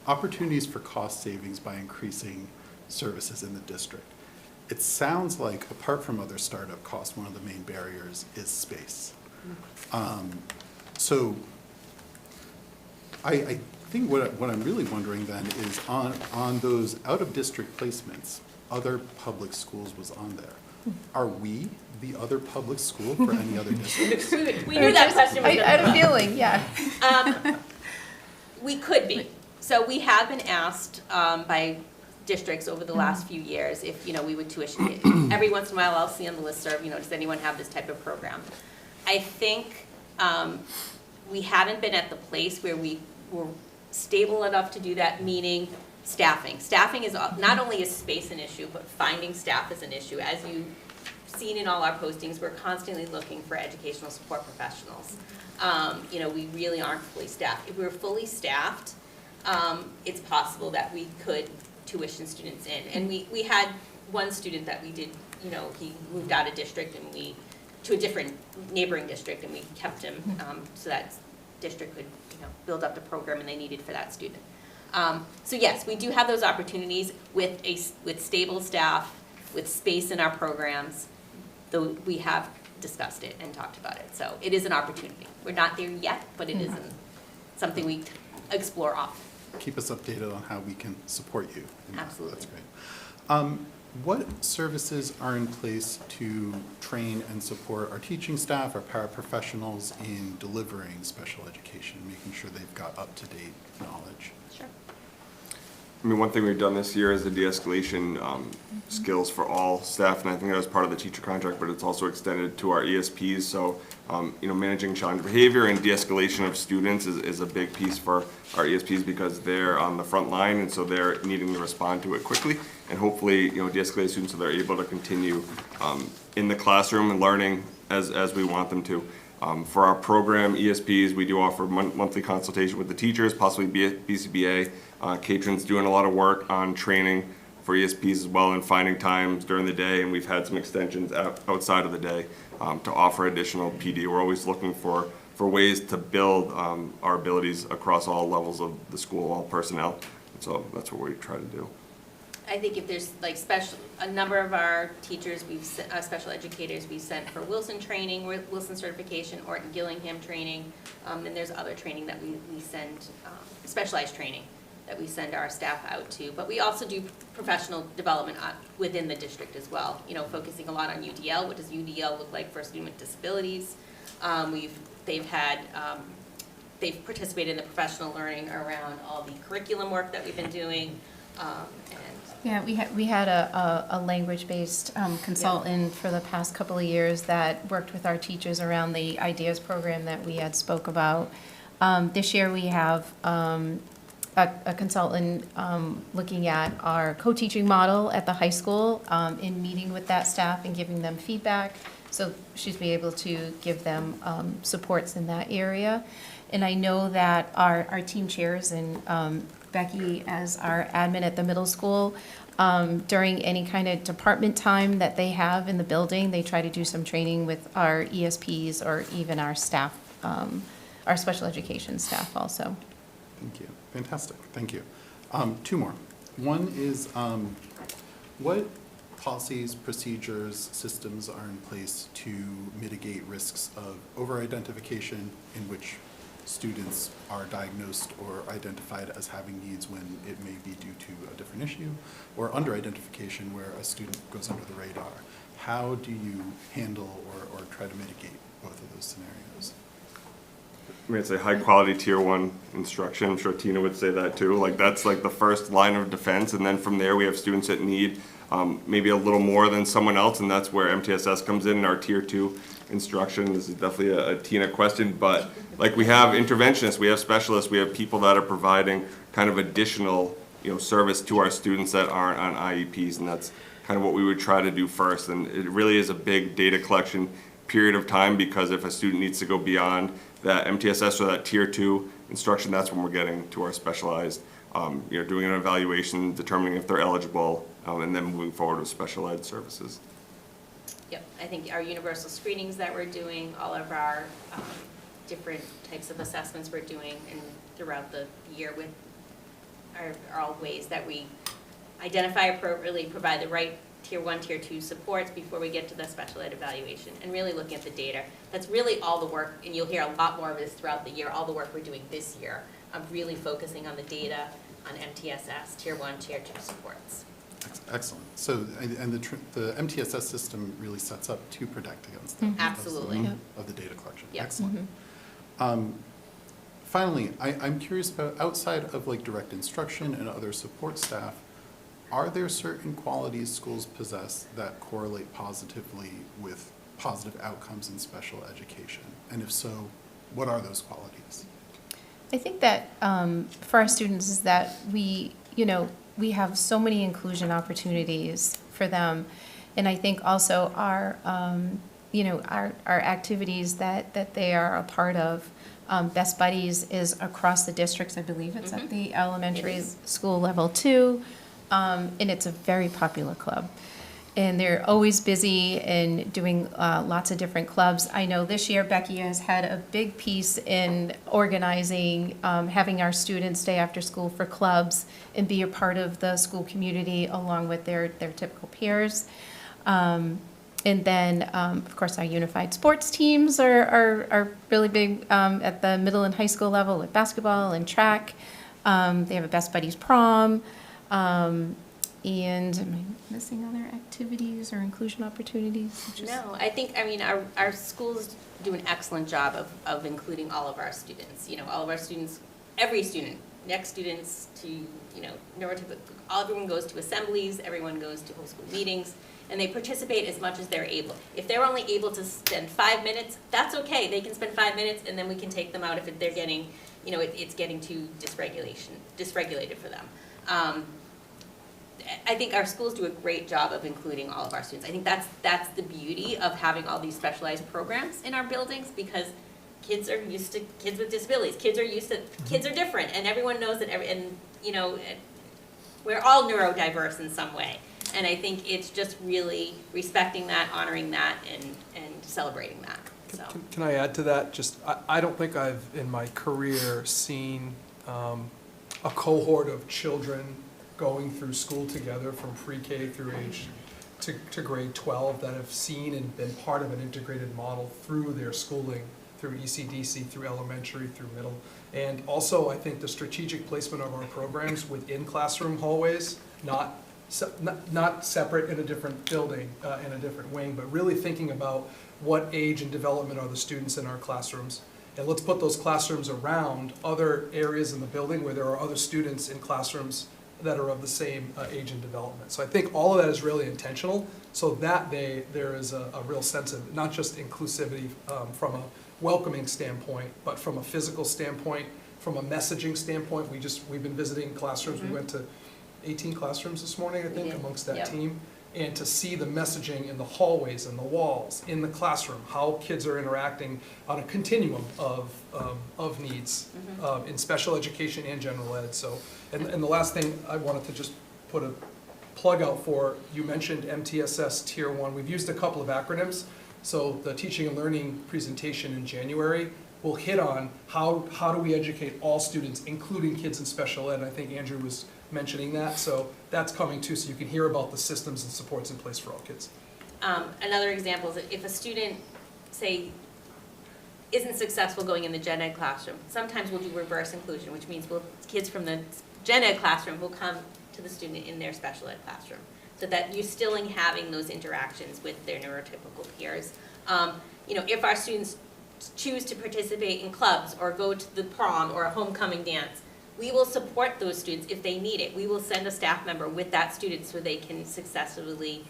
opportunities for cost savings by increasing services in the district. It sounds like, apart from other startup costs, one of the main barriers is space. So I think what I'm really wondering then is on those out-of-district placements, other public schools was on there. Are we the other public school for any other districts? We knew that question was I gonna had a come. feeling, yeah. We could be. So we have been asked by districts over the last few years if, we would tuition it. Every once in a while, I'll see on the listserv, does anyone have this type of program? I think we haven't been at the place where we were stable enough to do that, meaning staffing. Staffing is not only is space an issue, but finding staff is an issue. As you've seen in all our postings, we're constantly looking for educational support professionals. We really aren't fully staffed. If we were fully staffed, it's possible that we could tuition students in. And we had one student that we did, he moved out of district and to a different neighboring district, and we kept him so that district could, build up the program and they needed for that student. So yes, we do have those opportunities with stable staff, with space in our programs, though we have discussed it and talked about it. So it is an opportunity. We're not there yet, but it is something we explore often. Keep us updated on how we can support you. Absolutely. That's great. What services are in place to train and support our teaching staff, our paraprofessionals in delivering special education, making sure they've got up-to-date knowledge? Sure. I mean, one thing we've done this year is the de-escalation skills for all staff, and I think that was part of the teacher contract, but it's also extended to our ESPs. So, managing challenge behavior and de-escalation of students is a big piece for our ESPs because they're on the front line, and so they're needing to respond to it quickly. And hopefully, de-escalate students so they're able to continue in the classroom and learning as we want them to. For our program, ESPs, we do offer monthly consultation with the teachers, possibly BCBA. Katrin's doing a lot of work on training for ESPs as well and finding times during the day, and we've had some extensions outside of the day to offer additional PD. We're always looking for ways to build our abilities across all levels of the school, all personnel. So that's what we try to do. I think if there's a number of our teachers, special educators, we've sent for Wilson training, Wilson certification, Orton Gillingham training, and there's other training that we send, specialized training that we send our staff out to. But we also do professional development within the district as well, focusing a lot on UDL. What does UDL look like for a student with disabilities? They've participated in the professional learning around all the curriculum work that we've been doing. Yeah, we had a language-based consultant for the past couple of years that worked with our teachers around the IDEAS program that we had spoke about. This year we have a consultant looking at our co-teaching model at the high school in meeting with that staff and giving them feedback. So she's be able to give them supports in that area. And I know that our team chairs and Becky as our admin at the middle school, during any kind of department time that they have in the building, they try to do some training with our ESPs or even our staff, our special education staff also. Thank you. Fantastic. Thank you. Two more. One is what policies, procedures, systems are in place to mitigate risks of over-identification in which students are diagnosed or identified as having needs when it may be due to a different issue, or under-identification where a student goes under the radar? How do you handle or try to mitigate both of those scenarios? I mean, it's a high-quality Tier 1 instruction. I'm sure Tina would say that too. That's the first line of defense, and then from there we have students that need maybe a little more than someone else, and that's where MTSS comes in our Tier 2 instruction. This is definitely a Tina question, but we have interventionists, we have specialists, we have people that are providing kind of additional service to our students that aren't on IEPs, and that's kind of what we would try to do first. And it really is a big data collection period of time, because if a student needs to go beyond that MTSS or that Tier 2 instruction, that's when we're getting to our specialized doing an evaluation, determining if they're eligible, and then moving forward with special ed services. Yep, I think our universal screenings that we're doing, all of our different types of assessments we're doing and throughout the year with are all ways that we identify appropriately, provide the right tier 1, tier 2 supports before we get to the special ed evaluation, and really looking at the data. That's really all the work, and you'll hear a lot more of this throughout the year, all the work we're doing this year. I'm really focusing on the data, on MTSS, tier 1, tier 2 supports. Excellent. So, and the MTSS system really sets up to protect against that. Absolutely. Of the data collection. Yep. Excellent. Finally, I'm curious about, outside of like direct instruction and other support staff, are there certain qualities schools possess that correlate positively with positive outcomes in special education? And if so, what are those qualities? I think that for our students is that we have so many inclusion opportunities for them. And I think also our activities that they are a part of. Best Buddies is across the districts, I believe it's at the elementary school level too. And it's a very popular club. And they're always busy and doing lots of different clubs. I know this year Becky has had a big piece in organizing, having our students stay after school for clubs and be a part of the school community along with their typical peers. And then, of course, our unified sports teams are really big at the middle and high school level with basketball and track. They have a Best Buddies prom. And am I missing other activities or inclusion opportunities? No, I think, our schools do an excellent job of including all of our students. All of our students, every student, next students to, neurotypical, everyone goes to assemblies, everyone goes to whole school meetings, and they participate as much as they're able. If they're only able to spend 5 minutes, that's okay. They can spend 5 minutes, and then we can take them out if they're getting, it's getting too dysregulated for them. I think our schools do a great job of including all of our students. I think that's the beauty of having all these specialized programs in our buildings, because kids are used to kids with disabilities. Kids are different, and everyone knows that. We're all neurodiverse in some way, and I think it's just really respecting that, honoring that, and celebrating that. So. Can I add to that? I don't think I've in my career seen a cohort of children going through school together from pre-K through age to grade 12 that have seen and been part of an integrated model through their schooling, through ECDC, through elementary, through middle. And also, I think the strategic placement of our programs within classroom hallways, not separate in a different building, in a different wing, but really thinking about what age and development are the students in our classrooms. And let's put those classrooms around other areas in the building where there are other students in classrooms that are of the same age and development. So I think all of that is really intentional, so that there is a real sense of not just inclusivity from a welcoming standpoint, but from a physical standpoint, from a messaging standpoint. We've been visiting classrooms. We went to 18 classrooms this morning, I think, amongst that team. And to see the messaging in the hallways and the walls, in the classroom, how kids are interacting on a continuum of needs in special education and general ed. So, and the last thing I wanted to just put a plug out for, you mentioned MTSS Tier 1. We've used a couple of acronyms. So the teaching and learning presentation in January will hit on how do we educate all students, including kids in special ed. And I think Andrew was mentioning that, so that's coming too, so you can hear about the systems and supports in place for all kids. Another example is that if a student, say, isn't successful going in the gen ed classroom, sometimes we'll do reverse inclusion, which means kids from the gen ed classroom will come to the student in their special ed classroom, so that you're still having those interactions with their neurotypical peers. If our students choose to participate in clubs or go to the prom or a homecoming dance, we will support those students if they need it. We will send a staff member with that student so they can successfully,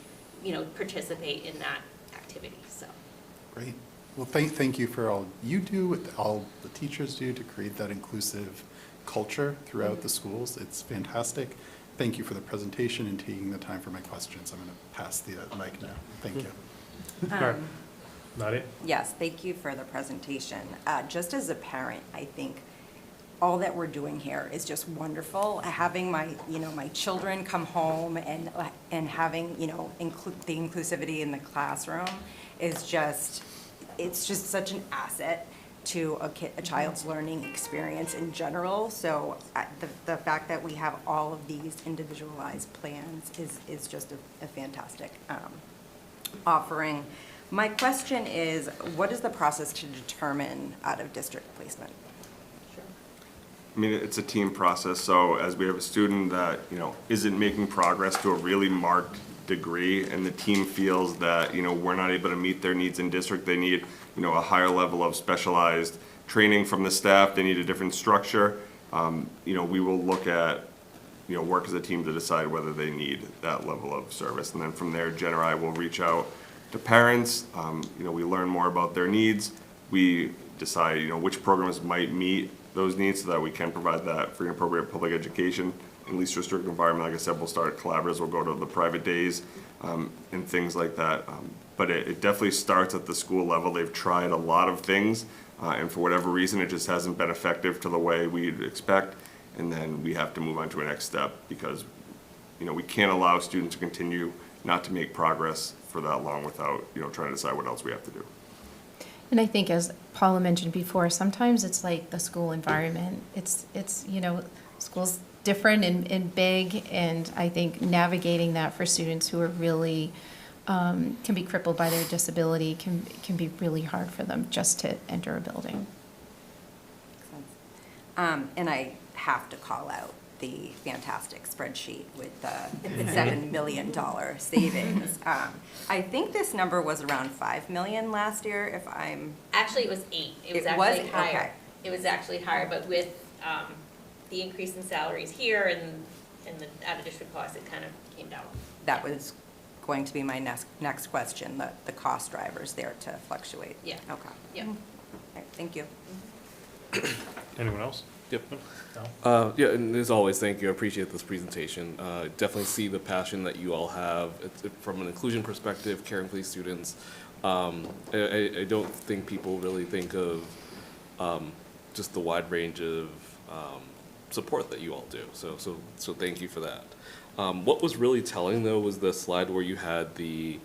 participate in that activity. So. Great. Well, thank you for all you do, what all the teachers do to create that inclusive culture throughout the schools. It's fantastic. Thank you for the presentation and taking the time for my questions. I'm going to pass the mic now. Thank you. Nadia? Yes, thank you for the presentation. Just as a parent, I think all that we're doing here is just wonderful. Having my, my children come home and having, the inclusivity in the classroom is just, it's just such an asset to a child's learning experience in general. So the fact that we have all of these individualized plans is just a fantastic offering. My question is, what is the process to determine out-of-district placement? I mean, it's a team process, so as we have a student that, isn't making progress to a really marked degree, and the team feels that, we're not able to meet their needs in district, they need, a higher level of specialized training from the staff, they need a different structure, we will look at, work as a team to decide whether they need that level of service. And then from there, Jen or I will reach out to parents, we learn more about their needs, we decide, which programs might meet those needs so that we can provide that free and appropriate public education. In least restricted environment, like I said, we'll start collaboratives, we'll go to the private days, and things like that. But it definitely starts at the school level. They've tried a lot of things, and for whatever reason, it just hasn't been effective to the way we'd expect. And then we have to move on to a next step because, we can't allow students to continue not to make progress for that long without, trying to decide what else we have to do. And I think, as Paula mentioned before, sometimes it's like the school environment. It's school's different and big, and I think navigating that for students who are really, can be crippled by their disability can be really hard for them just to enter a building. And I have to call out the fantastic spreadsheet with the $7 million savings. I think this number was around 5 million last year, if I'm... Actually, it was 8. It was actually higher. Okay. It was actually higher, but with the increase in salaries here and the out-of-district costs, it kind of came down. That was going to be my next question, the cost drivers there to fluctuate. Yeah. Okay. Yeah. All right, thank you. Anyone else? Yep. No? Yeah, and as always, thank you. I appreciate this presentation. Definitely see the passion that you all have from an inclusion perspective, caring for these students. I don't think people really think of just the wide range of support that you all do. So thank you for that. What was really telling, though, was the slide where you had the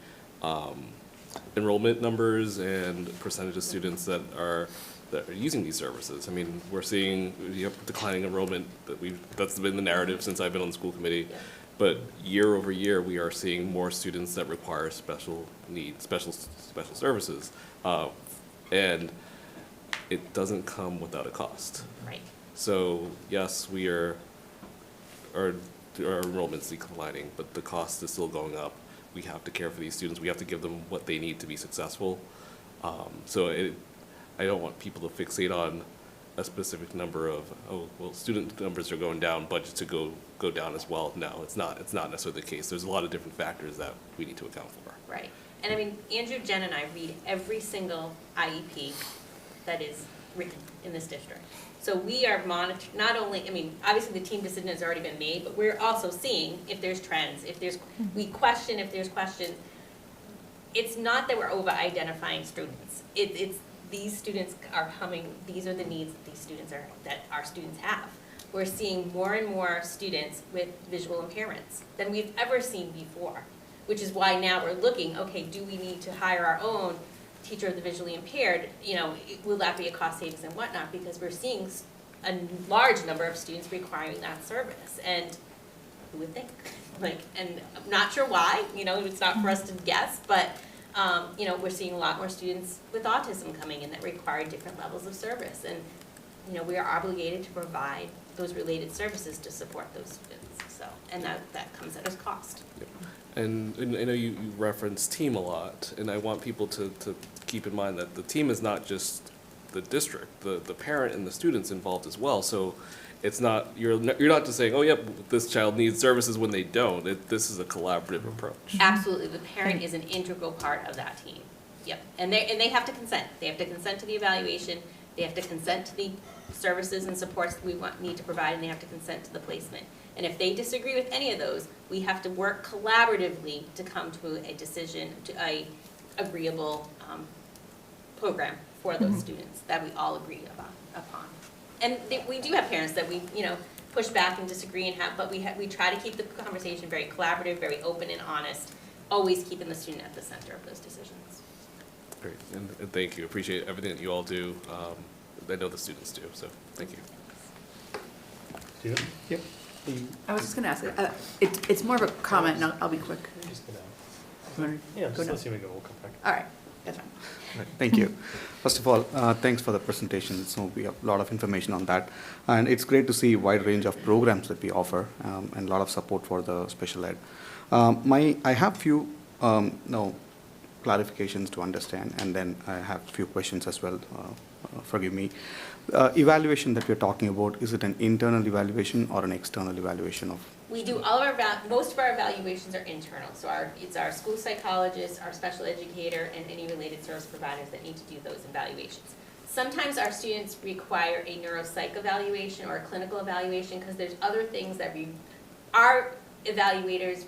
enrollment numbers and percentage of students that are using these services. I mean, we're seeing declining enrollment. That's been the narrative since I've been on the school committee. Yeah. But year over year, we are seeing more students that require special needs, special services, and it doesn't come without a cost. Right. So yes, our enrollment's declining, but the cost is still going up. We have to care for these students. We have to give them what they need to be successful. I don't want people to fixate on a specific number of, student numbers are going down, budgets to go down as well. No, it's not necessarily the case. There's a lot of different factors that we need to account for. Right. And I mean, Andrew, Jen, and I read every single IEP that is written in this district. So we are monitoring, not only, I mean, obviously the team decision has already been made, but we're also seeing if there's trends, we question if there's questions. It's not that we're over-identifying students. It's these students are coming, these are the needs that our students have. We're seeing more and more students with visual impairments than we've ever seen before, which is why now we're looking, okay, do we need to hire our own teacher of the visually impaired? Will that be a cost savings and whatnot? Because we're seeing a large number of students requiring that service, and who would think? And I'm not sure why, it's not for us to guess, but we're seeing a lot more students with autism coming in that require different levels of service. And, we are obligated to provide those related services to support those students. So, and that comes at a cost. Yep. And I know you reference team a lot, and I want people to keep in mind that the team is not just the district, the parent and the students involved as well. So it's not, you're not just saying, oh, yep, this child needs services when they don't. This is a collaborative approach. Absolutely. The parent is an integral part of that team. Yep. And they have to consent. They have to consent to the evaluation. They have to consent to the services and supports that we need to provide, and they have to consent to the placement. And if they disagree with any of those, we have to work collaboratively to come to a decision, to a agreeable program for those students that we all agree upon. and we do have parents that we, push back and disagree and have, but we try to keep the conversation very collaborative, very open and honest, always keeping the student at the center of those decisions. Great, and thank you. Appreciate everything that you all do. I know the students do, so thank you. Steven? Yep. I was just gonna ask, it's more of a comment, and I'll be quick. Just get out. You wanna Yeah, go just now? let's see me go, we'll come back. All right, that's fine. Right, thank you. First of all, thanks for the presentation. So we have a lot of information on that. And it's great to see a wide range of programs that we offer and a lot of support for the special ed. I have few clarifications to understand, and then I have a few questions as well. Forgive me. Evaluation that we're talking about, is it an internal evaluation or an external evaluation of? We do all of our, most of our evaluations are internal, so it's our school psychologist, our special educator, and any related service providers that need to do those evaluations. Sometimes our students require a neuropsych evaluation or a clinical evaluation, because there's other things that our evaluators,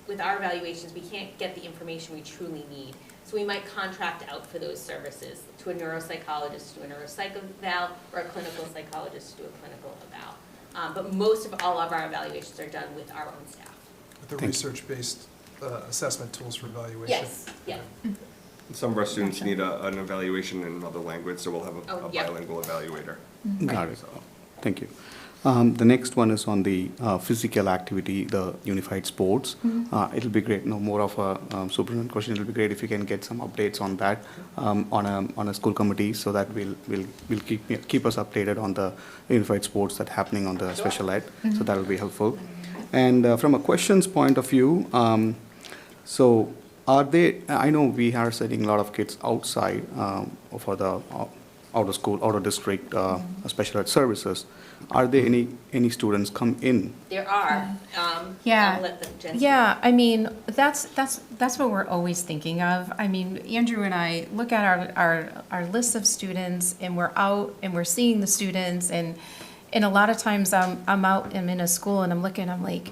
with our evaluations, we can't get the information we truly need. So we might contract out for those services to a neuropsychologist to do a neuropsych eval, or a clinical psychologist to do a clinical eval. But most of all of our evaluations are done with our own staff. With the research-based assessment tools for evaluation. Yes, yeah. Some of our students need an evaluation in another language, so we'll have a yeah. bilingual evaluator. Got it. Thank you. The next one is on the physical activity, the unified sports. It'll be great, more of a superintendent question. It'll be great if you can get some updates on that on a school committee, so that we'll keep us updated on the unified sports that happening on the special ed. So that will be helpful. And from a questions point of view, so are they? I know we are sending a lot of kids outside for the out of school, out of district special ed services. Are there any students come in? There are. Yeah. I'll let them, Jen. Yeah, I mean, that's what we're always thinking of. I mean, Andrew and I look at our list of students, and we're out and we're seeing the students, and a lot of times I'm out, I'm in a school, and I'm looking, I'm like,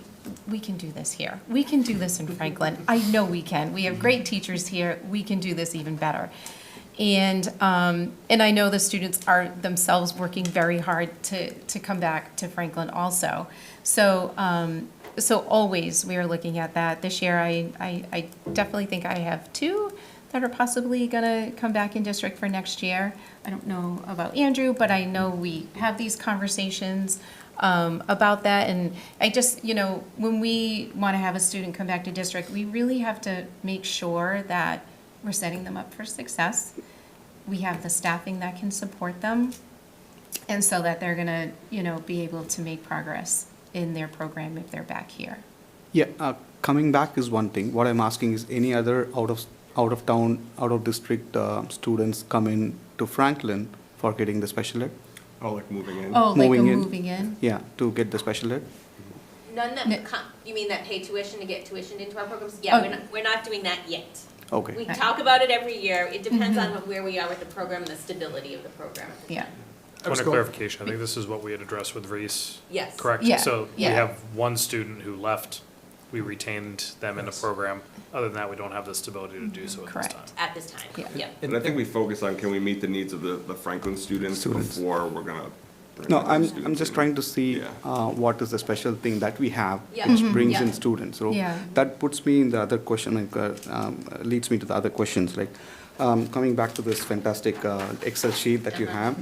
we can do this here. We can do this in Franklin. I know we can. We have great teachers here. We can do this even better. And I know the students are themselves working very hard to come back to Franklin also. So always we are looking at that. This year, I definitely think I have 2 that are possibly gonna come back in district for next year. I don't know about Andrew, but I know we have these conversations about that. And I just, when we wanna have a student come back to district, we really have to make sure that we're setting them up for success. We have the staffing that can support them, and so that they're gonna, be able to make progress in their program if they're back here. Yeah, coming back is one thing. What I'm asking is, any other out of town, out of district students come in to Franklin for getting the special ed? Oh, like moving in? Oh, like moving in? Yeah, to get the special ed? None that you mean that pay tuition to get tuitioned into our programs? Yeah, we're not doing that yet. Okay. We talk about it every year. It depends on where we are with the program and the stability of the program. Yeah. Point of clarification, I think this is what we had addressed with Reese. Yes. Correct? Yeah, So we yeah. have one student who left, we retained them in the program. Other than that, we don't have the stability to do so at this time. At this time, yeah. And I think we focus on, can we meet the needs of the Franklin students before we're gonna bring No, other students I'm just in. trying to see what is the special thing that we have Yeah. which Mhm. brings Yeah. in students. So Yeah. that puts me in the other question, leads me to the other questions. Like, coming back to this fantastic Excel sheet that you have,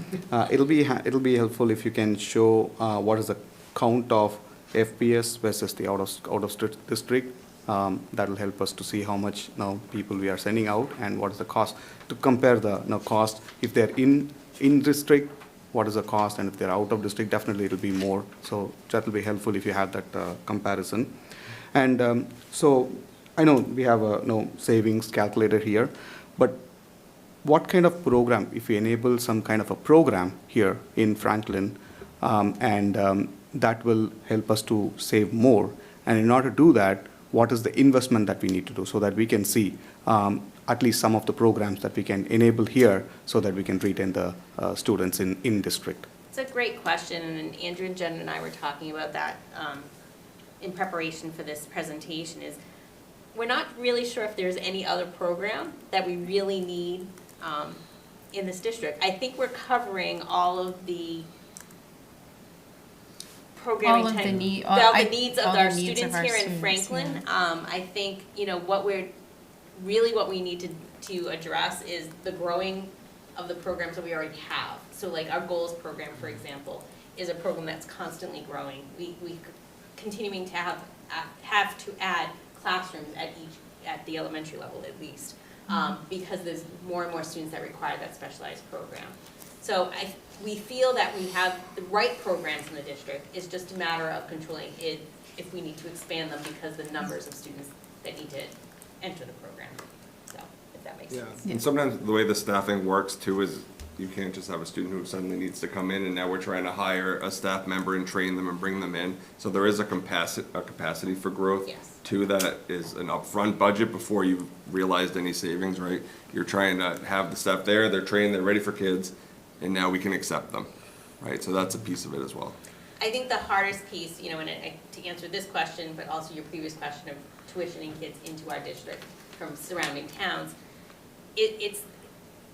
it'll be helpful if you can show what is the count of FPS versus the out of district. That will help us to see how much people we are sending out and what is the cost, to compare the cost. If they're in district, what is the cost, and if they're out of district, definitely it'll be more. So that will be helpful if you have that comparison. And so I know we have a savings calculator here, but what kind of program, if we enable some kind of a program here in Franklin, that will help us to save more. And in order to do that, what is the investment that we need to do, so that we can see at least some of the programs that we can enable here, so that we can retain the students in district? It's a great question, and Andrew and Jen and I were talking about that in preparation for this presentation. Is we're not really sure if there's any other program that we really need in this district. I think we're covering all of the programming All of the time, need- all I- the needs of all our the needs of students our here in students, Franklin. yeah. I think, what we need to address is the growing of the programs that we already have. So like our goals program, for example, is a program that's constantly growing. We continuing to have to add classrooms at the elementary level at least, because there's more and more students that require that specialized program. So we feel that we have the right programs in the district. It's just a matter of controlling it, if we need to expand them because the numbers of students that need to enter the program. So, if that makes sense. And sometimes the way the staffing works too is you can't just have a student who suddenly needs to come in and now we're trying to hire a staff member and train them and bring them in. So there is a capacity for growth. Yes. Too, that is an upfront budget before you've realized any savings, right? You're trying to have the staff there, they're trained, they're ready for kids, and now we can accept them, right? So that's a piece of it as well. I think the hardest piece, to answer this question, but also your previous question of tuitioning kids into our district from surrounding towns, it's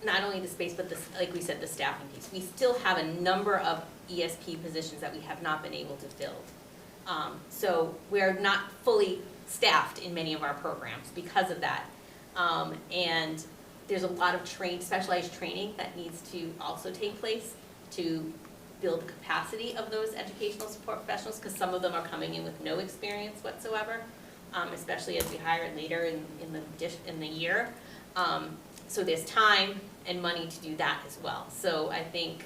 not only the space, but like we said, the staffing piece. We still have a number of ESP positions that we have not been able to fill. So we're not fully staffed in many of our programs because of that. And there's a lot of specialized training that needs to also take place to build the capacity of those educational support professionals, because some of them are coming in with no experience whatsoever, especially as we hire later in the year. So there's time and money to do that as well. So I think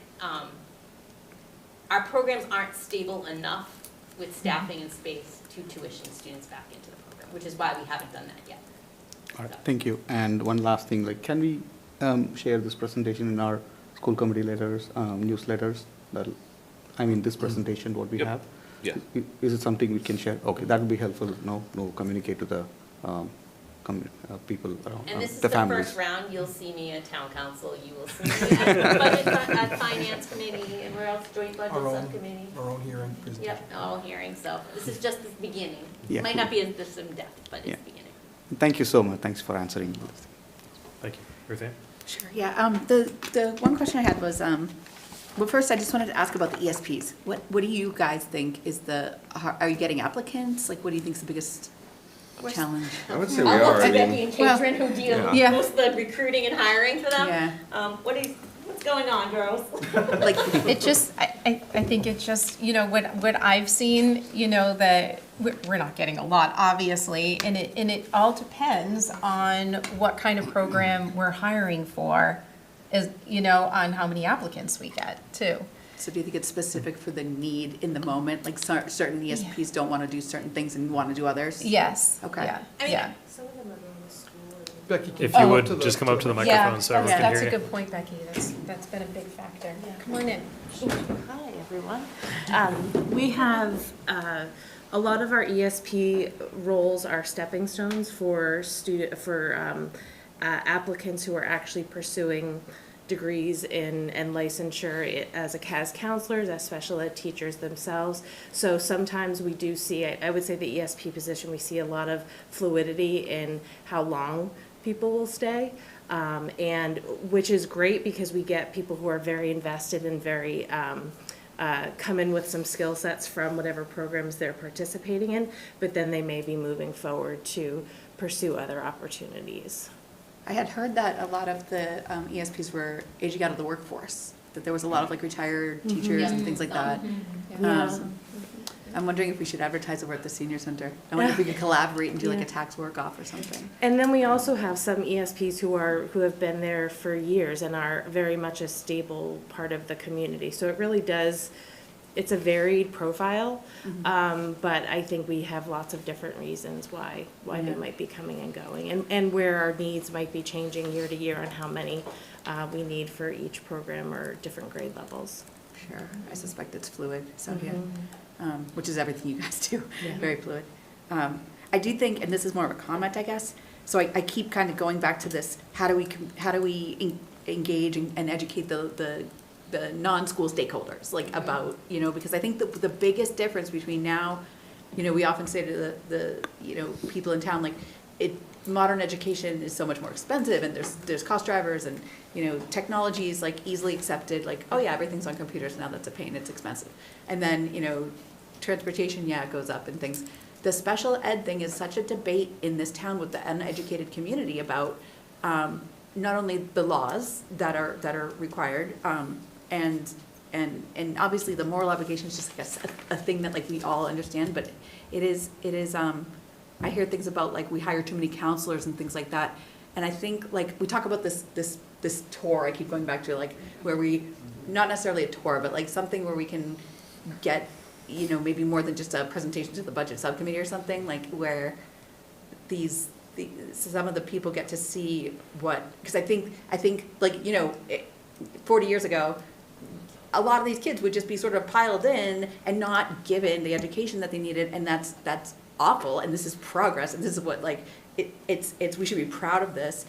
our programs aren't stable enough with staffing and space to tuition students back into the program, which is why we haven't done that yet. All right, thank you. And one last thing, like, can we share this presentation in our school committee letters, newsletters? This presentation, what we Yep. have? Yeah. Is it something we can share? Okay, that would be helpful, no, communicate to the people around, And this is the the families. first round. You'll see me at town council, you will see me at finance committee, and where else, joint budget Our own- subcommittee. Our own hearing presentation. Yep, all hearing, so this is just the beginning. Yeah. Might not be as this in depth, but Yeah. it's the beginning. Thank you so much, thanks for answering. Thank you. Ruth Ann? Sure, yeah, the one question I had was, well, first, I just wanted to ask about the ESPs. What do you guys think is are you getting applicants? Like, what do you think is the biggest challenge? I would say we I'll are. look I to mean, Becky and Catherine, who deal with Yeah. most of the recruiting and hiring for them. Yeah. What's going on, girls? Like, It just, I think it's just, what I've seen, that we're not getting a lot, obviously, and it all depends on what kind of program we're hiring for, on how many applicants we get, too. so do you think it's specific for the need in the moment? Like, certain ESPs don't want to do certain things and want to do others? Yes. Okay. Yeah, I mean, yeah. some of them are going to school. Becky, can If come you up to would, just come up to the Yeah, microphone so everyone can that's hear a you. good point, Becky. That's been a big factor. Come on in. Hi, everyone. We have, a lot of our ESP roles are stepping stones for applicants who are actually pursuing degrees and licensure as counselors, as special ed teachers themselves. So sometimes we do see, I would say the ESP position, we see a lot of fluidity in how long people will stay. And which is great because we get people who are very invested and very, come in with some skill sets from whatever programs they're participating in, but then they may be moving forward to pursue other opportunities. I had heard that a lot of the ESPs were aging out of the workforce, that there was a lot of like retired teachers and things like that. I'm wondering if we should advertise over at the senior center. I wonder if we could collaborate and do like a tax work-off or something. And then we also have some ESPs who have been there for years and are very much a stable part of the community. So it really does, it's a varied profile, but I think we have lots of different reasons why they might be coming and going, and where our needs might be changing year to year on how many we need for each program or different grade levels. Sure, I suspect it's fluid, so yeah, which is everything you guys do, very fluid. I do think, and this is more of a comment, I guess, so I keep kind of going back to this, how do we engage and educate the non-school stakeholders, like about, because I think the biggest difference between now, we often say to the people in town, like, modern education is so much more expensive and there's cost drivers and, technology is like easily accepted, like, oh yeah, everything's on computers now, that's a pain, it's expensive. And then, transportation, yeah, it goes up and things. The special ed thing is such a debate in this town with the uneducated community about not only the laws that are required, and obviously the moral obligation is just like a thing that like we all understand, but it is, I hear things about like we hire too many counselors and things like that. And I think like we talk about this tour, I keep going back to like where we, not necessarily a tour, but like something where we can get, you know, maybe more than just a presentation to the budget subcommittee or something, like where some of the people get to see what, because I think like, you know, 40 years ago, a lot of these kids would just be sort of piled in and not given the education that they needed, and that's awful, and this is progress, and this is what like, it's we should be proud of this.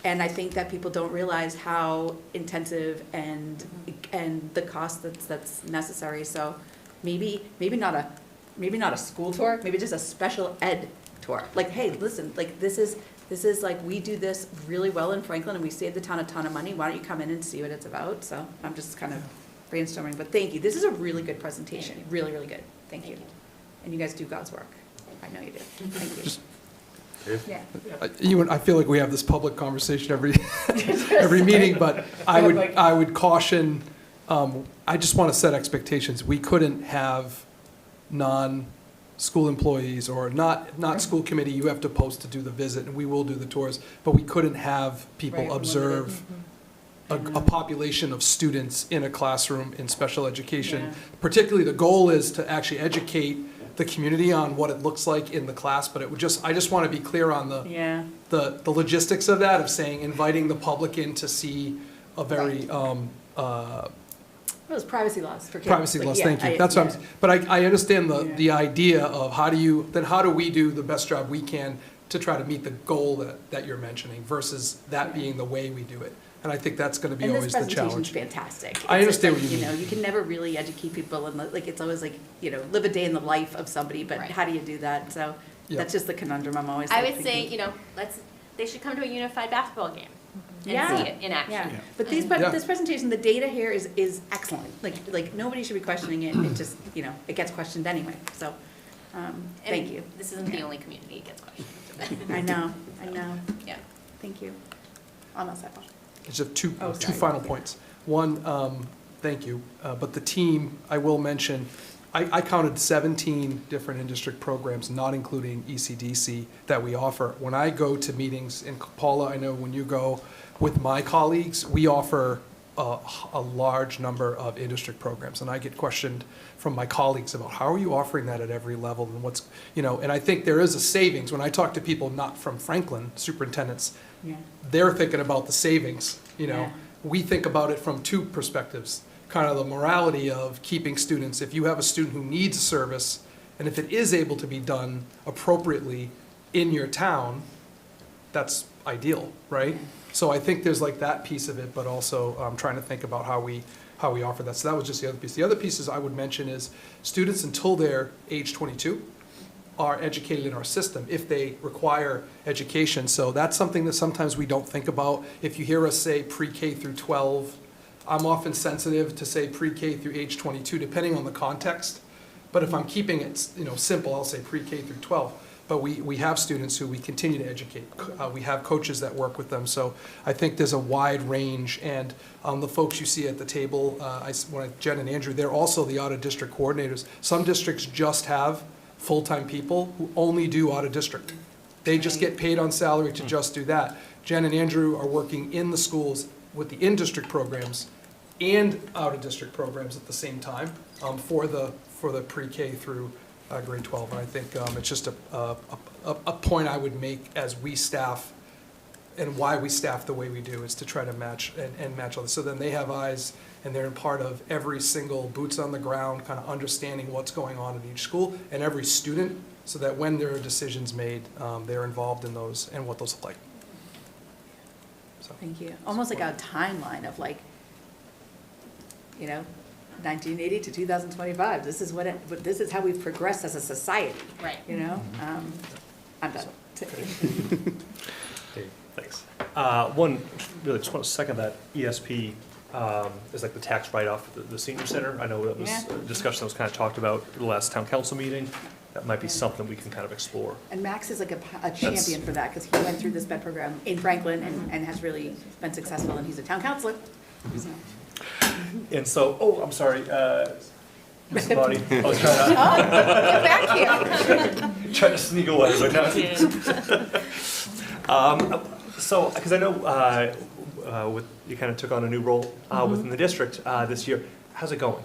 And I think that people don't realize how intensive and the cost that's necessary. So maybe not a school tour, maybe just a special ed tour. Like, hey, listen, like this is like we do this really well in Franklin and we save the town a ton of money. Why don't you come in and see what it's about? So I'm just kind of brainstorming, but thank you. This is a really good presentation. Really, really good. Thank you. And you guys do God's work. I know you do. Thank you. Yeah. I feel like we have this public conversation every meeting, but I would caution, I just want to set expectations. We couldn't have non-school employees or not school committee, you have to post to do the visit, and we will do the tours, but we couldn't have people observe a population of students in a classroom in special education. Particularly, the goal is to actually educate the community on what it looks like in the class, but I just want to be clear on the logistics of that, of saying, inviting the public in to see a very, Those privacy laws for kids. Privacy Like, laws, yeah, thank you. That's what but I understand the idea of how do we do the best job we can to try to meet the goal that you're mentioning versus that being the way we do it. And I think that's gonna be always the challenge. And this presentation's fantastic. I understand It's what you like, mean. You can never really educate people and like, it's always like, you know, live a day in the life of somebody, but how do you do that? So Yeah. that's just the conundrum I'm always I like would say, thinking. you know, they should come to a unified basketball game and Yeah. see it in action. Yeah, but this presentation, the data here is excellent. Like nobody should be questioning it. It just, you know, it gets questioned anyway. So, thank you. This isn't the only community it gets questioned. I know. Yeah. Thank you. Almost that. Just two Oh, sorry. final points. One, thank you, but the team, I will mention, I counted 17 different in-district programs, not including ECDC, that we offer. When I go to meetings, and Paula, I know when you go with my colleagues, we offer a large number of in-district programs, and I get questioned from my colleagues about how are you offering that at every level, and what's, you know, and I think there is a savings. When I talk to people not from Franklin, superintendents, they're thinking about the savings, you know. Yeah. We think about it from two perspectives, kind of the morality of keeping students. If you have a student who needs a service, and if it is able to be done appropriately in your town, that's ideal, right? So I think there's like that piece of it, but also trying to think about how we offer that. So that was just the other piece. The other pieces I would mention is students until they're age 22 are educated in our system if they require education. So that's something that sometimes we don't think about. If you hear us say pre-K through 12, I'm often sensitive to say pre-K through age 22, depending on the context. But if I'm keeping it, you know, simple, I'll say pre-K through 12. But we have students who we continue to educate. We have coaches that work with them. So I think there's a wide range. And the folks you see at the table, Jen and Andrew, they're also the out-of-district coordinators. Some districts just have full-time people who only do out-of-district. They just get paid on salary to just do that. Jen and Andrew are working in the schools with the in-district programs and out-of-district programs at the same time for the pre-K through grade 12. And I think it's just a point I would make as we staff and why we staff the way we do is to try to match and match all this. So then they have eyes and they're part of every single boots on the ground, kind of understanding what's going on in each school and every student, so that when there are decisions made, they're involved in those and what those look like. So. Thank you. Almost like a timeline of like, you know, 1980 to 2025. This is this is how we've progressed as a society. Right. You know, I'm done. Thanks. One, really just want to second that ESP is like the tax write-off at the senior center. I know that was Yeah. a discussion that was kind of talked about at the last town council meeting. That might be something we can kind of explore. And Max is like a champion for that, because he went through the SPED program in Franklin and has really been successful, and he's a town councilor. So. And so, oh, I'm sorry, Ms. Lottie, I was trying to. Oh, get back here. Trying to sneak away, but no. So, because I know with you kind of took on a new role within the district this year. How's it going?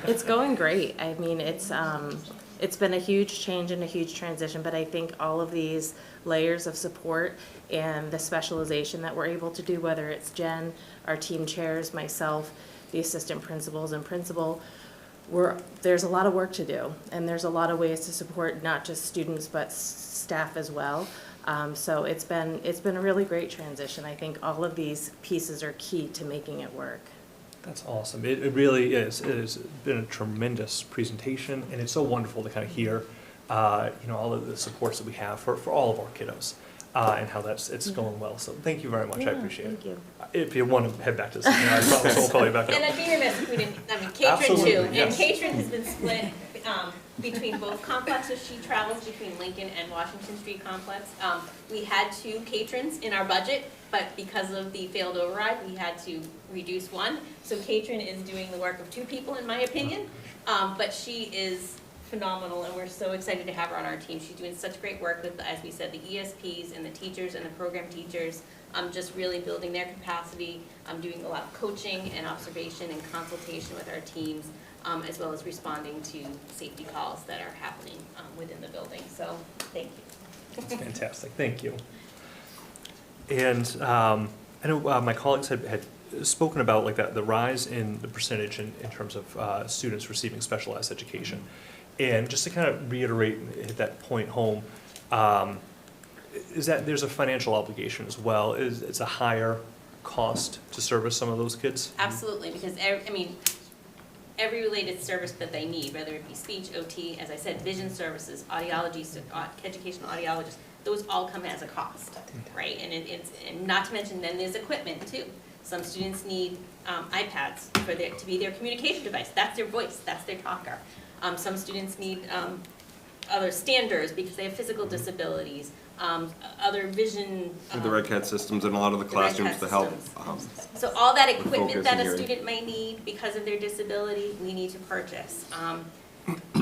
It's going great. I mean, it's been a huge change and a huge transition, but I think all of these layers of support and the specialization that we're able to do, whether it's Jen, our team chairs, myself, the assistant principals and principal, there's a lot of work to do, and there's a lot of ways to support not just students but staff as well. So it's been a really great transition. I think all of these pieces are key to making it work. That's awesome. It really is. It has been a tremendous presentation, and it's so wonderful to kind of hear, all of the supports that we have for all of our kiddos, and how it's going well. So thank you very much. I appreciate it. Thank you. If you want to head back to the senior, I promise we'll call you back And up. I'd be remiss if we didn't, catering Absolutely, too. yes. And catering has been split between both complexes. She travels between Lincoln and Washington Street complex. We had 2 caterans in our budget, but because of the failed override, we had to reduce one. So Katrin is doing the work of 2 people, in my opinion. But she is phenomenal, and we're so excited to have her on our team. She's doing such great work with, as we said, the ESPs and the teachers and the program teachers, just really building their capacity, doing a lot of coaching and observation and consultation with our teams, as well as responding to safety calls that are happening within the building. So thank you. That's fantastic. Thank you. And I know my colleagues had spoken about like that the rise in the percentage in terms of students receiving specialized education. And just to kind of reiterate and hit that point home, is that there's a financial obligation as well. It's a higher cost to service some of those kids? Absolutely, because every related service that they need, whether it be speech, OT, as I said, vision services, audiology, educational audiologists, those all come as a cost, right? And and not to mention then there's equipment too. Some students need iPads to be their communication device. That's their voice, that's their talker. Some students need other standards because they have physical disabilities, other vision. With the Red Cat systems in a lot of the classrooms to help. So all that equipment focus that and a hearing. student may need because of their disability, we need to purchase.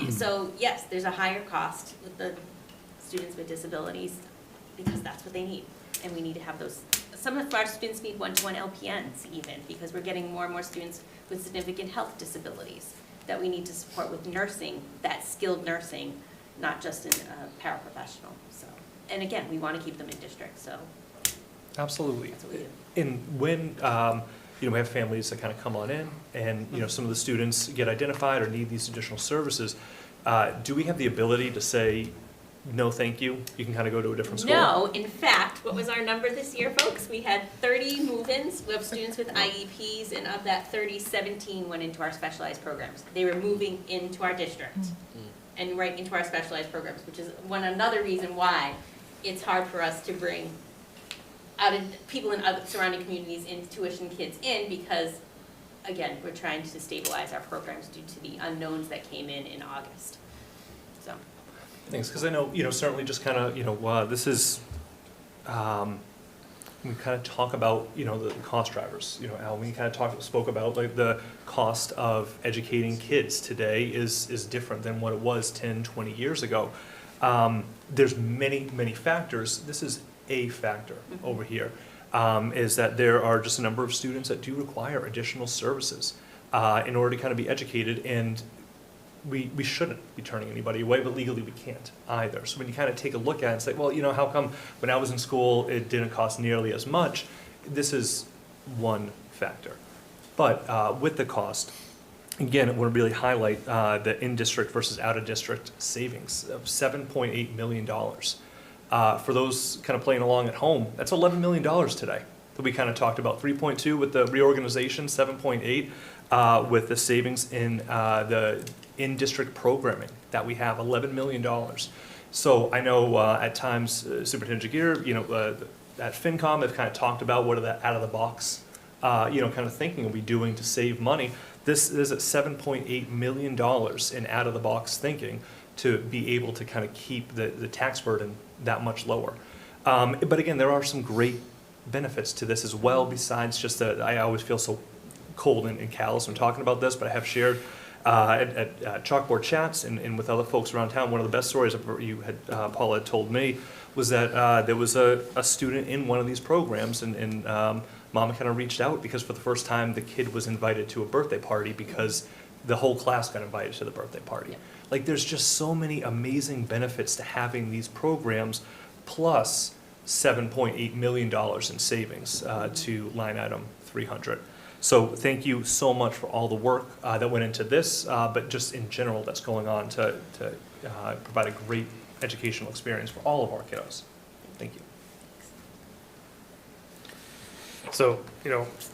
So yes, there's a higher cost with the students with disabilities because that's what they need. And we need to have those. Some of our students need one-to-one LPNs even because we're getting more and more students with significant health disabilities that we need to support with nursing, that skilled nursing, not just in paraprofessional. So, and again, we want to keep them in district, so. Absolutely. That's what we do. And when, we have families that kind of come on in and, some of the students get identified or need these additional services, do we have the ability to say, no, thank you, you can kind of go to a different school? No, in fact, what was our number this year, folks? We had 30 move-ins, we have students with IEPs, and of that 30, 17 went into our specialized programs. They were moving into our district and right into our specialized programs, which is another reason why it's hard for us to bring people in other surrounding communities in tuition kids in because, again, we're trying to stabilize our programs due to the unknowns that came in August. So. Thanks, because I know, certainly just kind of, this is, we kind of talk about, the cost drivers. Al, we kind of spoke about like the cost of educating kids today is different than what it was 10, 20 years ago. There's many, many factors. This is a factor over here, is that there are just a number of students that do require additional services in order to kind of be educated, and we shouldn't be turning anybody away, but legally we can't either. So when you kind of take a look at it and say, well, how come when I was in school it didn't cost nearly as much? This is one factor. But with the cost, again, I want to really highlight the in-district versus out-of-district savings of $7.8 million. For those kind of playing along at home, that's $11 million today that we kind of talked about. 3.2 with the reorganization, 7.8 with the savings in the in-district programming that we have, $11 million. So I know at times Superintendent Jagir, at FinCom, they've kind of talked about what are the out-of-the-box kind of thinking are we doing to save money? This is at $7.8 million in out-of-the-box thinking to be able to kind of keep the tax burden that much lower. But again, there are some great benefits to this as well, besides just that I always feel so cold and callous when talking about this, but I have shared at chalkboard chats and with other folks around town, one of the best stories you had, Paula had told me, was that there was a student in one of these programs, and Mama kind of reached out because for the first time the kid was invited to a birthday party because the whole class got invited to the birthday party. Yeah. Like, there's just so many amazing benefits to having these programs, plus $7.8 million in savings to line item 300. So thank you so much for all the work that went into this, but just in general that's going on to provide a great educational experience for all of our kiddos. Thank you. So,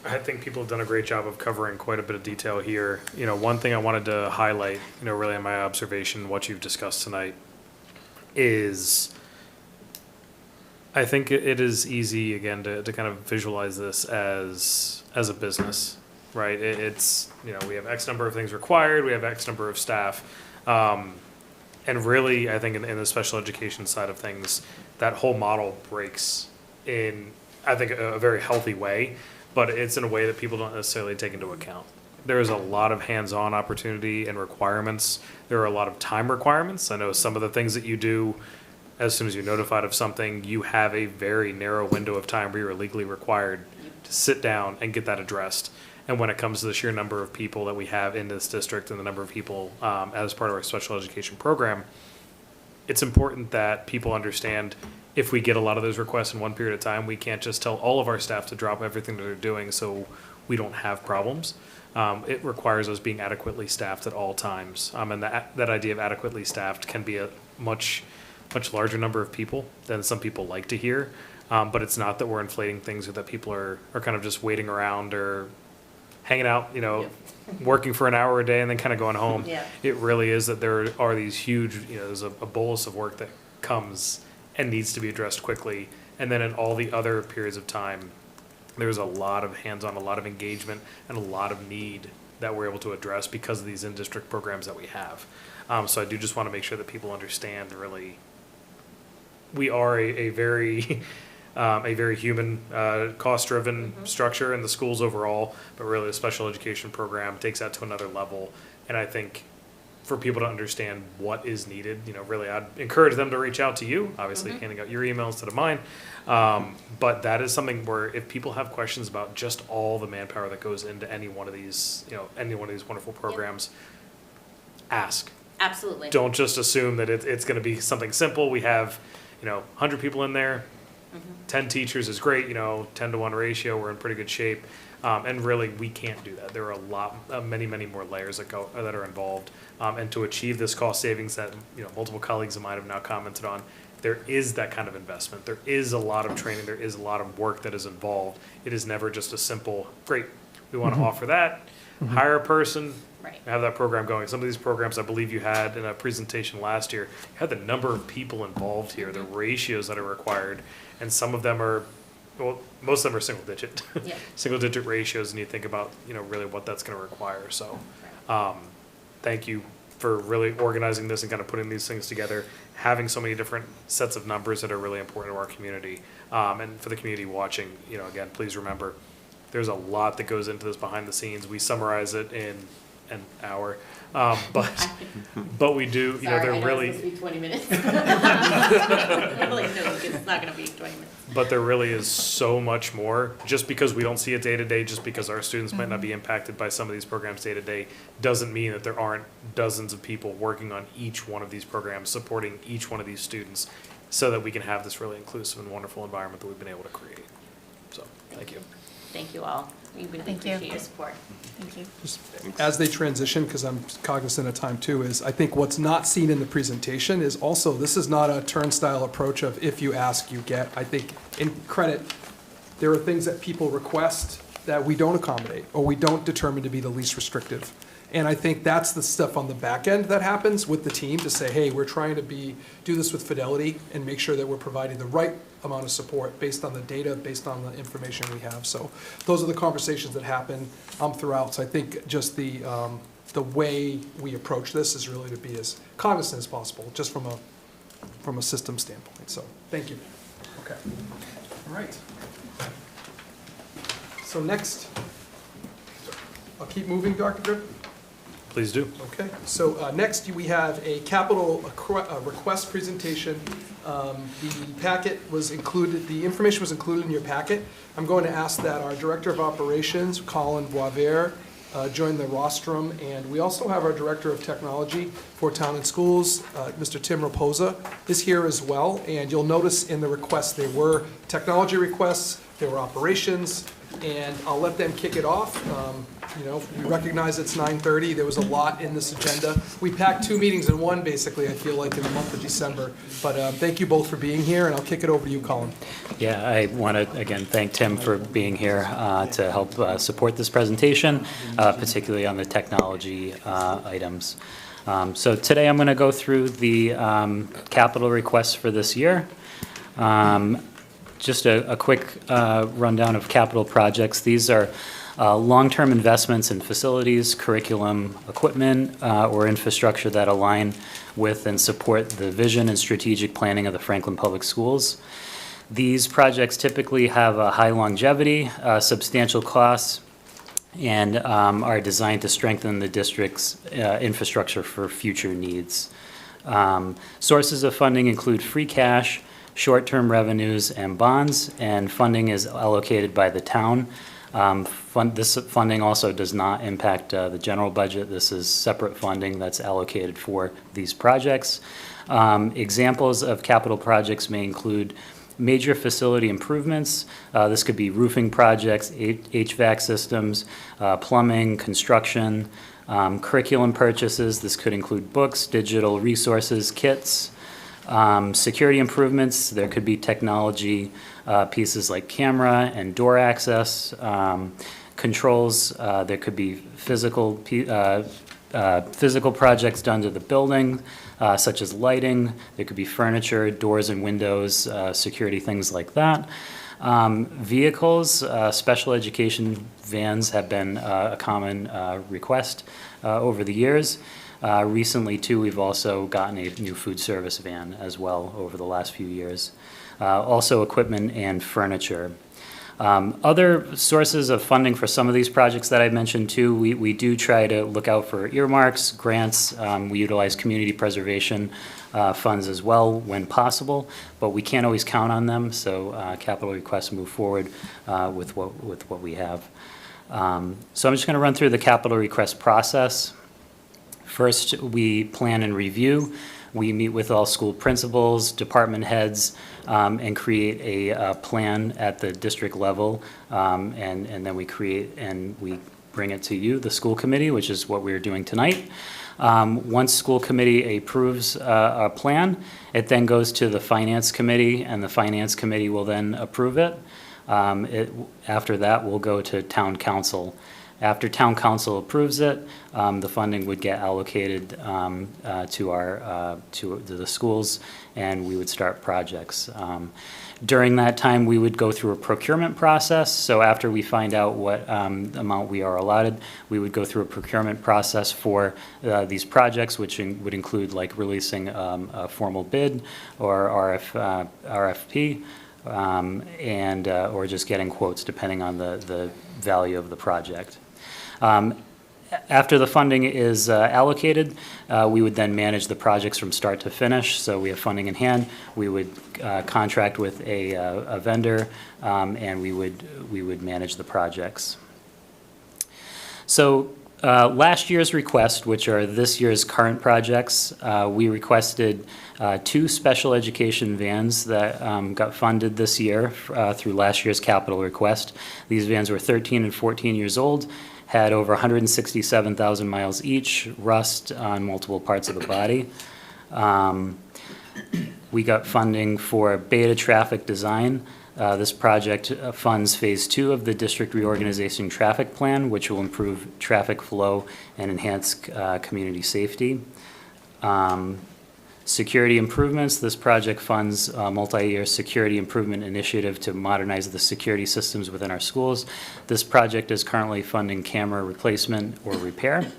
I think people have done a great job of covering quite a bit of detail here. One thing I wanted to highlight, really in my observation, what you've discussed tonight, is I think it is easy, again, to kind of visualize this as a business, right? It's, we have X number of things required, we have X number of staff. And really, I think in the special education side of things, that whole model breaks in, I think, a very healthy way, but it's in a way that people don't necessarily take into account. There is a lot of hands-on opportunity and requirements. There are a lot of time requirements. I know some of the things that you do, as soon as you're notified of something, you have a very narrow window of time where you're legally required to sit down and get that addressed. And when it comes to the sheer number of people that we have in this district and the number of people as part of our special education program, it's important that people understand if we get a lot of those requests in one period of time, we can't just tell all of our staff to drop everything that they're doing so we don't have problems. It requires us being adequately staffed at all times. And that idea of adequately staffed can be a much larger number of people than some people like to hear. But it's not that we're inflating things or that people are kind of just waiting around or hanging out, working for an hour a day and then kind of going home. Yeah. It really is that there are these huge, there's a bolus of work that comes and needs to be addressed quickly. And then in all the other periods of time, there's a lot of hands-on, a lot of engagement, and a lot of need that we're able to address because of these in-district programs that we have. So I do just want to make sure that people understand, really, we are a very human, cost-driven structure in the schools overall, but really the special education program takes that to another level. And I think for people to understand what is needed, really I'd encourage them to reach out to you, obviously handing out your emails instead of mine. But that is something where if people have questions about just all the manpower that goes into any one of these, any one of these wonderful programs, ask. Absolutely. Don't just assume that it's going to be something simple. We have, 100 people in there. 10 teachers is great, 10-to-1 ratio, we're in pretty good shape. And really, we can't do that. There are a lot, many more layers that are involved. And to achieve this cost savings that, multiple colleagues of mine have now commented on, there is that kind of investment. There is a lot of training. There is a lot of work that is involved. It is never just a simple, great, we want to offer that, hire a person, Right. have that program going. Some of these programs, I believe you had in a presentation last year, you had the number of people involved here, the ratios that are required, and some of them are, well, most of them are single digit. Yeah. Single digit ratios, and you think about, really what that's going to require. So, thank you for really organizing this and kind of putting these things together, having so many different sets of numbers that are really important to our community. And for the community watching, again, please remember, there's a lot that goes into this behind the scenes. We summarize it in an hour, but we do, Sorry, they're I know really. it's supposed to be 20 minutes. I'm like, no, it's not gonna be 20 minutes. But there really is so much more. Just because we don't see it day to day, just because our students might not be impacted by some of these programs day to day, doesn't mean that there aren't dozens of people working on each one of these programs, supporting each one of these students, so that we can have this really inclusive and wonderful environment that we've been able to create. So, thank you. Thank you all. We really Thank you. appreciate your support. Thank you. As they transition, because I'm cognizant of time too, is I think what's not seen in the presentation is also, this is not a turnstile approach of if you ask, you get. I think in credit, there are things that people request that we don't accommodate or we don't determine to be the least restrictive. And I think that's the stuff on the back end that happens with the team to say, hey, we're trying to do this with fidelity and make sure that we're providing the right amount of support based on the data, based on the information we have. So those are the conversations that happen throughout. So I think just the way we approach this is really to be as cognizant as possible, just from a system standpoint. So thank you. Okay. All right. So next, I'll keep moving, Dr. Griffin. Please do. Okay, so next we have a capital request presentation. The packet was included, the information was included in your packet. I'm going to ask that our Director of Operations, Colin Boisvert, join the rostrum, and we also have our Director of Technology for Town and Schools, Mr. Tim Raposa, is here as well. And you'll notice in the requests there were technology requests, there were operations, and I'll let them kick it off. You know, we recognize it's 9:30. There was a lot in this agenda. We packed 2 meetings in one, basically, I feel like, in the month of December. But thank you both for being here, and I'll kick it over to you, Colin. Yeah, I want to, again, thank Tim for being here to help support this presentation, particularly on the technology items. So today I'm going to go through the capital requests for this year. Just a quick rundown of capital projects. These are long-term investments in facilities, curriculum, equipment, or infrastructure that align with and support the vision and strategic planning of the Franklin Public Schools. These projects typically have a high longevity, substantial costs, and are designed to strengthen the district's infrastructure for future needs. Sources of funding include free cash, short-term revenues, and bonds, and funding is allocated by the town. This funding also does not impact the general budget. This is separate funding that's allocated for these projects. Examples of capital projects may include major facility improvements. This could be roofing projects, HVAC systems, plumbing, construction, curriculum purchases. This could include books, digital resources, kits. Security improvements, there could be technology pieces like camera and door access, controls, there could be physical projects done to the building, such as lighting, there could be furniture, doors and windows, security, things like that. Vehicles, special education vans have been a common request over the years. Recently, too, we've also gotten a new food service van as well over the last few years. Also, equipment and furniture. Other sources of funding for some of these projects that I mentioned, too, we do try to look out for earmarks, grants. We utilize community preservation funds as well when possible, but we can't always count on them, so capital requests move forward with what we have. So I'm just going to run through the capital request process. First, we plan and review. We meet with all school principals, department heads, and create a plan at the district level, and then we create and we bring it to you, the school committee, which is what we're doing tonight. Once school committee approves our plan, it then goes to the finance committee, and the finance committee will then approve it. After that, we'll go to town council. After town council approves it, the funding would get allocated to the schools, and we would start projects. During that time, we would go through a procurement process. So after we find out what amount we are allotted, we would go through a procurement process for these projects, which would include like releasing a formal bid or RFP, and or just getting quotes depending on the value of the project. After the funding is allocated, we would then manage the projects from start to finish. So we have funding in hand. We would contract with a vendor, and we would manage the projects. So last year's request, which are this year's current projects, we requested 2 special education vans that got funded this year through last year's capital request. These vans were 13 and 14 years old, had over 167,000 miles each, rust on multiple parts of the body. We got funding for beta traffic design. This project funds Phase 2 of the district reorganization traffic plan, which will improve traffic flow and enhance community safety. Security improvements, this project funds a multi-year security improvement initiative to modernize the security systems within our schools. This project is currently funding camera replacement or repair.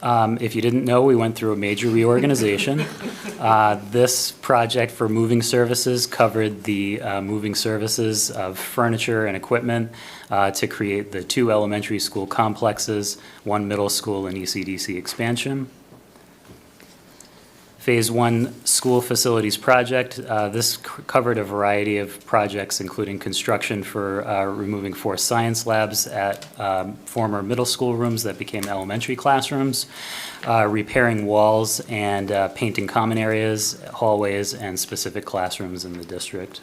If you didn't know, we went through a major reorganization. This project for moving services covered the moving services of furniture and equipment to create the 2 elementary school complexes, 1 middle school, and ECDC expansion. Phase 1 school facilities project. This covered a variety of projects, including construction for removing 4 science labs at former middle school rooms that became elementary classrooms, repairing walls and painting common areas, hallways, and specific classrooms in the district.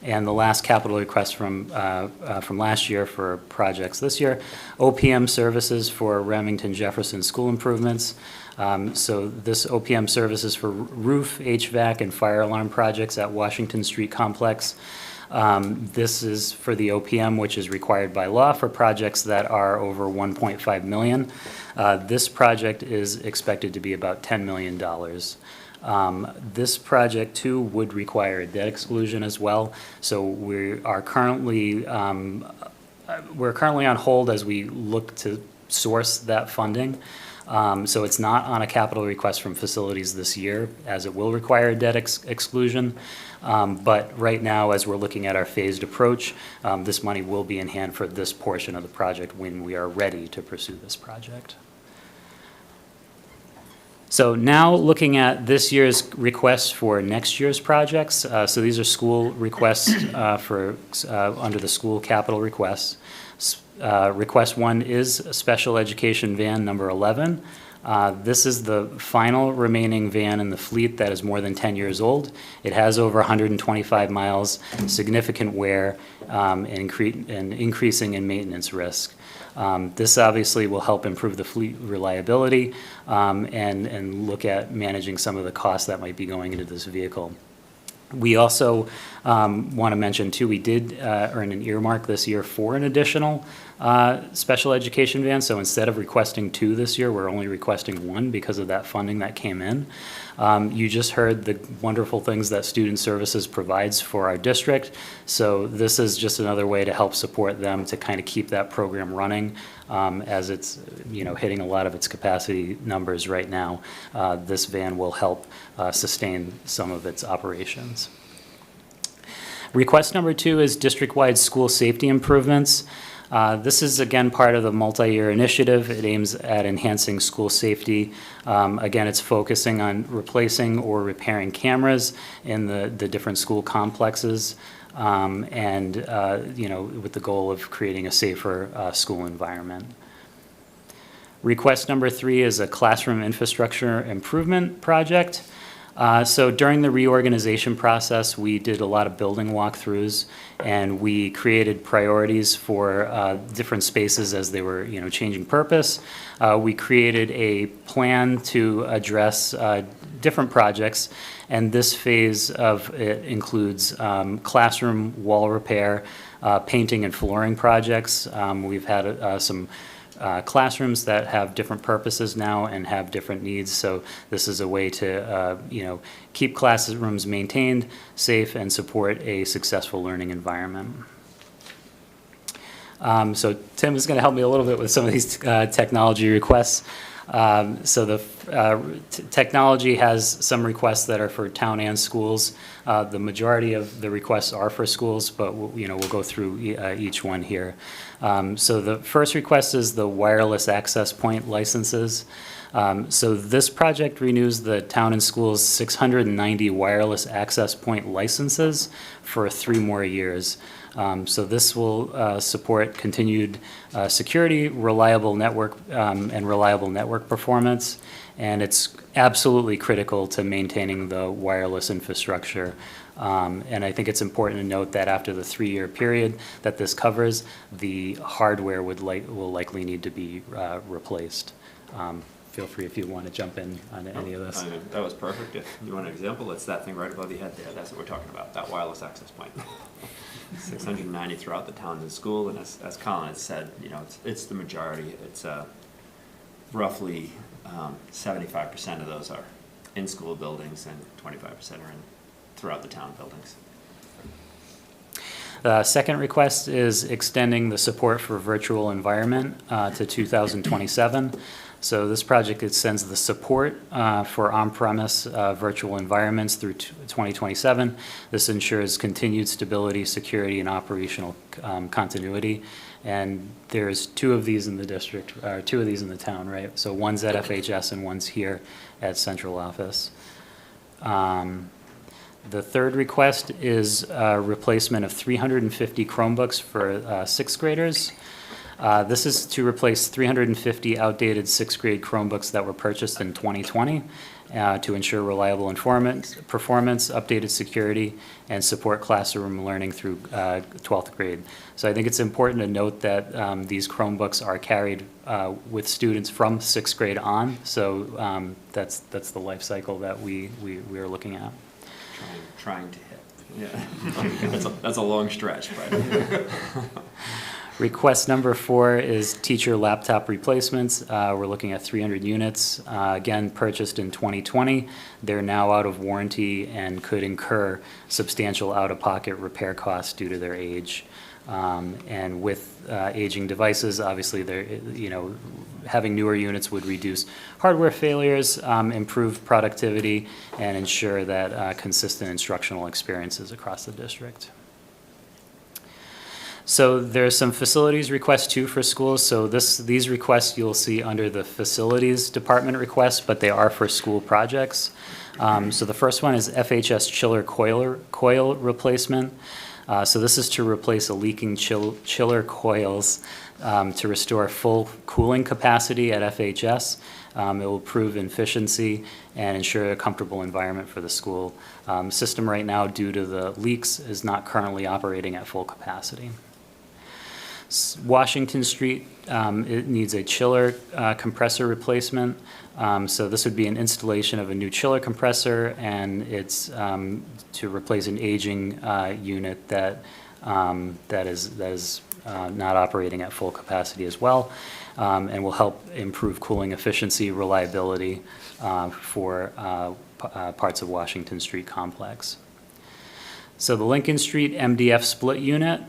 And the last capital request from last year for projects this year, OPM services for Remington Jefferson school improvements. So this OPM services for roof, HVAC, and fire alarm projects at Washington Street Complex. This is for the OPM, which is required by law for projects that are over $1.5 million. This project is expected to be about $10 million. This project too would require a debt exclusion as well. So we are currently on hold as we look to source that funding. So it's not on a capital request from facilities this year, as it will require a debt exclusion. But right now, as we're looking at our phased approach, this money will be in hand for this portion of the project when we are ready to pursue this project. So now looking at this year's requests for next year's projects. So these are school requests for under the school capital requests. Request 1 is a special education van number 11. This is the final remaining van in the fleet that is more than 10 years old. It has over 125 miles, significant wear, and increasing in maintenance risk. This obviously will help improve the fleet reliability and look at managing some of the costs that might be going into this vehicle. We also want to mention too, we did earn an earmark this year for an additional special education van. So instead of requesting 2 this year, we're only requesting 1 because of that funding that came in. You just heard the wonderful things that Student Services provides for our district. So this is just another way to help support them to kind of keep that program running as it's hitting a lot of its capacity numbers right now. This van will help sustain some of its operations. Request number 2 is district-wide school safety improvements. This is, again, part of the multi-year initiative. It aims at enhancing school safety. Again, it's focusing on replacing or repairing cameras in the different school complexes and, with the goal of creating a safer school environment. Request number 3 is a classroom infrastructure improvement project. So during the reorganization process, we did a lot of building walkthroughs, and we created priorities for different spaces as they were, changing purpose. We created a plan to address different projects, and this phase of it includes classroom wall repair, painting and flooring projects. We've had some classrooms that have different purposes now and have different needs. So this is a way to, keep classrooms maintained, safe, and support a successful learning environment. So Tim is going to help me a little bit with some of these technology requests. So the technology has some requests that are for town and schools. The majority of the requests are for schools, but we'll go through each one here. So the first request is the wireless access point licenses. So this project renews the town and schools 690 wireless access point licenses for 3 more years. So this will support continued security, reliable network, and reliable network performance. And it's absolutely critical to maintaining the wireless infrastructure. And I think it's important to note that after the 3-year period that this covers, the hardware will likely need to be replaced. feel free if you want to jump in on any of this. I mean, that was perfect. If you want an example, it's that thing right above the head there. That's what we're talking about, that wireless access point. 690 throughout the town and school, and as Colin has said, you know, it's the majority. It's roughly 75% of those are in school buildings and 25% are in throughout the town buildings. The second request is extending the support for virtual environment to 2027. So this project extends the support for on-premise virtual environments through 2027. This ensures continued stability, security, and operational continuity. And there's two of these in the district, or two of these in the town, right? So one's at FHS and one's here at central office. The third request is replacement of 350 Chromebooks for sixth graders. This is to replace 350 outdated sixth grade Chromebooks that were purchased in 2020 to ensure reliable performance, updated security, and support classroom learning through 12th grade. So I think it's important to note that these Chromebooks are carried with students from sixth grade on. So that's the life cycle that we are looking at. Trying to hit. Yeah, that's a long stretch, but. Request number 4 is teacher laptop replacements. We're looking at 300 units, again, purchased in 2020. They're now out of warranty and could incur substantial out-of-pocket repair costs due to their age. And with aging devices, obviously, having newer units would reduce hardware failures, improve productivity, and ensure that consistent instructional experiences across the district. So there's some facilities requests too for schools. So these requests you'll see under the facilities department requests, but they are for school projects. So the first one is FHS chiller coil replacement. So this is to replace a leaking chiller coils to restore full cooling capacity at FHS. It will improve efficiency and ensure a comfortable environment for the school. The system right now, due to the leaks, is not currently operating at full capacity. Washington Street, it needs a chiller compressor replacement. So this would be an installation of a new chiller compressor, and it's to replace an aging unit that is not operating at full capacity as well, and will help improve cooling efficiency, reliability for parts of Washington Street complex. So the Lincoln Street MDF split unit,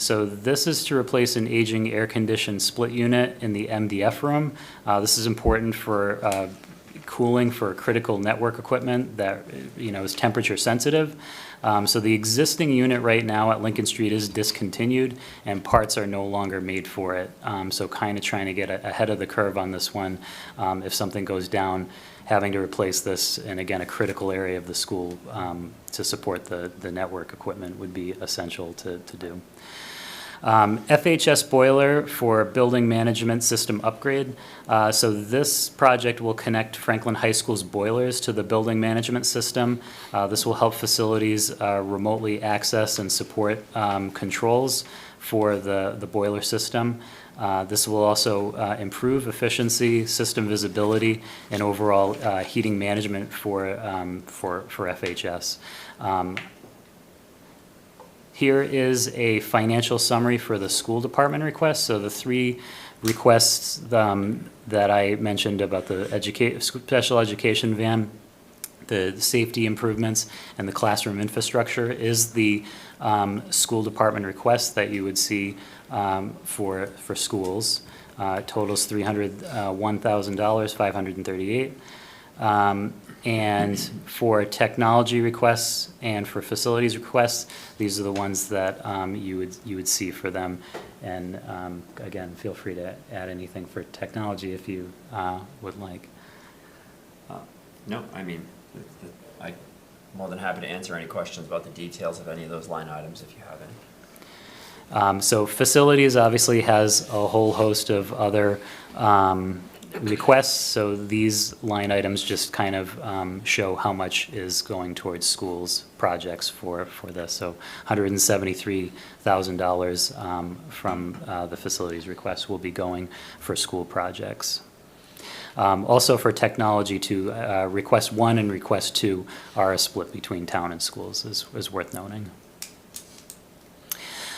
so this is to replace an aging air-conditioned split unit in the MDF room. This is important for cooling for critical network equipment that is temperature sensitive. So the existing unit right now at Lincoln Street is discontinued and parts are no longer made for it. So kind of trying to get ahead of the curve on this one. If something goes down, having to replace this in, again, a critical area of the school to support the network equipment would be essential to do. FHS boiler for building management system upgrade. So this project will connect Franklin High School's boilers to the building management system. This will help facilities remotely access and support controls for the boiler system. This will also improve efficiency, system visibility, and overall heating management for FHS. Here is a financial summary for the school department requests. So the 3 requests that I mentioned about the special education van, the safety improvements, and the classroom infrastructure is the school department request that you would see for schools. Totals $301,000, $538. And for technology requests and for facilities requests, these are the ones that you would see for them. And again, feel free to add anything for technology if you would like. No, I mean, I'm more than happy to answer any questions about the details of any of those line items if you have any. So facilities obviously has a whole host of other requests, so these line items just kind of show how much is going towards schools projects for this. So $173,000 from the facilities request will be going for school projects. Also for technology to request 1 and request 2 are a split between town and schools is worth noting.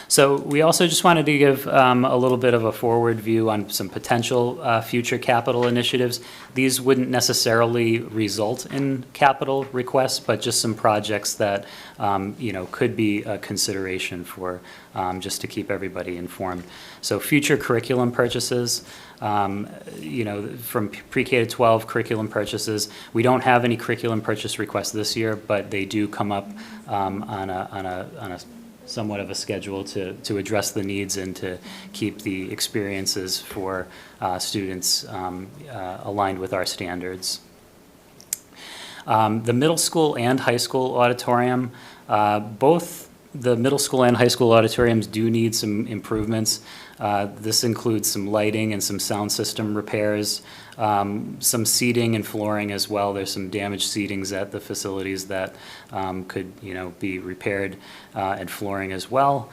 So we also just wanted to give a little bit of a forward view on some potential future capital initiatives. These wouldn't necessarily result in capital requests, but just some projects that could be a consideration for just to keep everybody informed. So future curriculum purchases. From pre-K to 12 curriculum purchases. We don't have any curriculum purchase requests this year, but they do come up on a somewhat of a schedule to address the needs and to keep the experiences for students aligned with our standards. The middle school and high school auditorium, both the middle school and high school auditoriums do need some improvements. This includes some lighting and some sound system repairs, some seating and flooring as well. There's some damaged seatings at the facilities that could, be repaired, and flooring as well.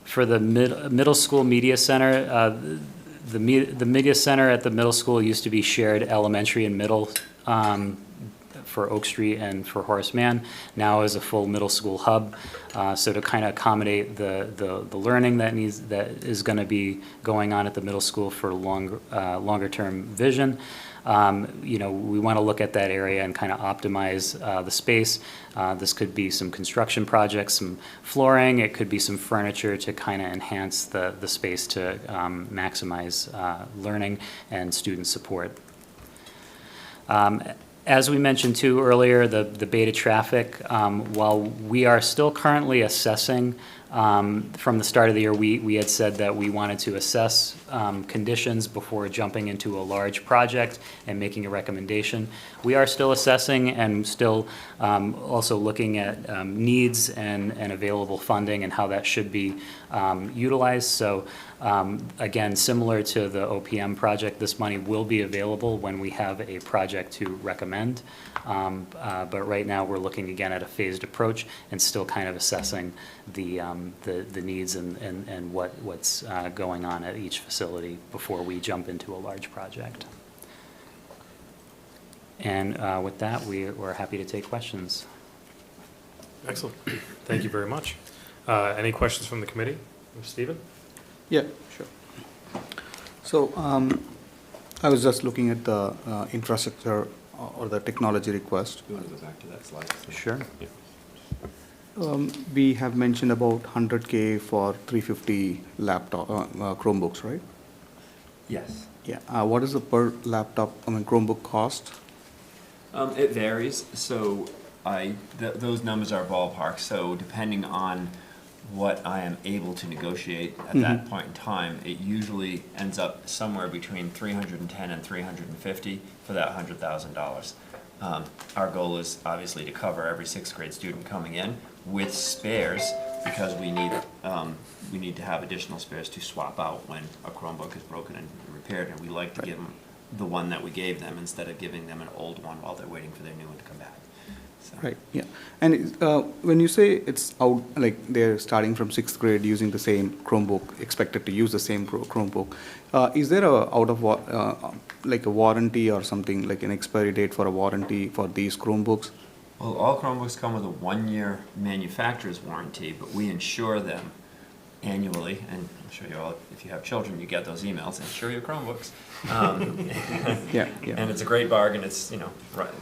For the middle school media center, the media center at the middle school used to be shared elementary and middle for Oak Street and for Horace Mann, now is a full middle school hub. So to kind of accommodate the learning that is going to be going on at the middle school for longer term vision. We want to look at that area and kind of optimize the space. This could be some construction projects, some flooring. It could be some furniture to kind of enhance the space to maximize learning and student support. As we mentioned too earlier, the beta traffic, while we are still currently assessing, from the start of the year, we had said that we wanted to assess conditions before jumping into a large project and making a recommendation. We are still assessing and still also looking at needs and available funding and how that should be utilized. So again, similar to the OPM project, this money will be available when we have a project to recommend. But right now, we're looking again at a phased approach and still kind of assessing the needs and what's going on at each facility before we jump into a large project. And with that, we're happy to take questions. Excellent. Thank you very much. Any questions from the committee? Stephen? Yeah, sure. So I was just looking at the infrastructure or the technology request. You want to go back to that slide? Sure. Yeah. We have mentioned about 100K for 350 laptop Chromebooks, right? Yes. Yeah. What is the per laptop, Chromebook cost? It varies. So those numbers are ballpark. So depending on what I am able to negotiate at that point in time, it usually ends up somewhere between 310 and 350 for that $100,000. Our goal is obviously to cover every 6th grade student coming in with spares, because we need to have additional spares to swap out when a Chromebook is broken and repaired, and we like to give them the one that we gave them instead of giving them an old one while they're waiting for their new one to come back. So. Right, yeah. And when you say it's out, like they're starting from 6th grade using the same Chromebook, expected to use the same Chromebook, is there like a warranty or something, like an expiry date for a warranty for these Chromebooks? Well, all Chromebooks come with a 1-year manufacturer's warranty, but we insure them annually, and I'm sure you all, if you have children, you get those emails, insure your Chromebooks. Yeah. And it's a great bargain. It's,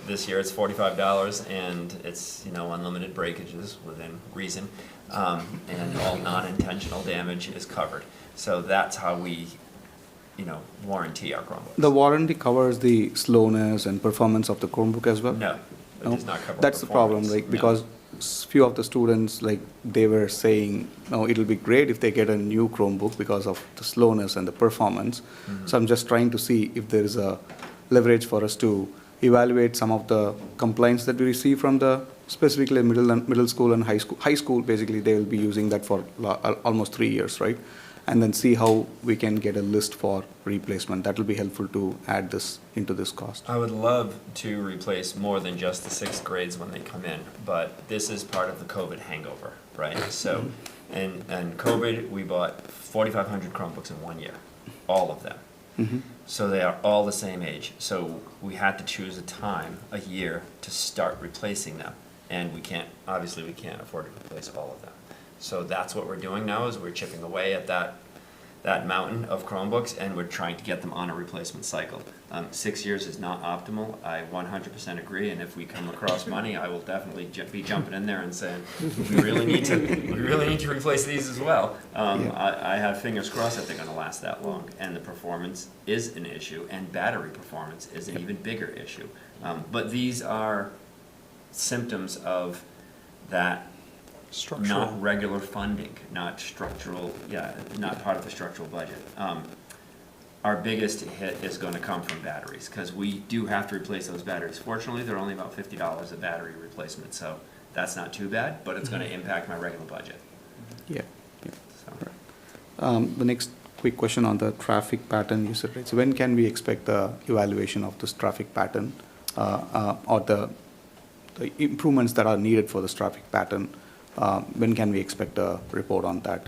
this year it's $45, and it's, unlimited breakages within reason, and all non-intentional damage is covered. So that's how we, warranty our Chromebooks. The warranty covers the slowness and performance of the Chromebook as well? No, it does not cover That's the problem, performance. because few of the students, they were saying, it'll be great if they get a new Chromebook because of the slowness and the performance. So I'm just trying to see if there is a leverage for us to evaluate some of the complaints that we receive from the specifically middle school and high school. High school, basically, they will be using that for almost 3 years, right? And then see how we can get a list for replacement. That will be helpful to add this into this cost. I would love to replace more than just the 6th grades when they come in, but this is part of the COVID hangover, right? So, and COVID, we bought 4,500 Chromebooks in 1 year, all of them. So they are all the same age. So we had to choose a time, a year, to start replacing them. And obviously we can't afford to replace all of them. So that's what we're doing now, is we're chipping away at that mountain of Chromebooks, and we're trying to get them on a replacement cycle. 6 years is not optimal. I 100% agree, and if we come across money, I will definitely be jumping in there and saying, we really need to replace these as well. I have fingers crossed that they're gonna last that long, and the performance is an issue, and battery performance is an even bigger issue. But these are symptoms of that not regular funding, not structural, not part of the structural budget. Our biggest hit is going to come from batteries, because we do have to replace those batteries. Fortunately, they're only about $50 a battery replacement, so that's not too bad, but it's going to impact my regular budget. Yeah. The next quick question on the traffic pattern user rates. When can we expect the evaluation of this traffic pattern, or the improvements that are needed for this traffic pattern? When can we expect a report on that?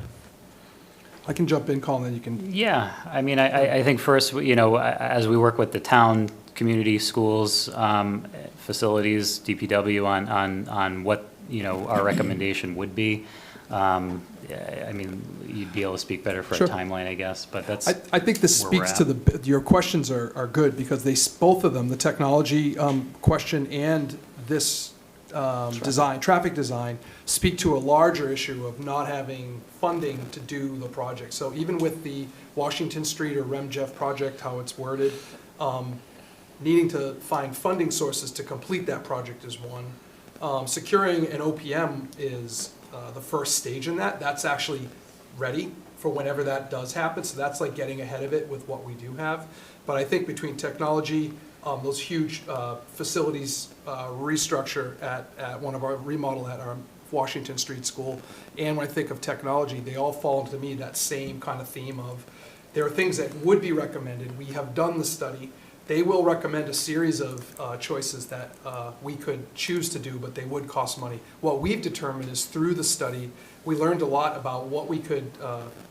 I can jump in, Colin, then you can. Yeah, I mean, I think first, as we work with the town, community, schools, facilities, DPW on what, our recommendation would be. I mean, you'd be able to speak better for Sure. a timeline, I guess, but that's. I think this where we're speaks to at. your questions are good, because both of them, the technology question and this traffic design, speak to a larger issue of not having funding to do the project. So even with the Washington Street or REMJEF project, how it's worded, needing to find funding sources to complete that project is one. Securing an OPM is the first stage in that. That's actually ready for whenever that does happen. So that's like getting ahead of it with what we do have. But I think between technology, those huge facilities restructure at one of our remodel at our Washington Street School, and when I think of technology, they all fall into me that same kind of theme of there are things that would be recommended. We have done the study. They will recommend a series of choices that we could choose to do, but they would cost money. What we've determined is through the study, we learned a lot about what we could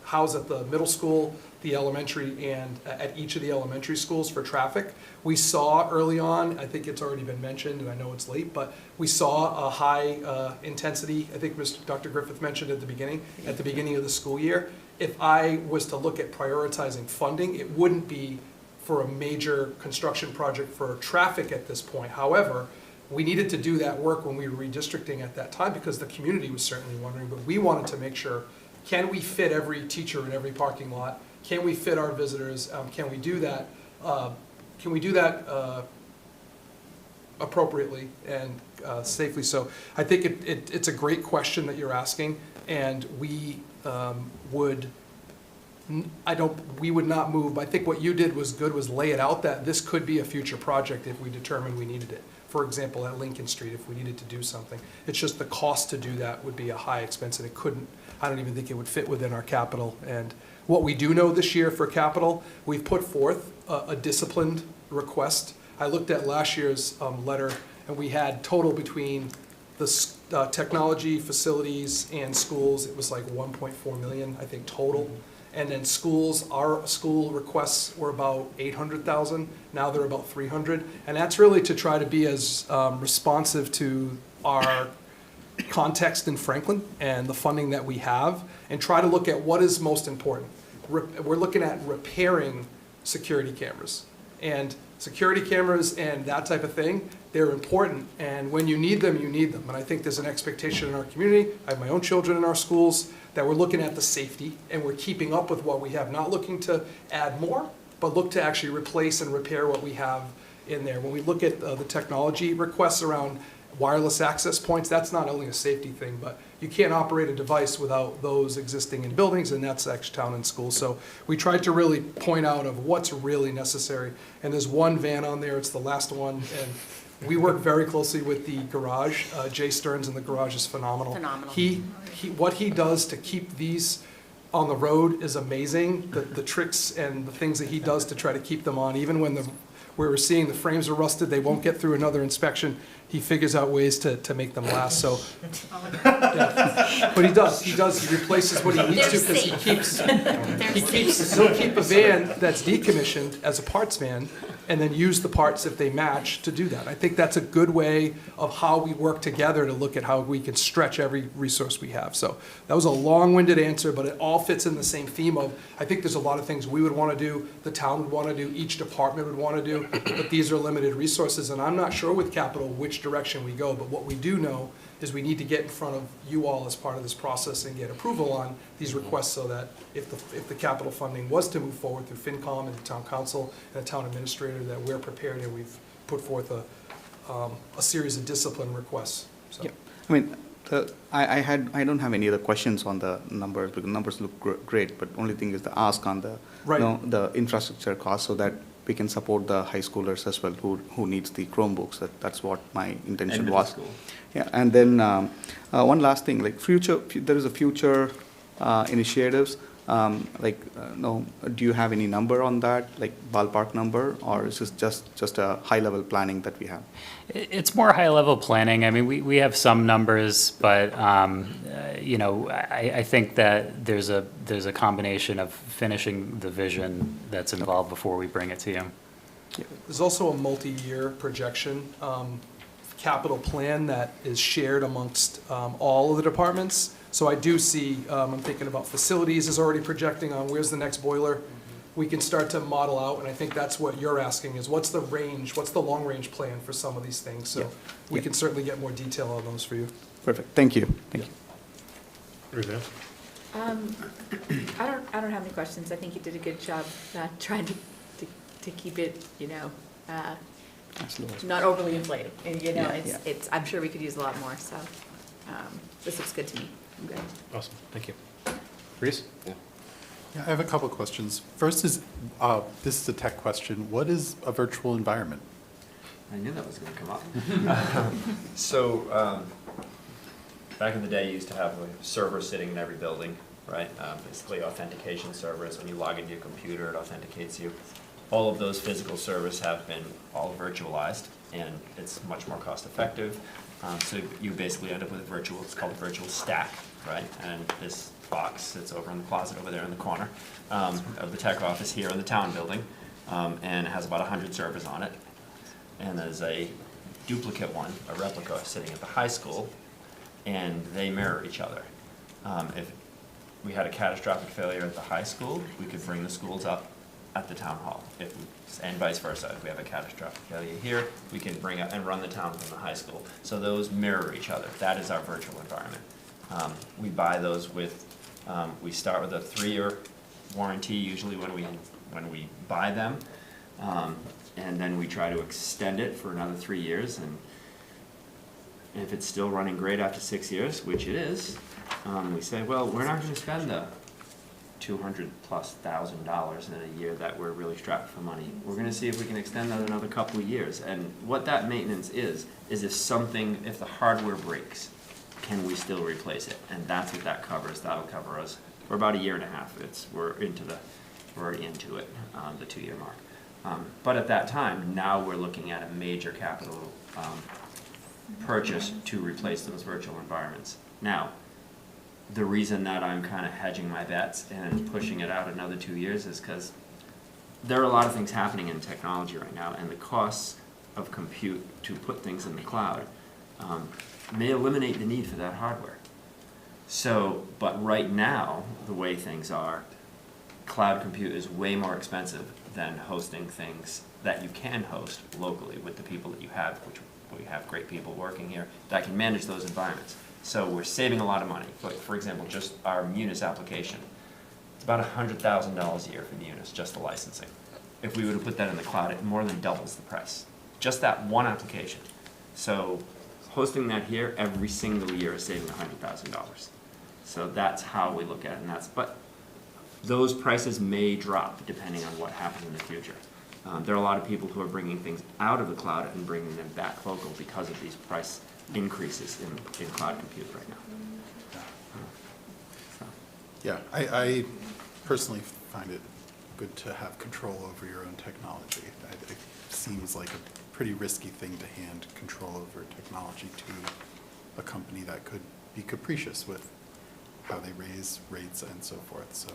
house at the middle school, the elementary, and at each of the elementary schools for traffic. We saw early on, I think it's already been mentioned, and I know it's late, but we saw a high intensity, I think Dr. Griffith mentioned at the beginning of the school year. If I was to look at prioritizing funding, it wouldn't be for a major construction project for traffic at this point. However, we needed to do that work when we were redistricting at that time, because the community was certainly wondering, but we wanted to make sure, can we fit every teacher in every parking lot? Can we fit our visitors? Can we do that? Appropriately and safely? So I think it's a great question that you're asking, and we would not move. But I think what you did was good, was lay it out that this could be a future project if we determined we needed it. For example, at Lincoln Street, if we needed to do something. It's just the cost to do that would be a high expense, and I don't even think it would fit within our capital. And what we do know this year for capital, we've put forth a disciplined request. I looked at last year's letter, and we had total between the technology, facilities, and schools, it was like 1.4 million, I think, total. And then our school requests were about 800,000. Now they're about 300. And that's really to try to be as responsive to our context in Franklin and the funding that we have, and try to look at what is most important. We're looking at repairing security cameras. And security cameras and that type of thing, they're important. And when you need them, you need them. And I think there's an expectation in our community. I have my own children in our schools, that we're looking at the safety and we're keeping up with what we have, not looking to add more, but look to actually replace and repair what we have in there. When we look at the technology requests around wireless access points, that's not only a safety thing, but you can't operate a device without those existing in buildings, and that's actually town and school. So we tried to really point out of what's really necessary. And there's one van on there, it's the last one, and we work very closely with the garage. Jay Stearns in the garage is phenomenal. Phenomenal. What he does to keep these on the road is amazing. The tricks and the things that he does to try to keep them on, even when where we're seeing the frames are rusted, they won't get through another inspection. He figures out ways to make them last, so. Yeah. But he does, he replaces what he needs to, because he'll keep a van that's decommissioned as a parts van, and then use the parts if they match to do that. I think that's a good way of how we work together to look at how we can stretch every resource we have. So that was a long-winded answer, but it all fits in the same theme of, I think there's a lot of things we would want to do, the town would want to do, each department would want to do, but these are limited resources, and I'm not sure with capital which direction we go, but what we do know is we need to get in front of you all as part of this process and get approval on these requests, so that if the capital funding was to move forward through FinCom and the town council and the town administrator, that we're prepared and we've put forth a series of discipline requests. So. Yeah, I mean, I don't have any other questions on the numbers, because the numbers look great, but only thing is the ask on the, Right. the infrastructure cost, so that we can support the high schoolers as well who needs the Chromebooks. That's what my intention middle was. school. Yeah, and then one last thing, like there is a future initiatives. Do you have any number on that, like ballpark number, or is this just a high level planning that we have? It's more high-level planning. I mean, we have some numbers, but, I think that there's a combination of finishing the vision that's involved before we bring it to you. There's also a multi-year projection capital plan that is shared amongst all of the departments. So I do see, I'm thinking about facilities is already projecting on where's the next boiler. We can start to model out, and I think that's what you're asking is what's the range, what's the long-range plan for some of these things? So we can certainly get more detail on those for you. Perfect, thank you. Thank you. Roseanne? I don't have any questions. I think you did a good job trying to keep it, not overly inflated. And, I'm sure we could use a lot more, so this looks good to me. I'm good. Awesome, thank you. Reese? Yeah. Yeah, I have a couple of questions. First is, this is a tech question. What is a virtual environment? I knew that was going to come up. So, back in the day, you used to have a server sitting in every building, right? Basically authentication servers. When you log into your computer, it authenticates you. All of those physical servers have been all virtualized, and it's much more cost effective. So you basically end up with a virtual, it's called a virtual stack, right? And this box sits over in the closet over there in the corner of the tech office here in the town building, and it has about 100 servers on it. And there's a duplicate one, a replica, sitting at the high school, and they mirror each other. If we had a catastrophic failure at the high school, we could bring the schools up at the town hall, and vice versa. If we have a catastrophic failure here, we can bring up and run the town from the high school. So those mirror each other. That is our virtual environment. We buy those with, we start with a 3-year warranty usually when we buy them, and then we try to extend it for another 3 years. And if it's still running great after 6 years, which it is, we say, well, we're not going to spend the $200,000+ in a year that we're really strapped for money. We're going to see if we can extend that another couple of years. And what that maintenance is if the hardware breaks, can we still replace it? And that's what that covers. That'll cover us for about 1.5 years. We're already into it, the 2-year mark. But at that time, now we're looking at a major capital purchase to replace those virtual environments. Now, the reason that I'm kind of hedging my bets and pushing it out another 2 years is because there are a lot of things happening in technology right now, and the costs of compute to put things in the cloud may eliminate the need for that hardware. So, but right now, the way things are, cloud compute is way more expensive than hosting things that you can host locally with the people that you have, which we have great people working here that can manage those environments. So we're saving a lot of money. For example, just our Munis application. It's about $100,000 a year for Munis, just the licensing. If we were to put that in the cloud, it more than doubles the price. Just that one application. So hosting that here every single year is saving $100,000. So that's how we look at it. But those prices may drop depending on what happens in the future. There are a lot of people who are bringing things out of the cloud and bringing them back local because of these price increases in cloud compute right now. Yeah, I personally find it good to have control over your own technology. It seems like a pretty risky thing to hand control over technology to a company that could be capricious with how they raise rates and so forth, so.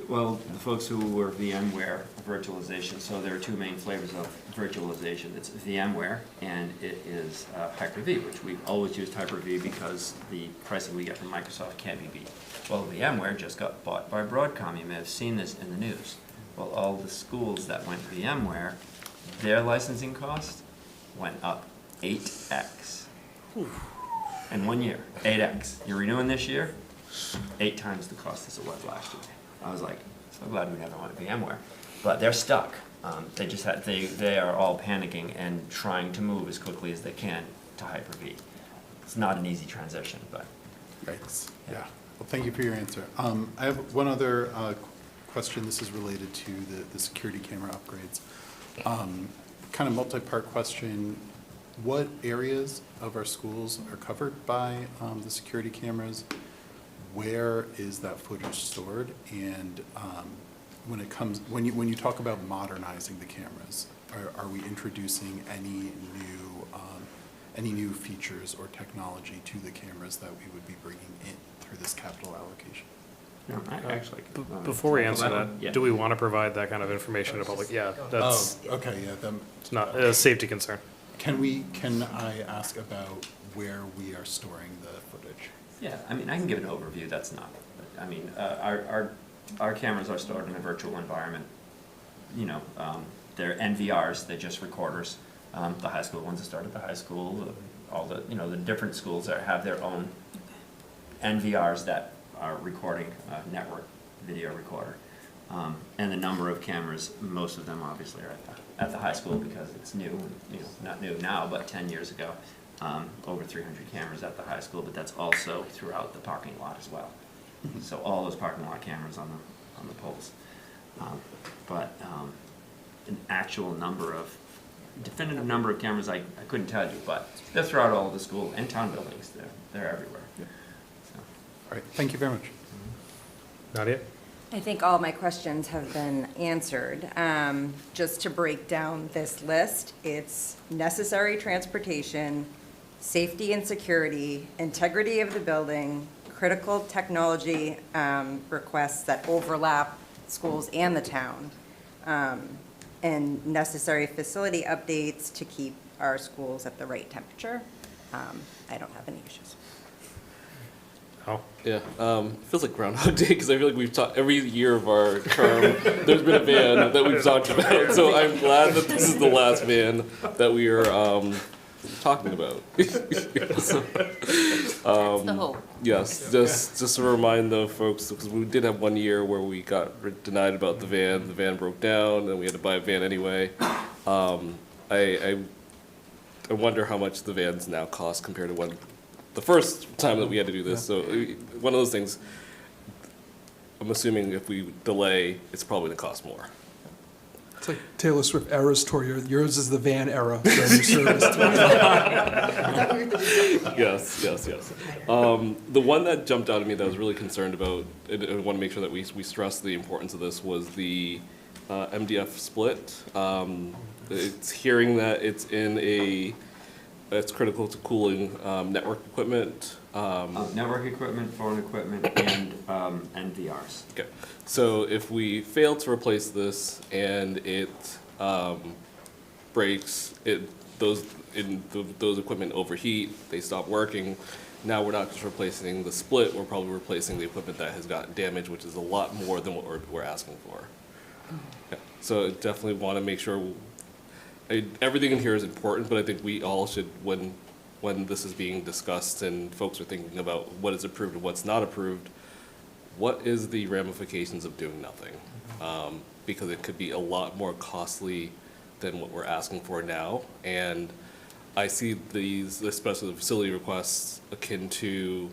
Well, the folks who were VMware virtualization, so there are two main flavors of virtualization. It's VMware and it is Hyper-V, which we've always used Hyper-V because the pricing we get from Microsoft can't be beat. Well, VMware just got bought by Broadcom. You may have seen this in the news. Well, all the schools that went VMware, their licensing cost went up 8x. In 1 year, 8x. You're renewing this year, 8 times the cost as it was last year. I was like, so glad we never went VMware. But they're stuck. They just had, they are all panicking and trying to move as quickly as they can to Hyper-V. It's not an easy transition, but. Right, yeah. Well, thank you for your answer. I have one other question. This is related to the security camera upgrades. Kind of multi-part question. What areas of our schools are covered by the security cameras? Where is that footage stored? And when you talk about modernizing the cameras, are we introducing any new features or technology to the cameras that we would be bringing in through this capital allocation? No, actually. Before we answer that, yeah. do we want to provide that kind of information to public? Yeah, that's, okay, yeah. it's not a safety concern. Can I ask about where we are storing the footage? Yeah, I mean, I can give an overview, that's not, I mean, our cameras are stored in a virtual environment. You know, they're NVRs, they're just recorders. The high school ones that start at the high school, all the, you know, the different schools that have their own NVRs that are recording network video recorder. And the number of cameras, most of them obviously are at the high school because it's new, you know, not new now, but 10 years ago. Over 300 cameras at the high school, but that's also throughout the parking lot as well. So all those parking lot cameras on the poles. An actual definitive number of cameras I couldn't tell you, but they're throughout all of the school and town buildings. They're everywhere. Yeah. All right, thank you very much. Nadia? I think all my questions have been answered. Just to break down this list, it's necessary transportation, safety and security, integrity of the building, critical technology requests that overlap schools and the town, and necessary facility updates to keep our schools at the right temperature. I don't have any issues. Oh. Yeah, feels like Groundhog Day because I feel like we've talked every year of our term. There's been a van that we've talked about, so I'm glad that this is the last van that we are talking about. That's the hope. Yes, just to remind the folks, because we did have 1 year where we got denied about the van broke down, and we had to buy a van anyway. I wonder how much the vans now cost compared to when the first time that we had to do this. So one of those things, I'm assuming if we delay, it's probably gonna cost more. It's like Taylor Swift Eras Tour. Yours is the van era. Your service. Yes. The one that jumped out at me that I was really concerned about, and I want to make sure that we stress the importance of this, was the MDF split. It's hearing that it's it's critical to cooling network equipment. Network equipment, phone equipment, and NVRs. Okay, so if we fail to replace this and it breaks, those equipment overheat, they stop working. Now we're not just replacing the split, we're probably replacing the equipment that has gotten damaged, which is a lot more than what we're asking for. Okay. So definitely want to make sure. Everything in here is important, but I think we all should, when this is being discussed and folks are thinking about what is approved and what's not approved, what is the ramifications of doing nothing? Because it could be a lot more costly than what we're asking for now. And I see these, especially the facility requests, akin to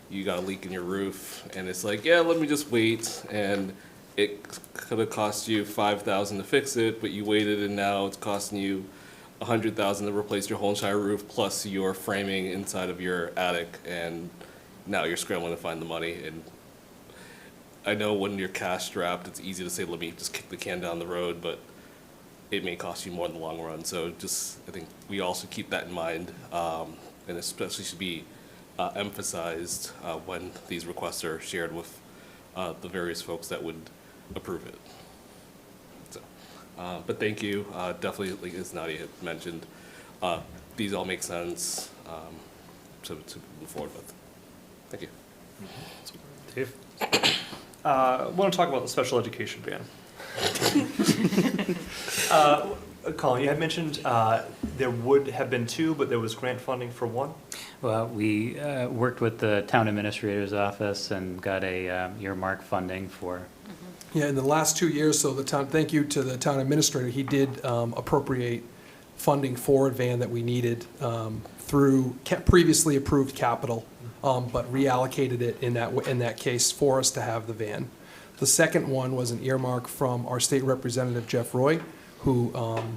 you got a leak in your roof, and it's like, yeah, let me just wait, and it could have cost you $5,000 to fix it, but you waited, and now it's costing you $100,000 to replace your whole entire roof plus your framing inside of your attic, and now you're scrambling to find the money. And I know when you're cash strapped, it's easy to say, let me just kick the can down the road, but it may cost you more in the long run. So just, I think we also keep that in mind, and especially should be emphasized when these requests are shared with the various folks that would approve it. So, but thank you. Definitely, like as Nadia had mentioned, these all make sense to move forward with. Thank you. Dave? I want to talk about the special education ban. Colin, you had mentioned there would have been two, but there was grant funding for one. Well, we worked with the town administrator's office and got a earmark funding for. Yeah, in the last 2 years, so the town, thank you to the town administrator, he did appropriate funding for a van that we needed through previously approved capital, but reallocated it in that case for us to have the van. The second one was an earmark from our state representative, Jeff Roy, who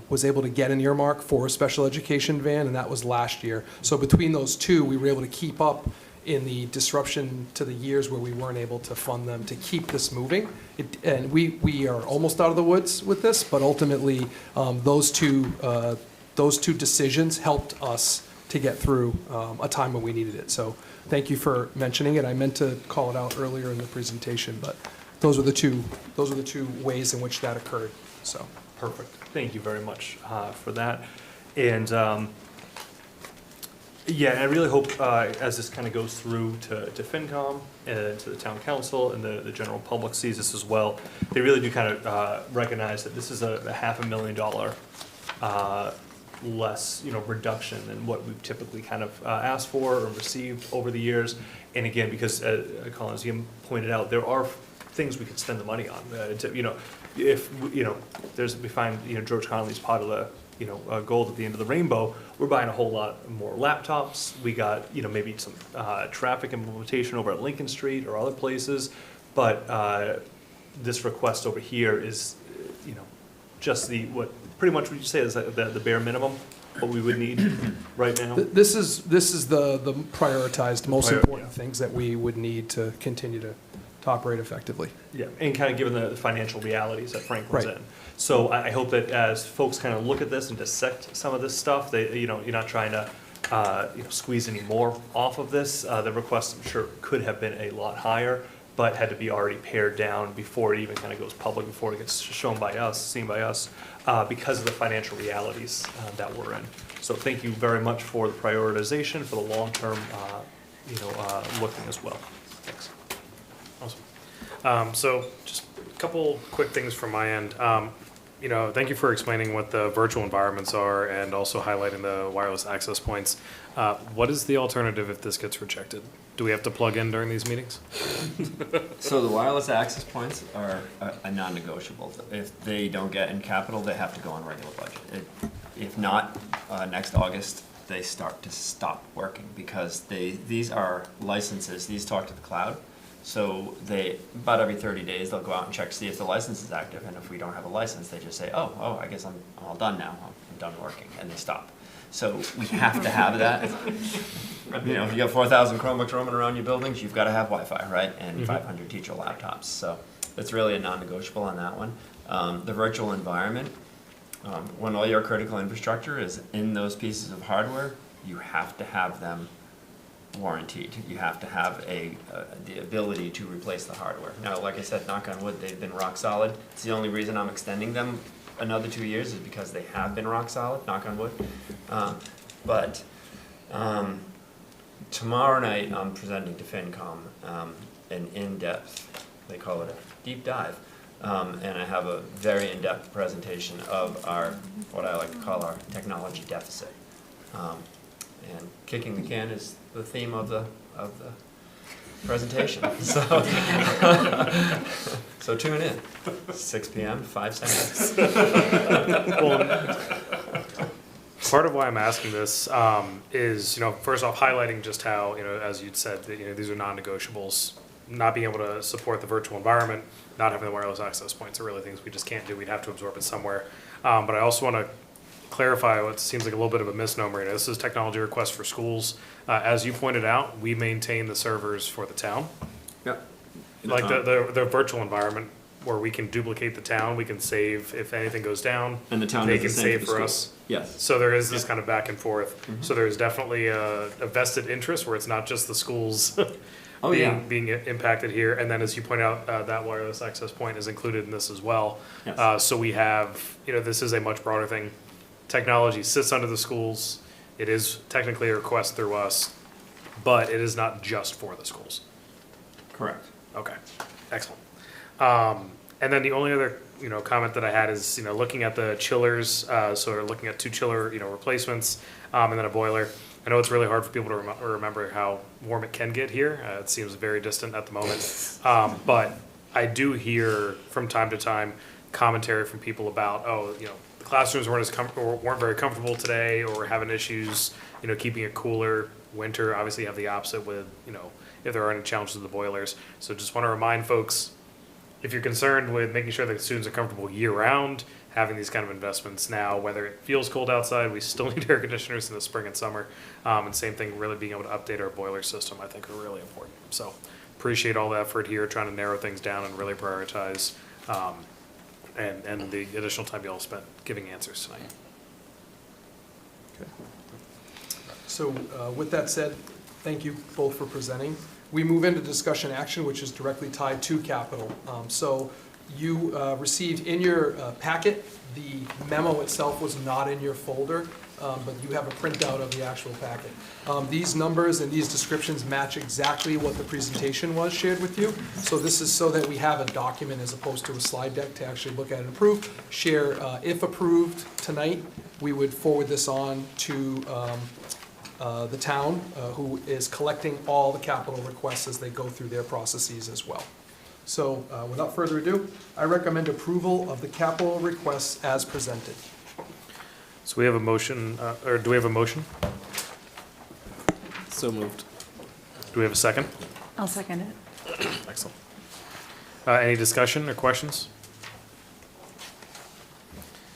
was able to get an earmark for a special education van, and that was last year. So between those two, we were able to keep up in the disruption to the years where we weren't able to fund them to keep this moving. And we are almost out of the woods with this, but ultimately, those two decisions helped us to get through a time when we needed it. So thank you for mentioning it. I meant to call it out earlier in the presentation, but those are the two ways in which that occurred. So Perfect. Thank you very much for that. And yeah, I really hope as this kind of goes through to FinCom and to the town council and the general public sees this as well, they really do kind of recognize that this is a $500,000 less, reduction than what we've typically kind of asked for or received over the years. And again, because Colin, as you pointed out, there are things we could spend the money on. If we find George Connolly's pot of the gold at the end of the rainbow, we're buying a whole lot more laptops. We got maybe some traffic implementation over at Lincoln Street or other places, but this request over here is just pretty much what you say is the bare minimum, what we would need right now. this is the prioritized, most important things that we would need to continue to operate effectively. Yeah, and kind of given the financial realities that Franklin's in. So I hope that as folks kind of look at this and dissect some of this stuff, you're not trying to squeeze any more off of this. The request, I'm sure, could have been a lot higher, but had to be already pared down before it even kind of goes public, before it gets seen by us, because of the financial realities that we're in. So thank you very much for the prioritization, for the long-term, looking as well. Thanks. Awesome. So just a couple quick things from my end. Thank you for explaining what the virtual environments are and also highlighting the wireless access points. What is the alternative if this gets rejected? Do we have to plug in during these meetings? So the wireless access points are a non-negotiable. If they don't get in capital, they have to go on regular budget. If not, next August, they start to stop working because these are licenses. These talk to the cloud. So about every 30 days, they'll go out and check to see if the license is active. And if we don't have a license, they just say, oh, I guess I'm all done now. I'm done working. And they stop. So we have to have that. If you got 4,000 Chromebooks roaming around your buildings, you've got to have Wi-Fi, right? And 500 teacher laptops. So it's really a non-negotiable on that one. The virtual environment, when all your critical infrastructure is in those pieces of hardware, you have to have them warranted. You have to have the ability to replace the hardware. Now, like I said, knock on wood, they've been rock solid. It's the only reason I'm extending them another 2 years is because they have been rock solid, knock on wood. But tomorrow night I'm presenting to FinCom an in-depth, they call it a deep dive, and I have a very in-depth presentation of what I like to call our technology deficit. And kicking the can is the theme of the presentation. So tune in. 6 p.m., 5 seconds. Well, part of why I'm asking this is, first off, highlighting just how, as you'd said, that, these are non-negotiables. Not being able to support the virtual environment, not having the wireless access points are really things we just can't do. We'd have to absorb it somewhere. But I also want to clarify what seems like a little bit of a misnomer. This is technology request for schools. As you pointed out, we maintain the servers for the town. Yep. like the virtual environment where we can duplicate the town, we can save if anything goes down. And the town they does the can same save for the for school. us. Yes. So there is this kind of back and forth. So there's definitely a vested interest where it's not just the schools being impacted here. And then as you point out, that wireless access point is included in this as well. Yes. So we have, this is a much broader thing. Technology sits under the schools. It is technically a request through us, but it is not just for the schools. Correct. Okay, excellent. And then the only other, comment that I had is, looking at the chillers, so we're looking at 2 chiller, replacements, and then a boiler. I know it's really hard for people to remember how warm it can get here. It seems very distant at the moment. But I do hear from time to time commentary from people about, the classrooms weren't very comfortable today, or we're having issues, keeping it cooler. Winter, obviously you have the opposite with, if there are any challenges with the boilers. So just want to remind folks, if you're concerned with making sure that students are comfortable year-round, having these kind of investments now, whether it feels cold outside, we still need air conditioners in the spring and summer. And same thing, really being able to update our boiler system, I think are really important. So appreciate all the effort here, trying to narrow things down and really prioritize, and the additional time you all spent giving answers tonight. Okay. So with that said, thank you both for presenting. We move into discussion action, which is directly tied to capital. So you received in your packet, the memo itself was not in your folder, but you have a printout of the actual packet. These numbers and these descriptions match exactly what the presentation was shared with you. So this is so that we have a document as opposed to a slide deck to actually look at and approve. Share, if approved tonight, we would forward this on to the town, who is collecting all the capital requests as they go through their processes as well. So without further ado, I recommend approval of the capital requests as presented. So we have a motion, or do we have a motion? So moved. Do we have a second? I'll second it. Excellent. Any discussion or questions?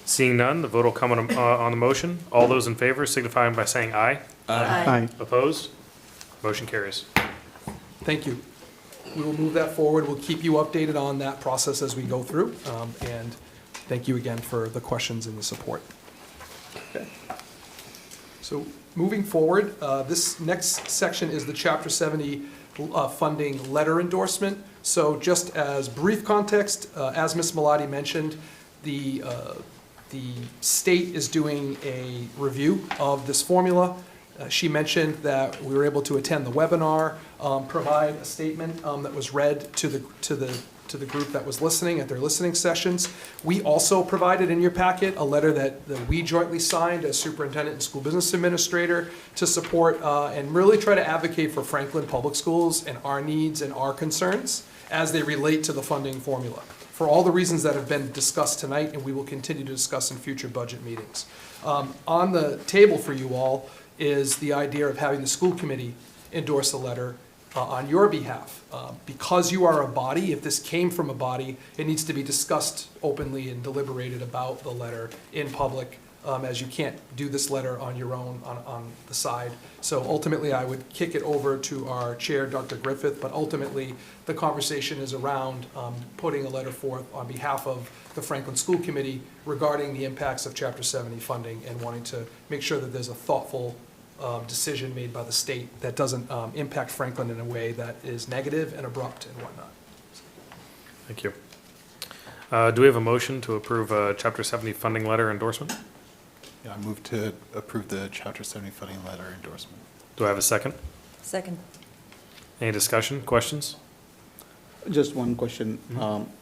Seeing none, the vote will come on the motion. All those in favor signifying by saying aye. Aye. Opposed? Motion carries. Thank you. We will move that forward. We'll keep you updated on that process as we go through. And thank you again for the questions and the support. Okay. So moving forward, this next section is the Chapter 70 funding letter endorsement. So just as brief context, as Ms. Malati mentioned, the state is doing a review of this formula. She mentioned that we were able to attend the webinar, provide a statement that was read to the group that was listening at their listening sessions. We also provided in your packet a letter that we jointly signed as superintendent and school business administrator to support and really try to advocate for Franklin Public Schools and our needs and our concerns as they relate to the funding formula, for all the reasons that have been discussed tonight and we will continue to discuss in future budget meetings. On the table for you all is the idea of having the school committee endorse a letter on your behalf. Because you are a body, if this came from a body, it needs to be discussed openly and deliberated about the letter in public, as you can't do this letter on your own on the side. So ultimately, I would kick it over to our chair, Dr. Griffith, but ultimately, the conversation is around putting a letter forth on behalf of the Franklin School Committee regarding the impacts of Chapter 70 funding and wanting to make sure that there's a thoughtful decision made by the state that doesn't impact Franklin in a way that is negative and abrupt and whatnot. Thank you. Do we have a motion to approve a Chapter 70 funding letter endorsement? Yeah, I move to approve the Chapter 70 funding letter endorsement. Do I have a second? Second. Any discussion, questions? Just one question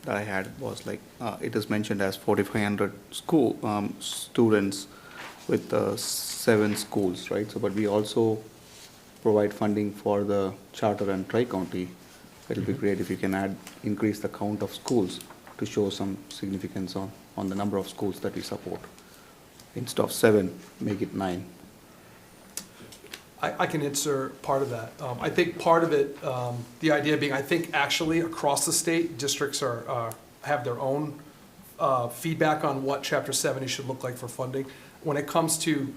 that I had was like, it is mentioned as 4,500 school students with 7 schools, right? So, but we also provide funding for the charter and tri-county. It'll be great if you can increase the count of schools to show some significance on the number of schools that we support. Instead of 7, make it 9. I can answer part of that. I think part of it, the idea being, I think actually across the state, districts have their own feedback on what Chapter 70 should look like for funding. When it comes to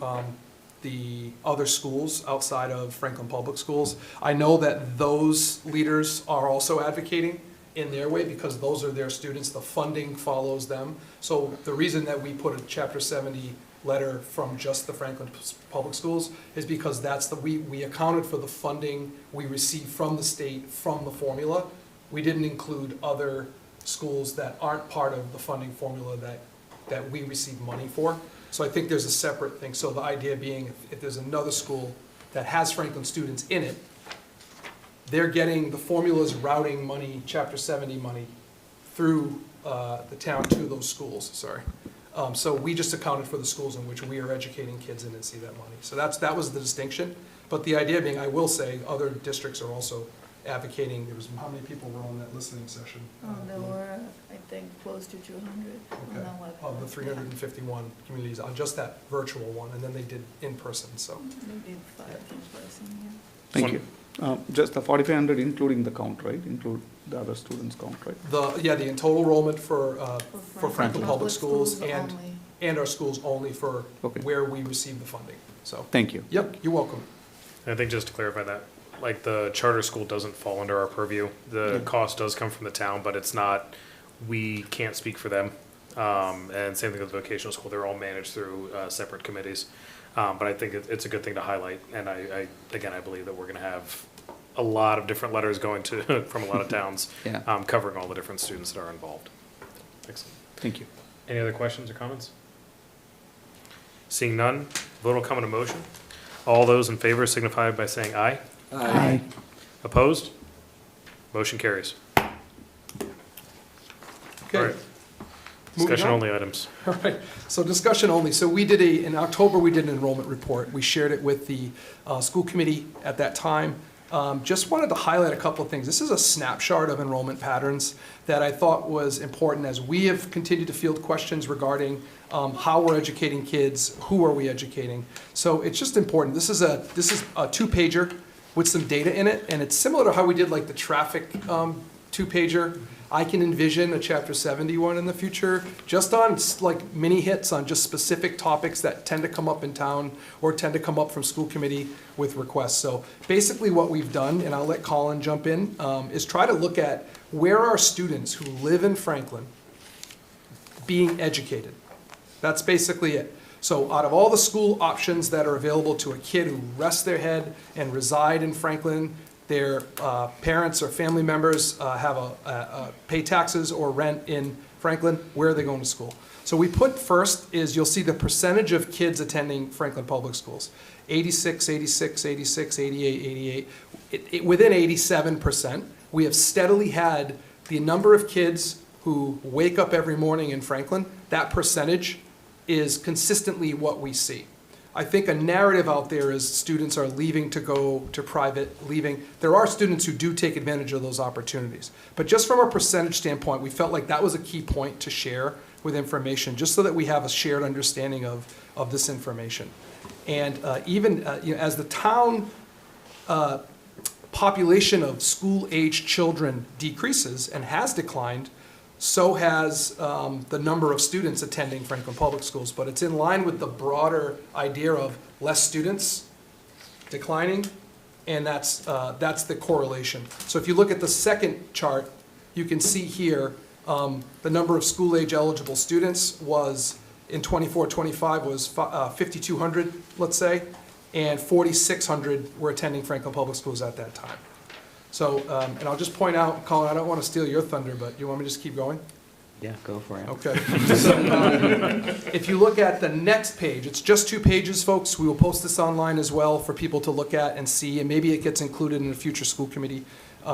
the other schools outside of Franklin Public Schools, I know that those leaders are also advocating in their way because those are their students, the funding follows them. So the reason that we put a Chapter 70 letter from just the Franklin Public Schools is because we accounted for the funding we received from the state, from the formula. We didn't include other schools that aren't part of the funding formula that we receive money for. So I think there's a separate thing. So the idea being if there's another school that has Franklin students in it, they're getting the formulas routing money, Chapter 70 money, through the town to those schools, sorry. So we just accounted for the schools in which we are educating kids in and see that money. So that was the distinction. But the idea being, I will say, other districts are also advocating. There was, how many people were on that listening session? There were, I think, close to 200 on Okay. the web. Of the 351 communities on just that virtual one, and then they did in person, so. They did 5 in person, yeah. Thank you. Just the 4,500 including the count, right? Include the other students' count, right? The total enrollment for Franklin Public Public Schools schools and only. our schools only for Okay. where we receive the funding, so. Thank you. Yep, you're welcome. And I think just to clarify that, like the charter school doesn't fall under our purview. The cost does come from the town, but it's not, we can't speak for them. And same thing with the vocational school, they're all managed through separate committees. But I think it's a good thing to highlight, and I believe that we're gonna have a lot of different letters going to, from a lot of towns, Yeah. covering all the different students that are involved. Excellent. Thank you. Any other questions or comments? Seeing none, vote will come in a motion. All those in favor signify by saying aye. Aye. Opposed? Motion carries. All Okay. right. Moving Discussion on. only items. All right, so discussion only. So we did in October, we did an enrollment report. We shared it with the school committee at that time. Just wanted to highlight a couple of things. This is a snapshot of enrollment patterns that I thought was important as we have continued to field questions regarding how we're educating kids, who are we educating. So it's just important. This is a two-pager with some data in it, and it's similar to how we did like the traffic two-pager. I can envision a Chapter 71 in the future, just on like mini hits on just specific topics that tend to come up in town or tend to come up from school committee with requests. So basically what we've done, and I'll let Colin jump in, is try to look at where are students who live in Franklin being educated. That's basically it. So out of all the school options that are available to a kid who rests their head and reside in Franklin, their parents or family members have pay taxes or rent in Franklin, where are they going to school? So we put first is you'll see the percentage of kids attending Franklin Public Schools. 86, 86, 86, 88, 88. Within 87%, we have steadily had the number of kids who wake up every morning in Franklin, that percentage is consistently what we see. I think a narrative out there is students are leaving to go to private, leaving. There are students who do take advantage of those opportunities. But just from a percentage standpoint, we felt like that was a key point to share with information, just so that we have a shared understanding of this information. And even as the town population of school-age children decreases and has declined, so has the number of students attending Franklin Public Schools. But it's in line with the broader idea of less students declining, and that's the correlation. So if you look at the second chart, you can see here the number of school-age eligible students was, in 24-25, was 5,200, let's say, and 4,600 were attending Franklin Public Schools at that time. So, and I'll just point out, Colin, I don't want to steal your thunder, but you want me to just keep going? Yeah, go for it. Okay. So, if you look at the next page, it's just 2 pages, folks. We will post this online as well for people to look at and see, and maybe it gets included in a future school committee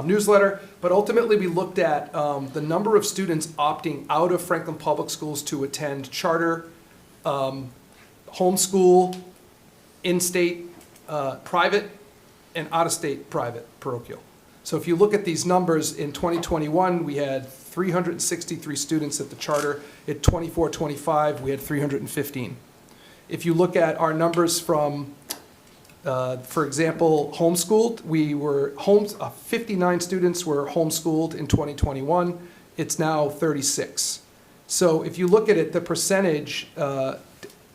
newsletter. But ultimately, we looked at the number of students opting out of Franklin Public Schools to attend charter, homeschool, in-state private, and out-of-state private parochial. So if you look at these numbers, in 2021, we had 363 students at the charter. At 24-25, we had 315. If you look at our numbers from, for example, homeschooled, we were 59 students were homeschooled in 2021. It's now 36. So if you look at it, the percentage,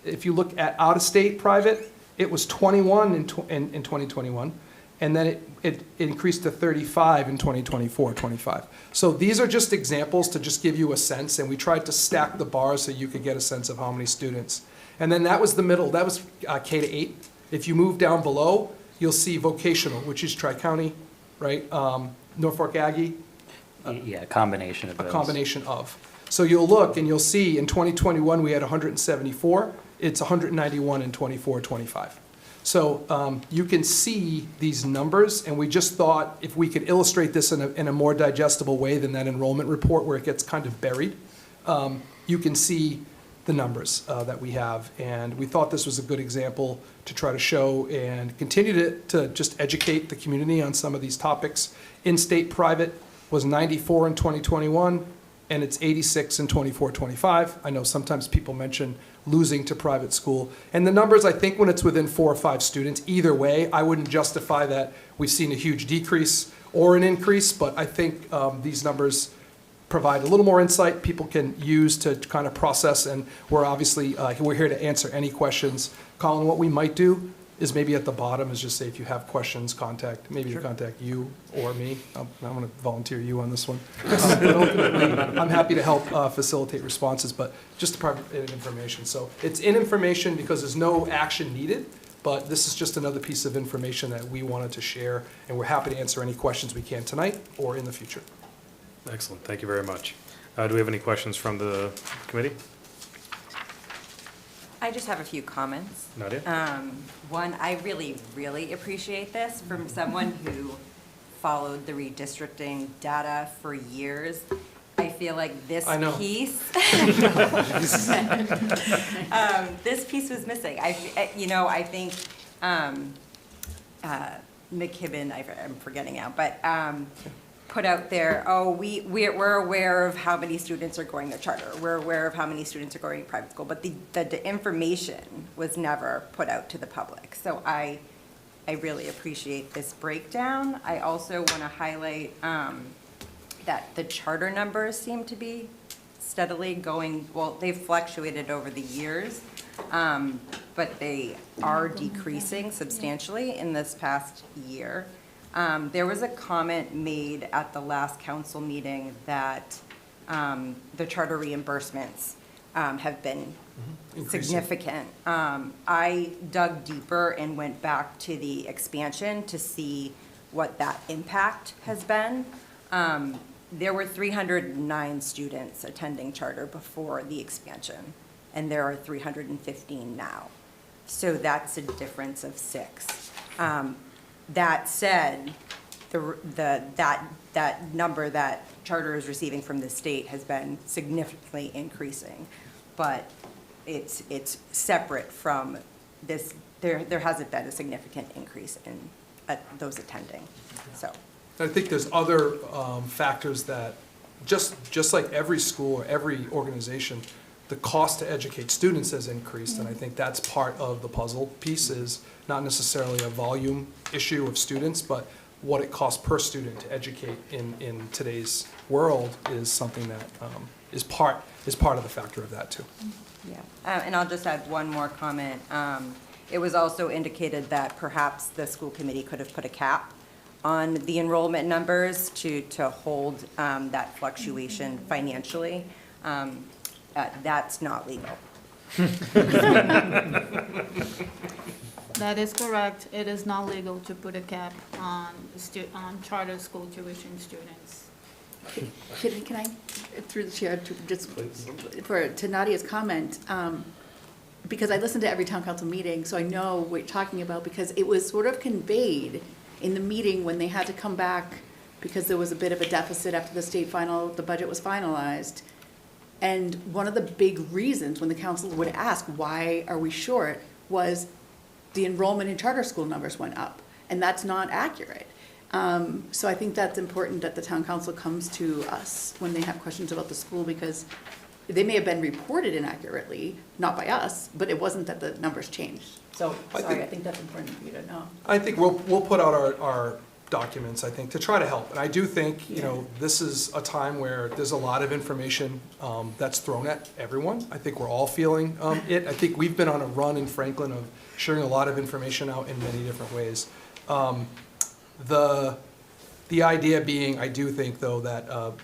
if you look at out-of-state private, it was 21 in 2021, and then it it increased to 35 in 2024-25. So these are just examples to just give you a sense, and we tried to stack the bars so you could get a sense of how many students. And then that was the middle, that was K to 8. If you move down below, you'll see vocational, which is Tri-County, right? Norfolk Aggie, Yeah, a combination of a those. combination of. So you'll look and you'll see in 2021, we had 174. It's 191 in 24-25. So you can see these numbers, and we just thought if we could illustrate this in a more digestible way than that enrollment report where it gets kind of buried, you can see the numbers that we have. And we thought this was a good example to try to show and continue to just educate the community on some of these topics. In-state private was 94 in 2021, and it's 86 in 24-25. I know sometimes people mention losing to private school. And the numbers, I think when it's within 4 or 5 students, either way, I wouldn't justify that we've seen a huge decrease or an increase, but I think these numbers provide a little more insight people can use to kind of process, and we're obviously, we're here to answer any questions. Colin, what we might do is maybe at the bottom is just say if you have questions, contact you or me. I'm going to volunteer you on this one. But ultimately, I'm happy to help facilitate responses, but just to provide information. So it's in information because there's no action needed, but this is just another piece of information that we wanted to share, and we're happy to answer any questions we can tonight or in the future. Excellent, thank you very much. Do we have any questions from the committee? I just have a few comments. Nadia? One, I really, really appreciate this from someone who followed the redistricting data for years. I feel like this piece, this piece was missing. I think McKibben, I'm forgetting now, but put out there, we're aware of how many students are going to charter. We're aware of how many students are going to private school, but the information was never put out to the public. So I really appreciate this breakdown. I also want to highlight that the charter numbers seem to be steadily going, well, they've fluctuated over the years, but they are decreasing substantially in this past year. There was a comment made at the last council meeting that the charter reimbursements have been significant. I dug deeper and went back to the expansion to see what that impact has been. There were 309 students attending charter before the expansion, and there are 315 now. So that's a difference of 6. That said, that number that charter is receiving from the state has been significantly increasing, but it's separate from this. There hasn't been a significant increase in those attending. So I think there's other factors that just like every school or every organization, the cost to educate students has increased, and I think that's part of the puzzle piece, is not necessarily a volume issue of students, but what it costs per student to educate in today's world is something that is part of the factor of that too. yeah, and I'll just add one more comment. It was also indicated that perhaps the school committee could have put a cap on the enrollment numbers to hold that fluctuation financially. That's not legal. That is correct. It is not legal to put a cap on charter school tuition students. Can I, through the chair, to Nadia's comment, because I listened to every town council meeting, so I know what you're talking about, because it was sort of conveyed in the meeting when they had to come back because there was a bit of a deficit after the budget was finalized. And one of the big reasons when the council would ask, why are we short, was the enrollment in charter school numbers went up, and that's not accurate. So I think that's important that the town council comes to us when they have questions about the school, because they may have been reported inaccurately, not by us, but it wasn't that the numbers changed. So, I think that's important for you to know. I think we'll put out our documents, I think, to try to help. And I do think, this is a time where there's a lot of information that's thrown at everyone. I think we're all feeling it. I think we've been on a run in Franklin of sharing a lot of information out in many different ways. The idea being, I do think, though, that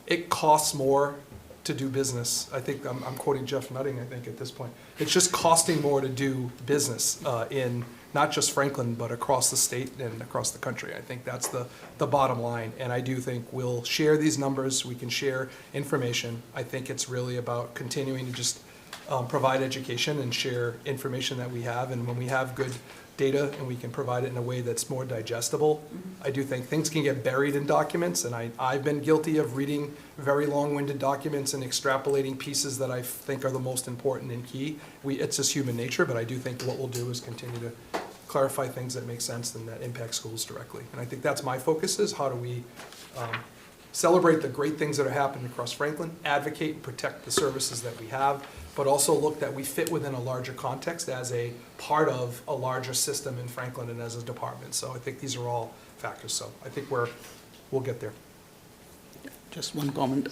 it costs more to do business. I think, I'm quoting Jeff Nutting, I think, at this point. It's just costing more to do business in not just Franklin, but across the state and across the country. I think that's the bottom line. And I do think we'll share these numbers, we can share information. I think it's really about continuing to just provide education and share information that we have. And when we have good data and we can provide it in a way that's more digestible, I do think things can get buried in documents, and I've been guilty of reading very long-winded documents and extrapolating pieces that I think are the most important and key. It's just human nature, but I do think what we'll do is continue to clarify things that make sense and that impact schools directly. And I think that's my focus, is how do we celebrate the great things that are happening across Franklin, advocate and protect the services that we have, but also look that we fit within a larger context as a part of a larger system in Franklin and as a department. So I think these are all factors. So I think we'll get there. Just one comment.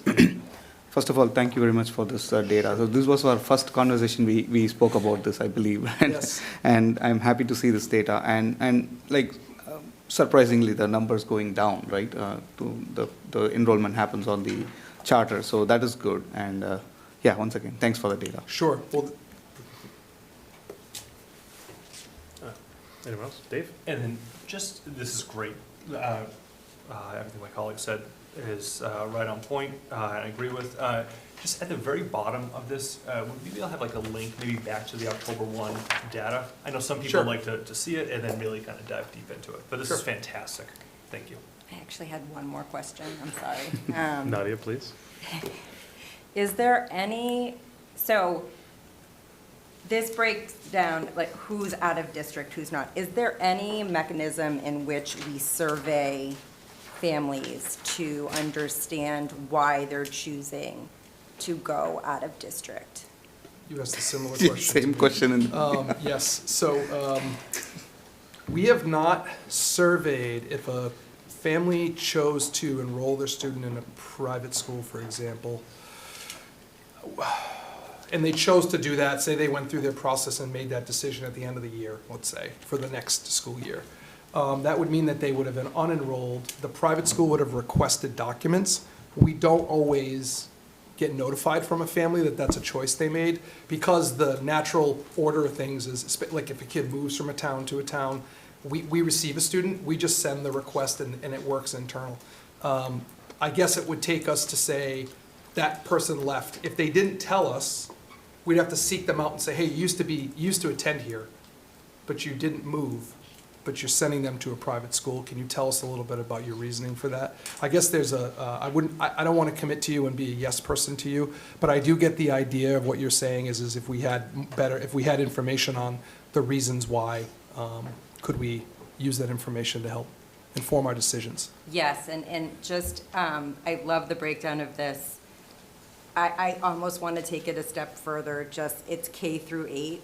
First of all, thank you very much for this data. So this was our first conversation we spoke about this, I believe. Yes. And I'm happy to see this data. And like, surprisingly, the numbers going down, right? The enrollment happens on the charter, so that is good. And yeah, once again, thanks for the data. Sure. Well, Anyone else? Dave? And then just, this is great. Everything my colleague said is right on point, and I agree with. Just at the very bottom of this, would we be able to have like a link maybe back to the October 1 data? I know some people Sure. like to see it and then really kind of dive deep into it, but this is Sure. fantastic. Thank you. I actually had one more question, I'm sorry. Nadia, please. Is there any, so this breaks down like who's out of district, who's not. Is there any mechanism in which we survey families to understand why they're choosing to go out of district? you asked a similar question. Same question. Yes, so we have not surveyed if a family chose to enroll their student in a private school, for example, and they chose to do that, say they went through their process and made that decision at the end of the year, let's say, for the next school year. That would mean that they would have been unenrolled. The private school would have requested documents. We don't always get notified from a family that that's a choice they made, because the natural order of things is, like if a kid moves from a town to a town, we receive a student, we just send the request and it works internal. I guess it would take us to say that person left. If they didn't tell us, we'd have to seek them out and say, hey, you used to attend here, but you didn't move, but you're sending them to a private school. Can you tell us a little bit about your reasoning for that? I guess there's I don't want to commit to you and be a yes person to you, but I do get the idea of what you're saying is if we had information on the reasons why, could we use that information to help inform our decisions? Yes, and just, I love the breakdown of this. I almost want to take it a step further, just, it's K through 8.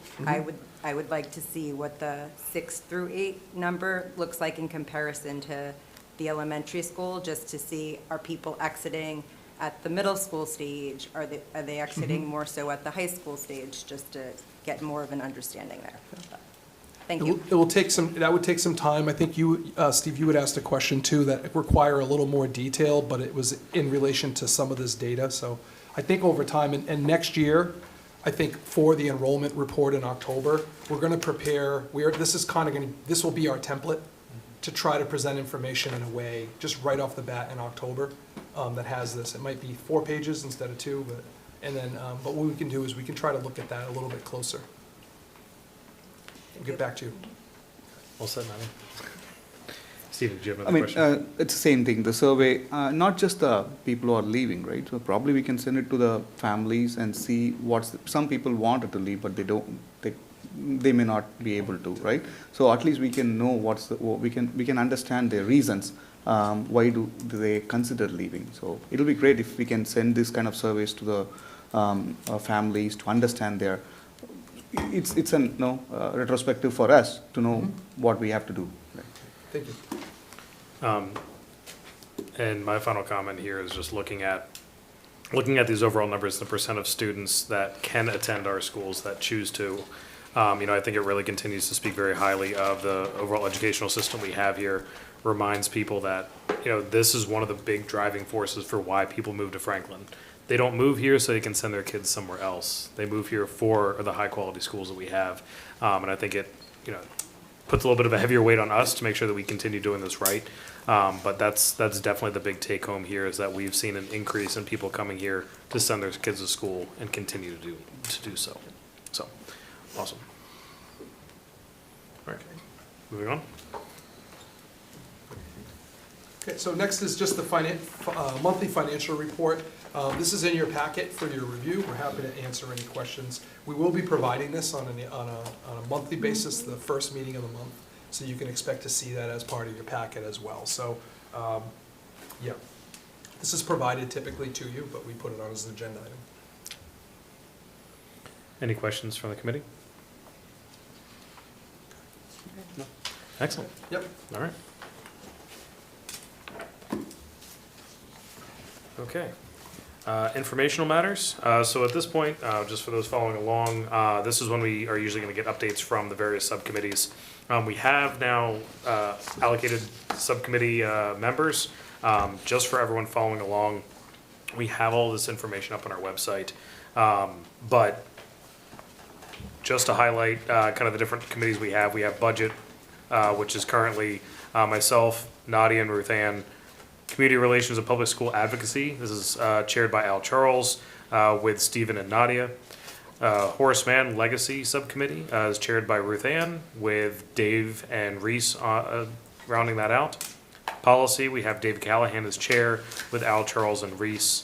I would like to see what the 6 through 8 number looks like in comparison to the elementary school, just to see, are people exiting at the middle school stage? Are they exiting more so at the high school stage, just to get more of an understanding there? Thank you. It will take that would take some time. I think you, Steve, you had asked a question too that require a little more detail, but it was in relation to some of this data. So I think over time, and next year, I think for the enrollment report in October, we're going to prepare, this will be our template to try to present information in a way, just right off the bat in October, that has this. It might be 4 pages instead of 2, but what we can do is we can try to look at that a little bit closer. We'll get back to you. Well said, Nadia. Stephen, do you have I another mean, question? it's the same thing. The survey, not just the people who are leaving, right? So probably we can send it to the families and see some people wanted to leave, but they may not be able to, right? So at least we can know we can understand their reasons. Why do they consider leaving? So it'll be great if we can send this kind of surveys to the families to understand their. It's a retrospective for us to know what we have to do. Right? Thank you. And my final comment here is just looking at these overall numbers, the percent of students that can attend our schools that choose to. I think it really continues to speak very highly of the overall educational system we have here. Reminds people that, this is one of the big driving forces for why people move to Franklin. They don't move here so they can send their kids somewhere else. They move here for the high-quality schools that we have. And I think it, puts a little bit of a heavier weight on us to make sure that we continue doing this right. But that's definitely the big take-home here, is that we've seen an increase in people coming here to send their kids to school and continue to do so. So, awesome. All right, moving on. Okay, so next is just the monthly financial report. This is in your packet for your review. We're happy to answer any questions. We will be providing this on a monthly basis, the first meeting of the month, so you can expect to see that as part of your packet as well. So, yeah, this is provided typically to you, but we put it on as an agenda item. Any questions from the committee? No. Excellent. Yep. All right. Okay. Informational matters. So at this point, just for those following along, this is when we are usually going to get updates from the various subcommittees. We have now allocated subcommittee members. Just for everyone following along, we have all this information up on our website. But just to highlight kind of the different committees we have budget, which is currently myself, Nadia, and Ruth Ann. Community Relations and Public School Advocacy. This is chaired by Al Charles with Stephen and Nadia. Horace Mann Legacy Subcommittee is chaired by Ruth Ann with Dave and Reese rounding that out. Policy, we have Dave Callahan as chair with Al Charles and Reese.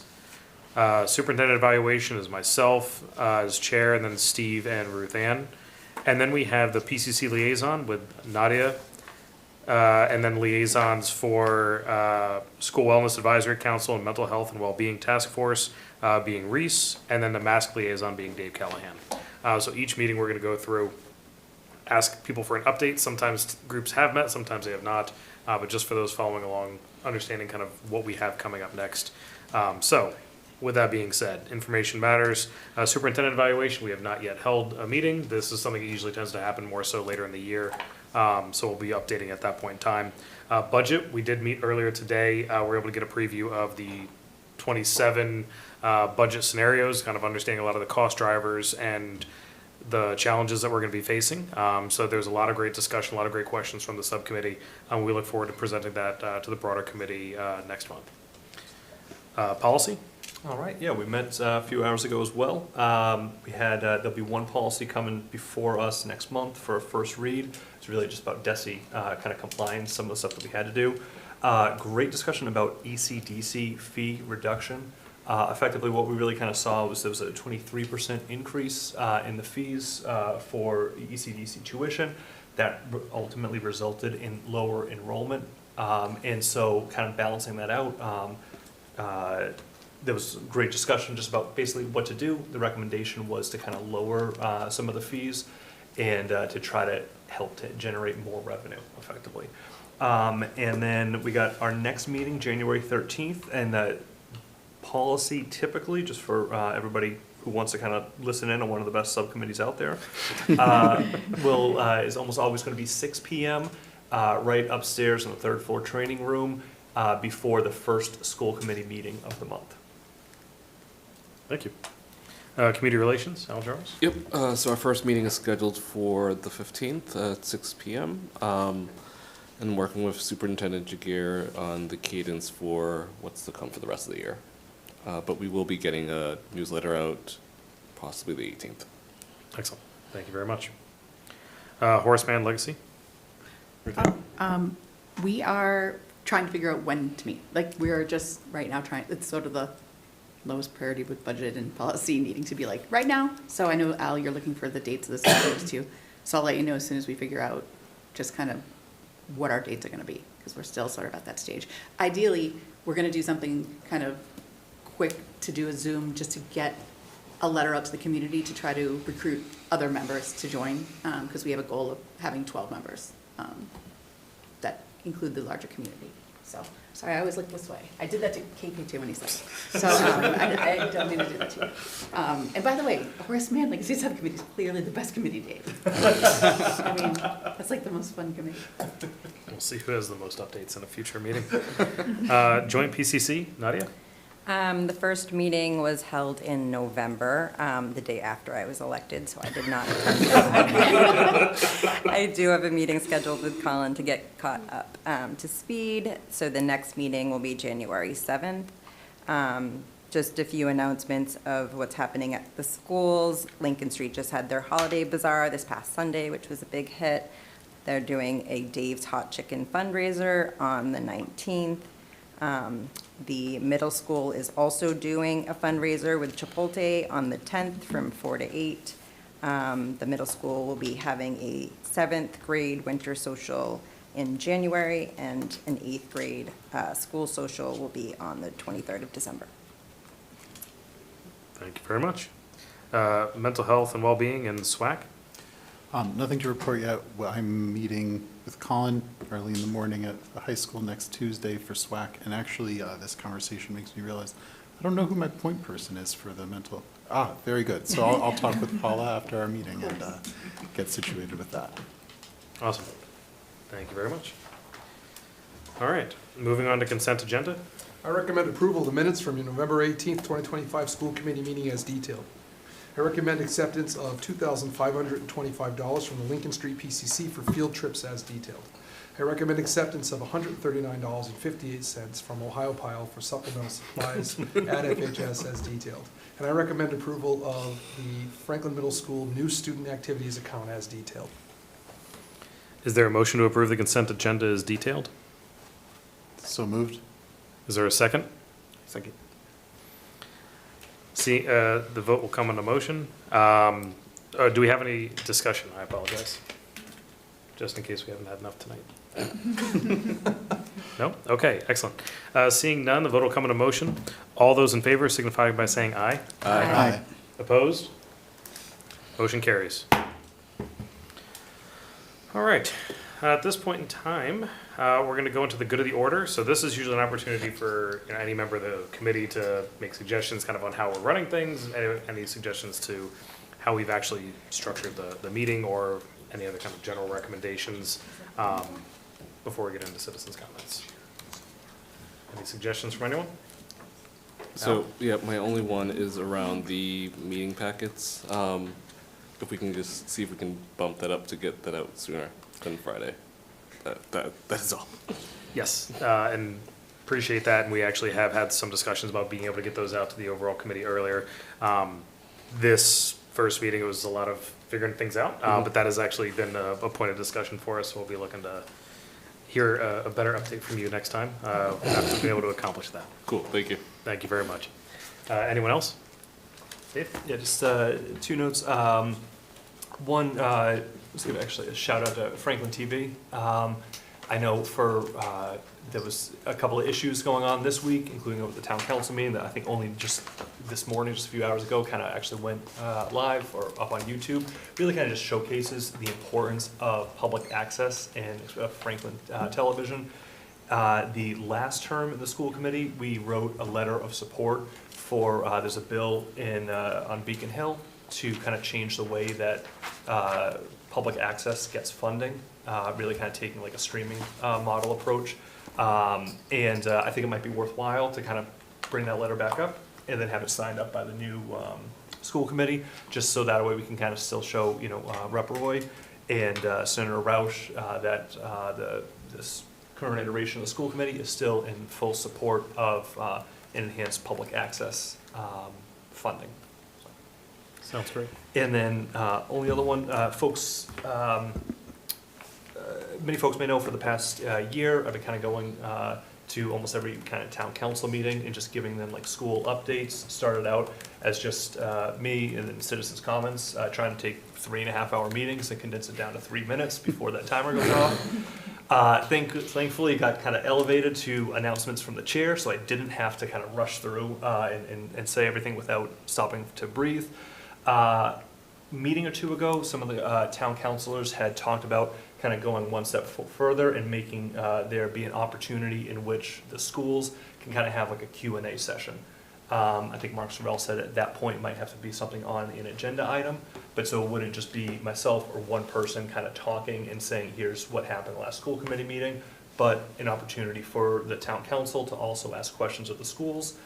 Superintendent Evaluation is myself as chair, and then Steve and Ruth Ann. And then we have the PCC Liaison with Nadia. And then liaisons for School Wellness Advisory Council and Mental Health and Wellbeing Task Force being Reese, and then the mask liaison being Dave Callahan. So each meeting we're going to go through, ask people for an update. Sometimes groups have met, sometimes they have not, but just for those following along, understanding kind of what we have coming up next. So with that being said, information matters. Superintendent evaluation, we have not yet held a meeting. This is something that usually tends to happen more so later in the year. So we'll be updating at that point in time. Budget, we did meet earlier today. We're able to get a preview of the 27 budget scenarios, kind of understanding a lot of the cost drivers and the challenges that we're going to be facing. So there's a lot of great discussion, a lot of great questions from the subcommittee. We look forward to presenting that to the broader committee next month. Policy? All right, yeah, we met a few hours ago as well. We had, there'll be one policy coming before us next month for a first read. It's really just about DESE kind of compliance, some of the stuff that we had to do. Great discussion about ECDC fee reduction. Effectively, what we really kind of saw was there was a 23% increase in the fees for ECDC tuition. That ultimately resulted in lower enrollment. And so kind of balancing that out, there was great discussion just about basically what to do. The recommendation was to kind of lower some of the fees and to try to help to generate more revenue effectively. And then we got our next meeting, January 13th, and the policy typically, just for everybody who wants to kind of listen in on one of the best subcommittees out there, is almost always going to be 6 p.m. Right upstairs in the third floor training room before the first school committee meeting of the month. Thank you. Community Relations, Al Charles? Yep, so our first meeting is scheduled for the 15th at 6 p.m. And working with Superintendent Jagir on the cadence for what's to come for the rest of the year. But we will be getting a newsletter out possibly the 18th. Excellent. Thank you very much. Horace Mann Legacy? We are trying to figure out when to meet. Like, we are just right now trying, it's sort of the lowest priority with budget and policy needing to be like right now. So I know, Al, you're looking for the dates of the subcommittees too. So I'll let you know as soon as we figure out just kind of what our dates are going to be, because we're still sort of at that stage. Ideally, we're going to do something kind of quick to do a Zoom just to get a letter out to the community to try to recruit other members to join, because we have a goal of having 12 members that include the larger community. So, sorry, I always look this way. I did that to KP too when he said it. So, I don't mean to do that to you. And by the way, Horace Mann Legacy Subcommittee is clearly the best committee name. I mean, that's like the most fun committee. We'll see who has the most updates in a future meeting. Joint PCC, Nadia? The first meeting was held in November, the day after I was elected, so I did not attend that. I do have a meeting scheduled with Colin to get caught up to speed, so the next meeting will be January 7th. Just a few announcements of what's happening at the schools. Lincoln Street just had their holiday bazaar this past Sunday, which was a big hit. They're doing a Dave's Hot Chicken fundraiser on the 19th. The middle school is also doing a fundraiser with Chipotle on the 10th from 4 to 8. The middle school will be having a 7th grade winter social in January, and an 8th grade school social will be on the 23rd of December. Thank you very much. Mental health and well-being and SWAC? Nothing to report yet. Well, I'm meeting with Colin early in the morning at the high school next Tuesday for SWAC. And actually, this conversation makes me realize I don't know who my point person is for the mental. Very good. So I'll talk with Paula after our meeting and get situated with that. Awesome. Thank you very much. All right, moving on to consent agenda. I recommend approval of the minutes from your November 18th, 2025 school committee meeting as detailed. I recommend acceptance of $2,525 from the Lincoln Street PCC for field trips as detailed. I recommend acceptance of $139.58 from Ohio Pile for supplemental supplies at FHS as detailed. And I recommend approval of the Franklin Middle School new student activities account as detailed. Is there a motion to approve the consent agenda as detailed? So moved. Is there a second? Second. See, the vote will come on the motion. Do we have any discussion? I apologize. Just in case we haven't had enough tonight. No? Okay, excellent. Seeing none, the vote will come on a motion. All those in favor signify by saying aye. Aye. Opposed? Motion carries. All right. At this point in time, we're going to go into the good of the order. So this is usually an opportunity for any member of the committee to make suggestions kind of on how we're running things, any suggestions to how we've actually structured the meeting, or any other kind of general recommendations before we get into citizens' comments. Any suggestions from anyone? So, yeah, my only one is around the meeting packets. If we can just see if we can bump that up to get that out sooner than Friday. That is all. Yes, and appreciate that, and we actually have had some discussions about being able to get those out to the overall committee earlier. This first meeting, it was a lot of figuring things out, but that has actually been a point of discussion for us. We'll be looking to hear a better update from you next time after being able to accomplish that. Cool, thank you. Thank you very much. Anyone else? Dave? Yeah, just two notes. One, let's give actually a shout out to Franklin TV. I know there was a couple of issues going on this week, including over the town council meeting that I think only just this morning, just a few hours ago, kind of actually went live or up on YouTube. Really kind of just showcases the importance of public access and Franklin television. The last term in the school committee, we wrote a letter of support for, there's a bill on Beacon Hill to kind of change the way that public access gets funding, really kind of taking like a streaming model approach. And I think it might be worthwhile to kind of bring that letter back up and then have it signed up by the new school committee, just so that way we can kind of still show, Rep. Roy and Senator Roush that this current iteration of the school committee is still in full support of enhanced public access funding. Sounds great. And then only other one, many folks may know for the past year, I've been kind of going to almost every kind of town council meeting and just giving them like school updates. Started out as just me and then citizens' comments, trying to take 3.5-hour meetings and condense it down to 3 minutes before that timer goes off. Thankfully, it got kind of elevated to announcements from the chair, so I didn't have to kind of rush through and say everything without stopping to breathe. Meeting or two ago, some of the town councilors had talked about kind of going one step further and making there be an opportunity in which the schools can kind of have like a Q&A session. I think Mark Sorrell said at that point it might have to be something on an agenda item, but so it wouldn't just be myself or one person kind of talking and saying, here's what happened last school committee meeting, but an opportunity for the town council to also ask questions of the schools.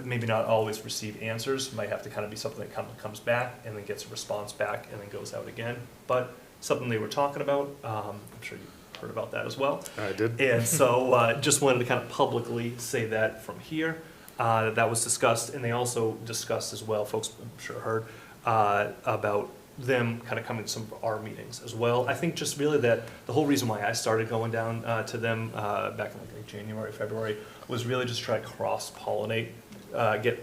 Maybe not always receive answers, might have to kind of be something that comes back and then gets a response back and then goes out again. But something they were talking about, I'm sure you heard about that as well. I did. And so just wanted to kind of publicly say that from here. That was discussed, and they also discussed as well, folks I'm sure heard, about them kind of coming to some of our meetings as well. I think just really that the whole reason why I started going down to them back in like January, February, was really just try to cross-pollinate, get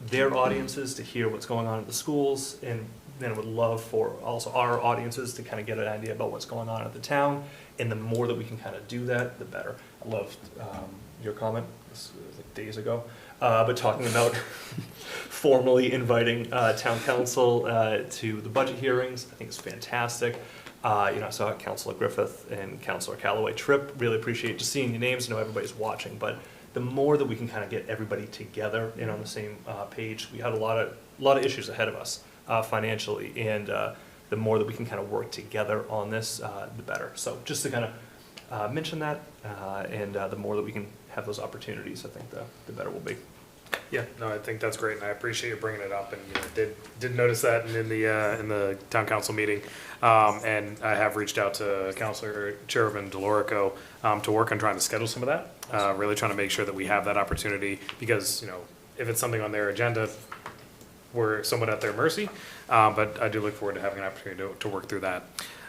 their audiences to hear what's going on at the schools, and then would love for also our audiences to kind of get an idea about what's going on at the town. And the more that we can kind of do that, the better. I loved your comment, this was like days ago, but talking about formally inviting town council to the budget hearings. I think it's fantastic. I saw Councilor Griffith and Councilor Callaway Tripp. Really appreciate just seeing your names. I know everybody's watching, but the more that we can kind of get everybody together and on the same page, we had a lot of issues ahead of us financially, and the more that we can kind of work together on this, the better. So just to kind of mention that, and the more that we can have those opportunities, I think the better we'll be. Yeah, no, I think that's great, and I appreciate you bringing it up. And did notice that in the town council meeting, and I have reached out to Chairman DeLorico to work on trying to schedule some of that. Really trying to make sure that we have that opportunity, because if it's something on their agenda, we're somewhat at their mercy. But I do look forward to having an opportunity to work through that.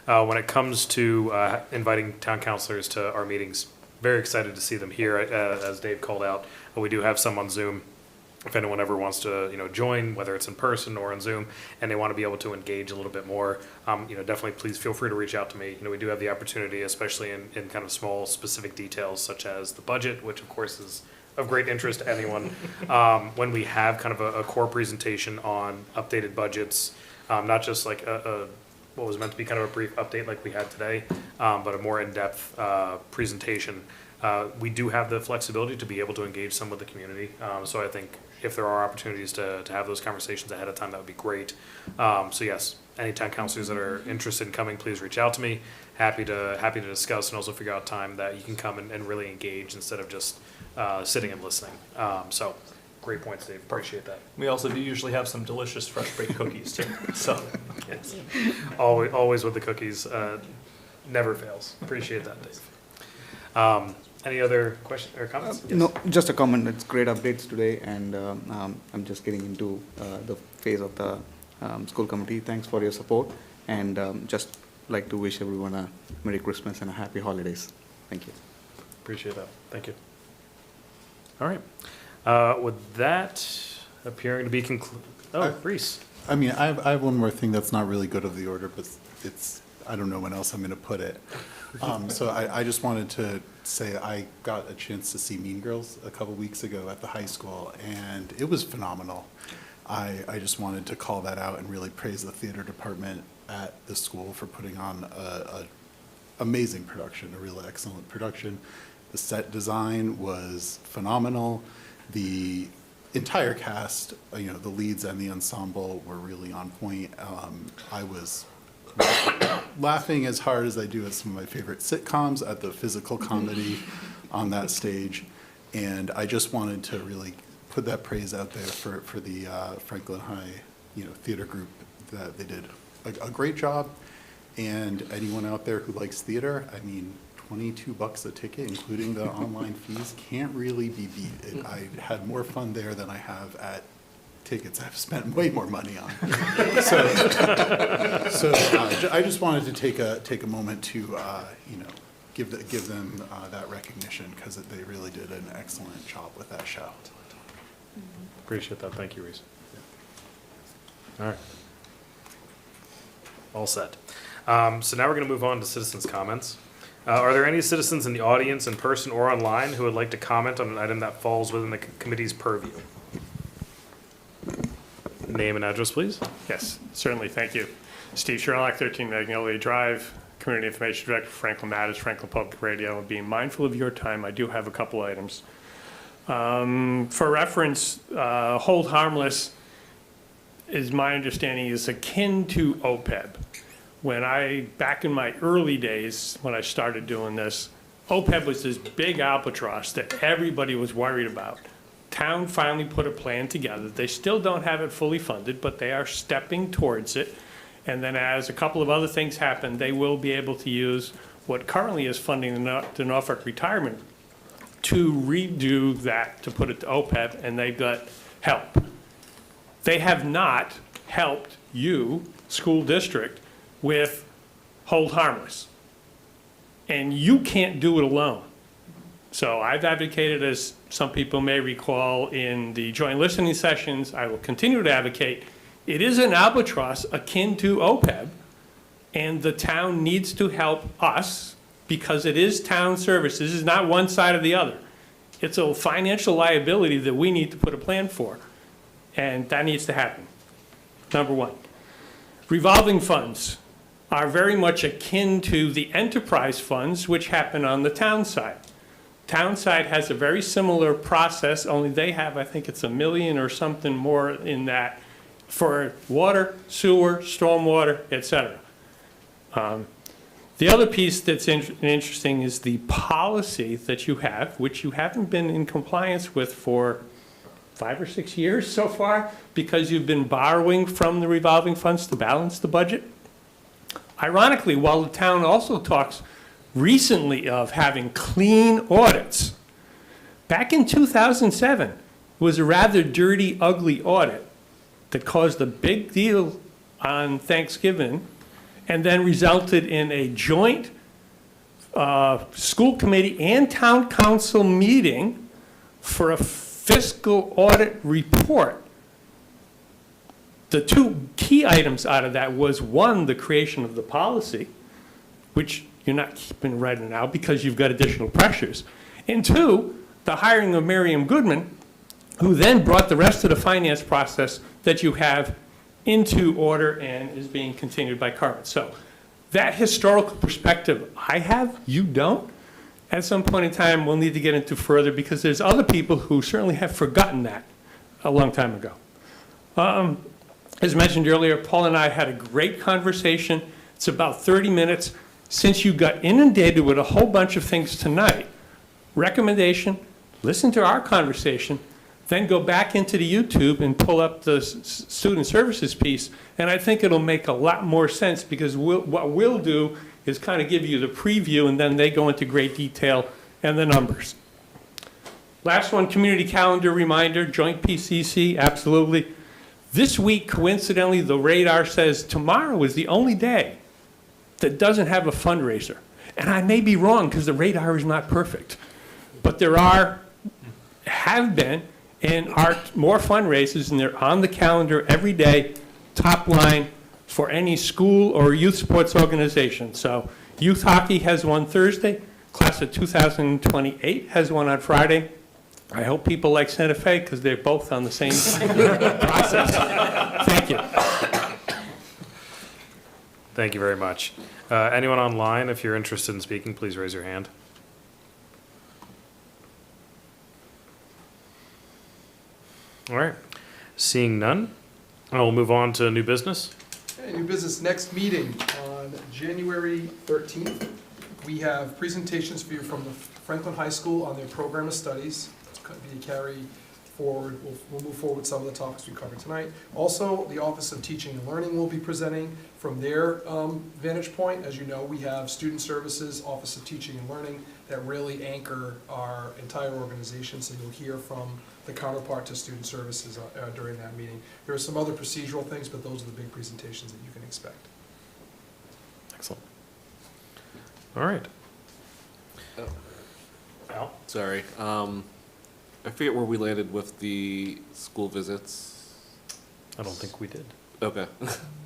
When it comes to inviting town councilors to our meetings, very excited to see them here. As Dave called out, we do have some on Zoom. If anyone ever wants to, join, whether it's in person or on Zoom, and they want to be able to engage a little bit more, definitely please feel free to reach out to me. We do have the opportunity, especially in kind of small specific details such as the budget, which of course is of great interest to anyone. When we have kind of a core presentation on updated budgets, not just like what was meant to be kind of a brief update like we had today, but a more in-depth presentation. We do have the flexibility to be able to engage some with the community. So I think if there are opportunities to have those conversations ahead of time, that would be great. So yes, any town councilors that are interested in coming, please reach out to me. Happy to discuss and also figure out time that you can come and really engage instead of just sitting and listening. So great points, Dave. Appreciate that. We also do usually have some delicious fresh baked cookies too. So yes. Always with the cookies, never fails. Appreciate that, Dave. Any other questions or comments? Yes. No, just a comment. It's great updates today, and I'm just getting into the phase of the school committee. Thanks for your support, and just like to wish everyone a Merry Christmas and a Happy Holidays. Thank you. Appreciate that. Thank you. All right. With that appearing to be concluded. Oh, Reese. I mean, I have one more thing that's not really good of the order, but I don't know when else I'm going to put it. So I just wanted to say I got a chance to see Mean Girls a couple weeks ago at the high school, and it was phenomenal. I just wanted to call that out and really praise the theater department at the school for putting on a amazing production, a really excellent production. The set design was phenomenal. The entire cast, the leads and the ensemble were really on point. I was laughing as hard as I do at some of my favorite sitcoms at the physical comedy on that stage. And I just wanted to really put that praise out there for the Franklin High, theater group, that they did a great job. And anyone out there who likes theater, I mean, $22 a ticket, including the online fees, can't really be beat. I had more fun there than I have at tickets I've spent way more money on. So I just wanted to take a moment to give them that recognition, because they really did an excellent job with that show. Appreciate that. Thank you, Reese. All right. All set. So now we're going to move on to citizens' comments. Are there any citizens in the audience, in person or online, who would like to comment on an item that falls within the committee's purview? Name and address, please. Yes, certainly, thank you. Steve Sherlock, 13 Magnolia Drive, Community Information Director for Franklin Matters, Franklin Public Radio, and being mindful of your time, I do have a couple items. For reference, hold harmless is my understanding is akin to OPEB. Back in my early days, when I started doing this, OPEB was this big albatross that everybody was worried about. Town finally put a plan together. They still don't have it fully funded, but they are stepping towards it. And then as a couple of other things happen, they will be able to use what currently is funding the Norfolk retirement to redo that, to put it to OPEB, and they've got help. They have not helped you, school district, with hold harmless. And you can't do it alone. So I've advocated, as some people may recall in the joint listening sessions, I will continue to advocate, it is an albatross akin to OPEB, and the town needs to help us because it is town service. This is not one side or the other. It's a financial liability that we need to put a plan for, and that needs to happen, number one. Revolving funds are very much akin to the enterprise funds, which happen on the town side. Town side has a very similar process, only they have, I think it's $1 million or something more in that for water, sewer, stormwater, et cetera. The other piece that's interesting is the policy that you have, which you haven't been in compliance with for 5 or 6 years so far, because you've been borrowing from the revolving funds to balance the budget. Ironically, while the town also talks recently of having clean audits, back in 2007, it was a rather dirty, ugly audit that caused a big deal on Thanksgiving and then resulted in a joint school committee and town council meeting for a fiscal audit report. The two key items out of that was, one, the creation of the policy, which you're not keeping right now because you've got additional pressures, and two, the hiring of Miriam Goodman, who then brought the rest of the finance process that you have into order and is being continued by Carmen. So that historical perspective I have, you don't. At some point in time, we'll need to get into further because there's other people who certainly have forgotten that a long time ago. As mentioned earlier, Paul and I had a great conversation. It's about 30 minutes. Since you got inundated with a whole bunch of things tonight, recommendation, listen to our conversation, then go back into the YouTube and pull up the student services piece, and I think it'll make a lot more sense because what we'll do is kind of give you the preview, and then they go into great detail and the numbers. Last one, community calendar reminder, joint PCC, absolutely. This week, coincidentally, the radar says tomorrow is the only day that doesn't have a fundraiser. And I may be wrong because the radar is not perfect. But there have been, and are more fundraisers, and they're on the calendar every day, top line for any school or youth sports organization. So youth hockey has one Thursday, class of 2028 has one on Friday. I hope people like Santa Fe because they're both on the same process. Thank you. Thank you very much. Anyone online, if you're interested in speaking, please raise your hand. All right. Seeing none, I will move on to new business. Okay, new business, next meeting on January 13th. We have presentations for you from the Franklin High School on their program of studies. It's going to be carried forward. We'll move forward with some of the topics we covered tonight. Also, the Office of Teaching and Learning will be presenting from their vantage point. As you know, we have Student Services, Office of Teaching and Learning that really anchor our entire organization, so you'll hear from the counterpart to Student Services during that meeting. There are some other procedural things, but those are the big presentations that you can expect. Excellent. All right. Al? Sorry. I forget where we landed with the school visits. I don't think we did. Okay.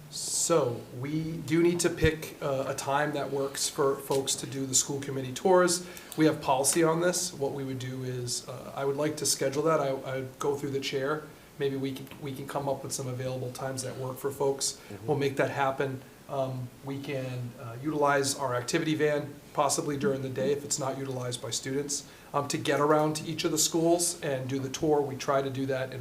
So we do need to pick a time that works for folks to do the school committee tours. We have policy on this. What we would do is, I would like to schedule that. I would go through the chair. Maybe we can come up with some available times that work for folks. We'll make that happen We can utilize our activity van possibly during the day if it's not utilized by students, to get around to each of the schools and do the tour. We try to do that at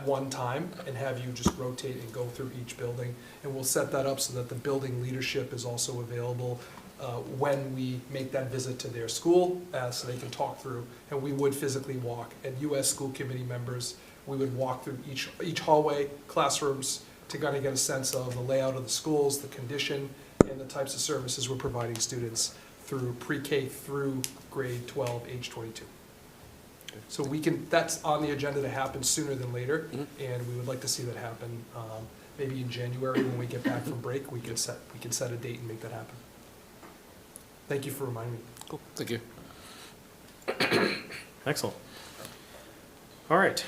one time and have you just rotate and go through each building. And we'll set that up so that the building leadership is also available when we make that visit to their school, so they can talk through. And we would physically walk. And US school committee members, we would walk through each hallway, classrooms, to kind of get a sense of the layout of the schools, the condition, and the types of services we're providing students through pre-K through grade 12, age 22. So that's on the agenda to happen sooner than later, and we would like to see that happen maybe in January when we get back from break. We can set a date and make that happen. Thank you for reminding me. Cool, thank you. Excellent. All right,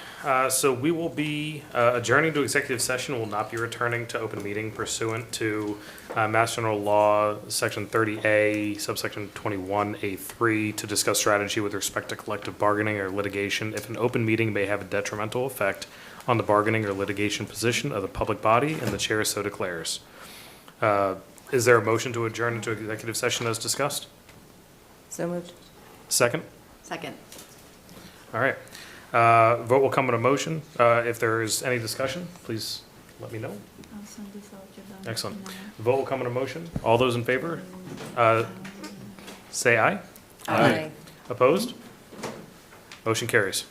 so we will be adjourning to executive session, will not be returning to open meeting pursuant to Mass General Law, Section 30A, subsection 21A3, to discuss strategy with respect to collective bargaining or litigation if an open meeting may have a detrimental effect on the bargaining or litigation position of the public body, and the chair so declares. Is there a motion to adjourn into executive session as discussed? So moved. Second? Second. All right. Vote will come on a motion. If there is any discussion, please let me know. I'll send this out to them. Excellent. Vote will come on a motion. All those in favor, say aye. Aye. Opposed? Motion carries.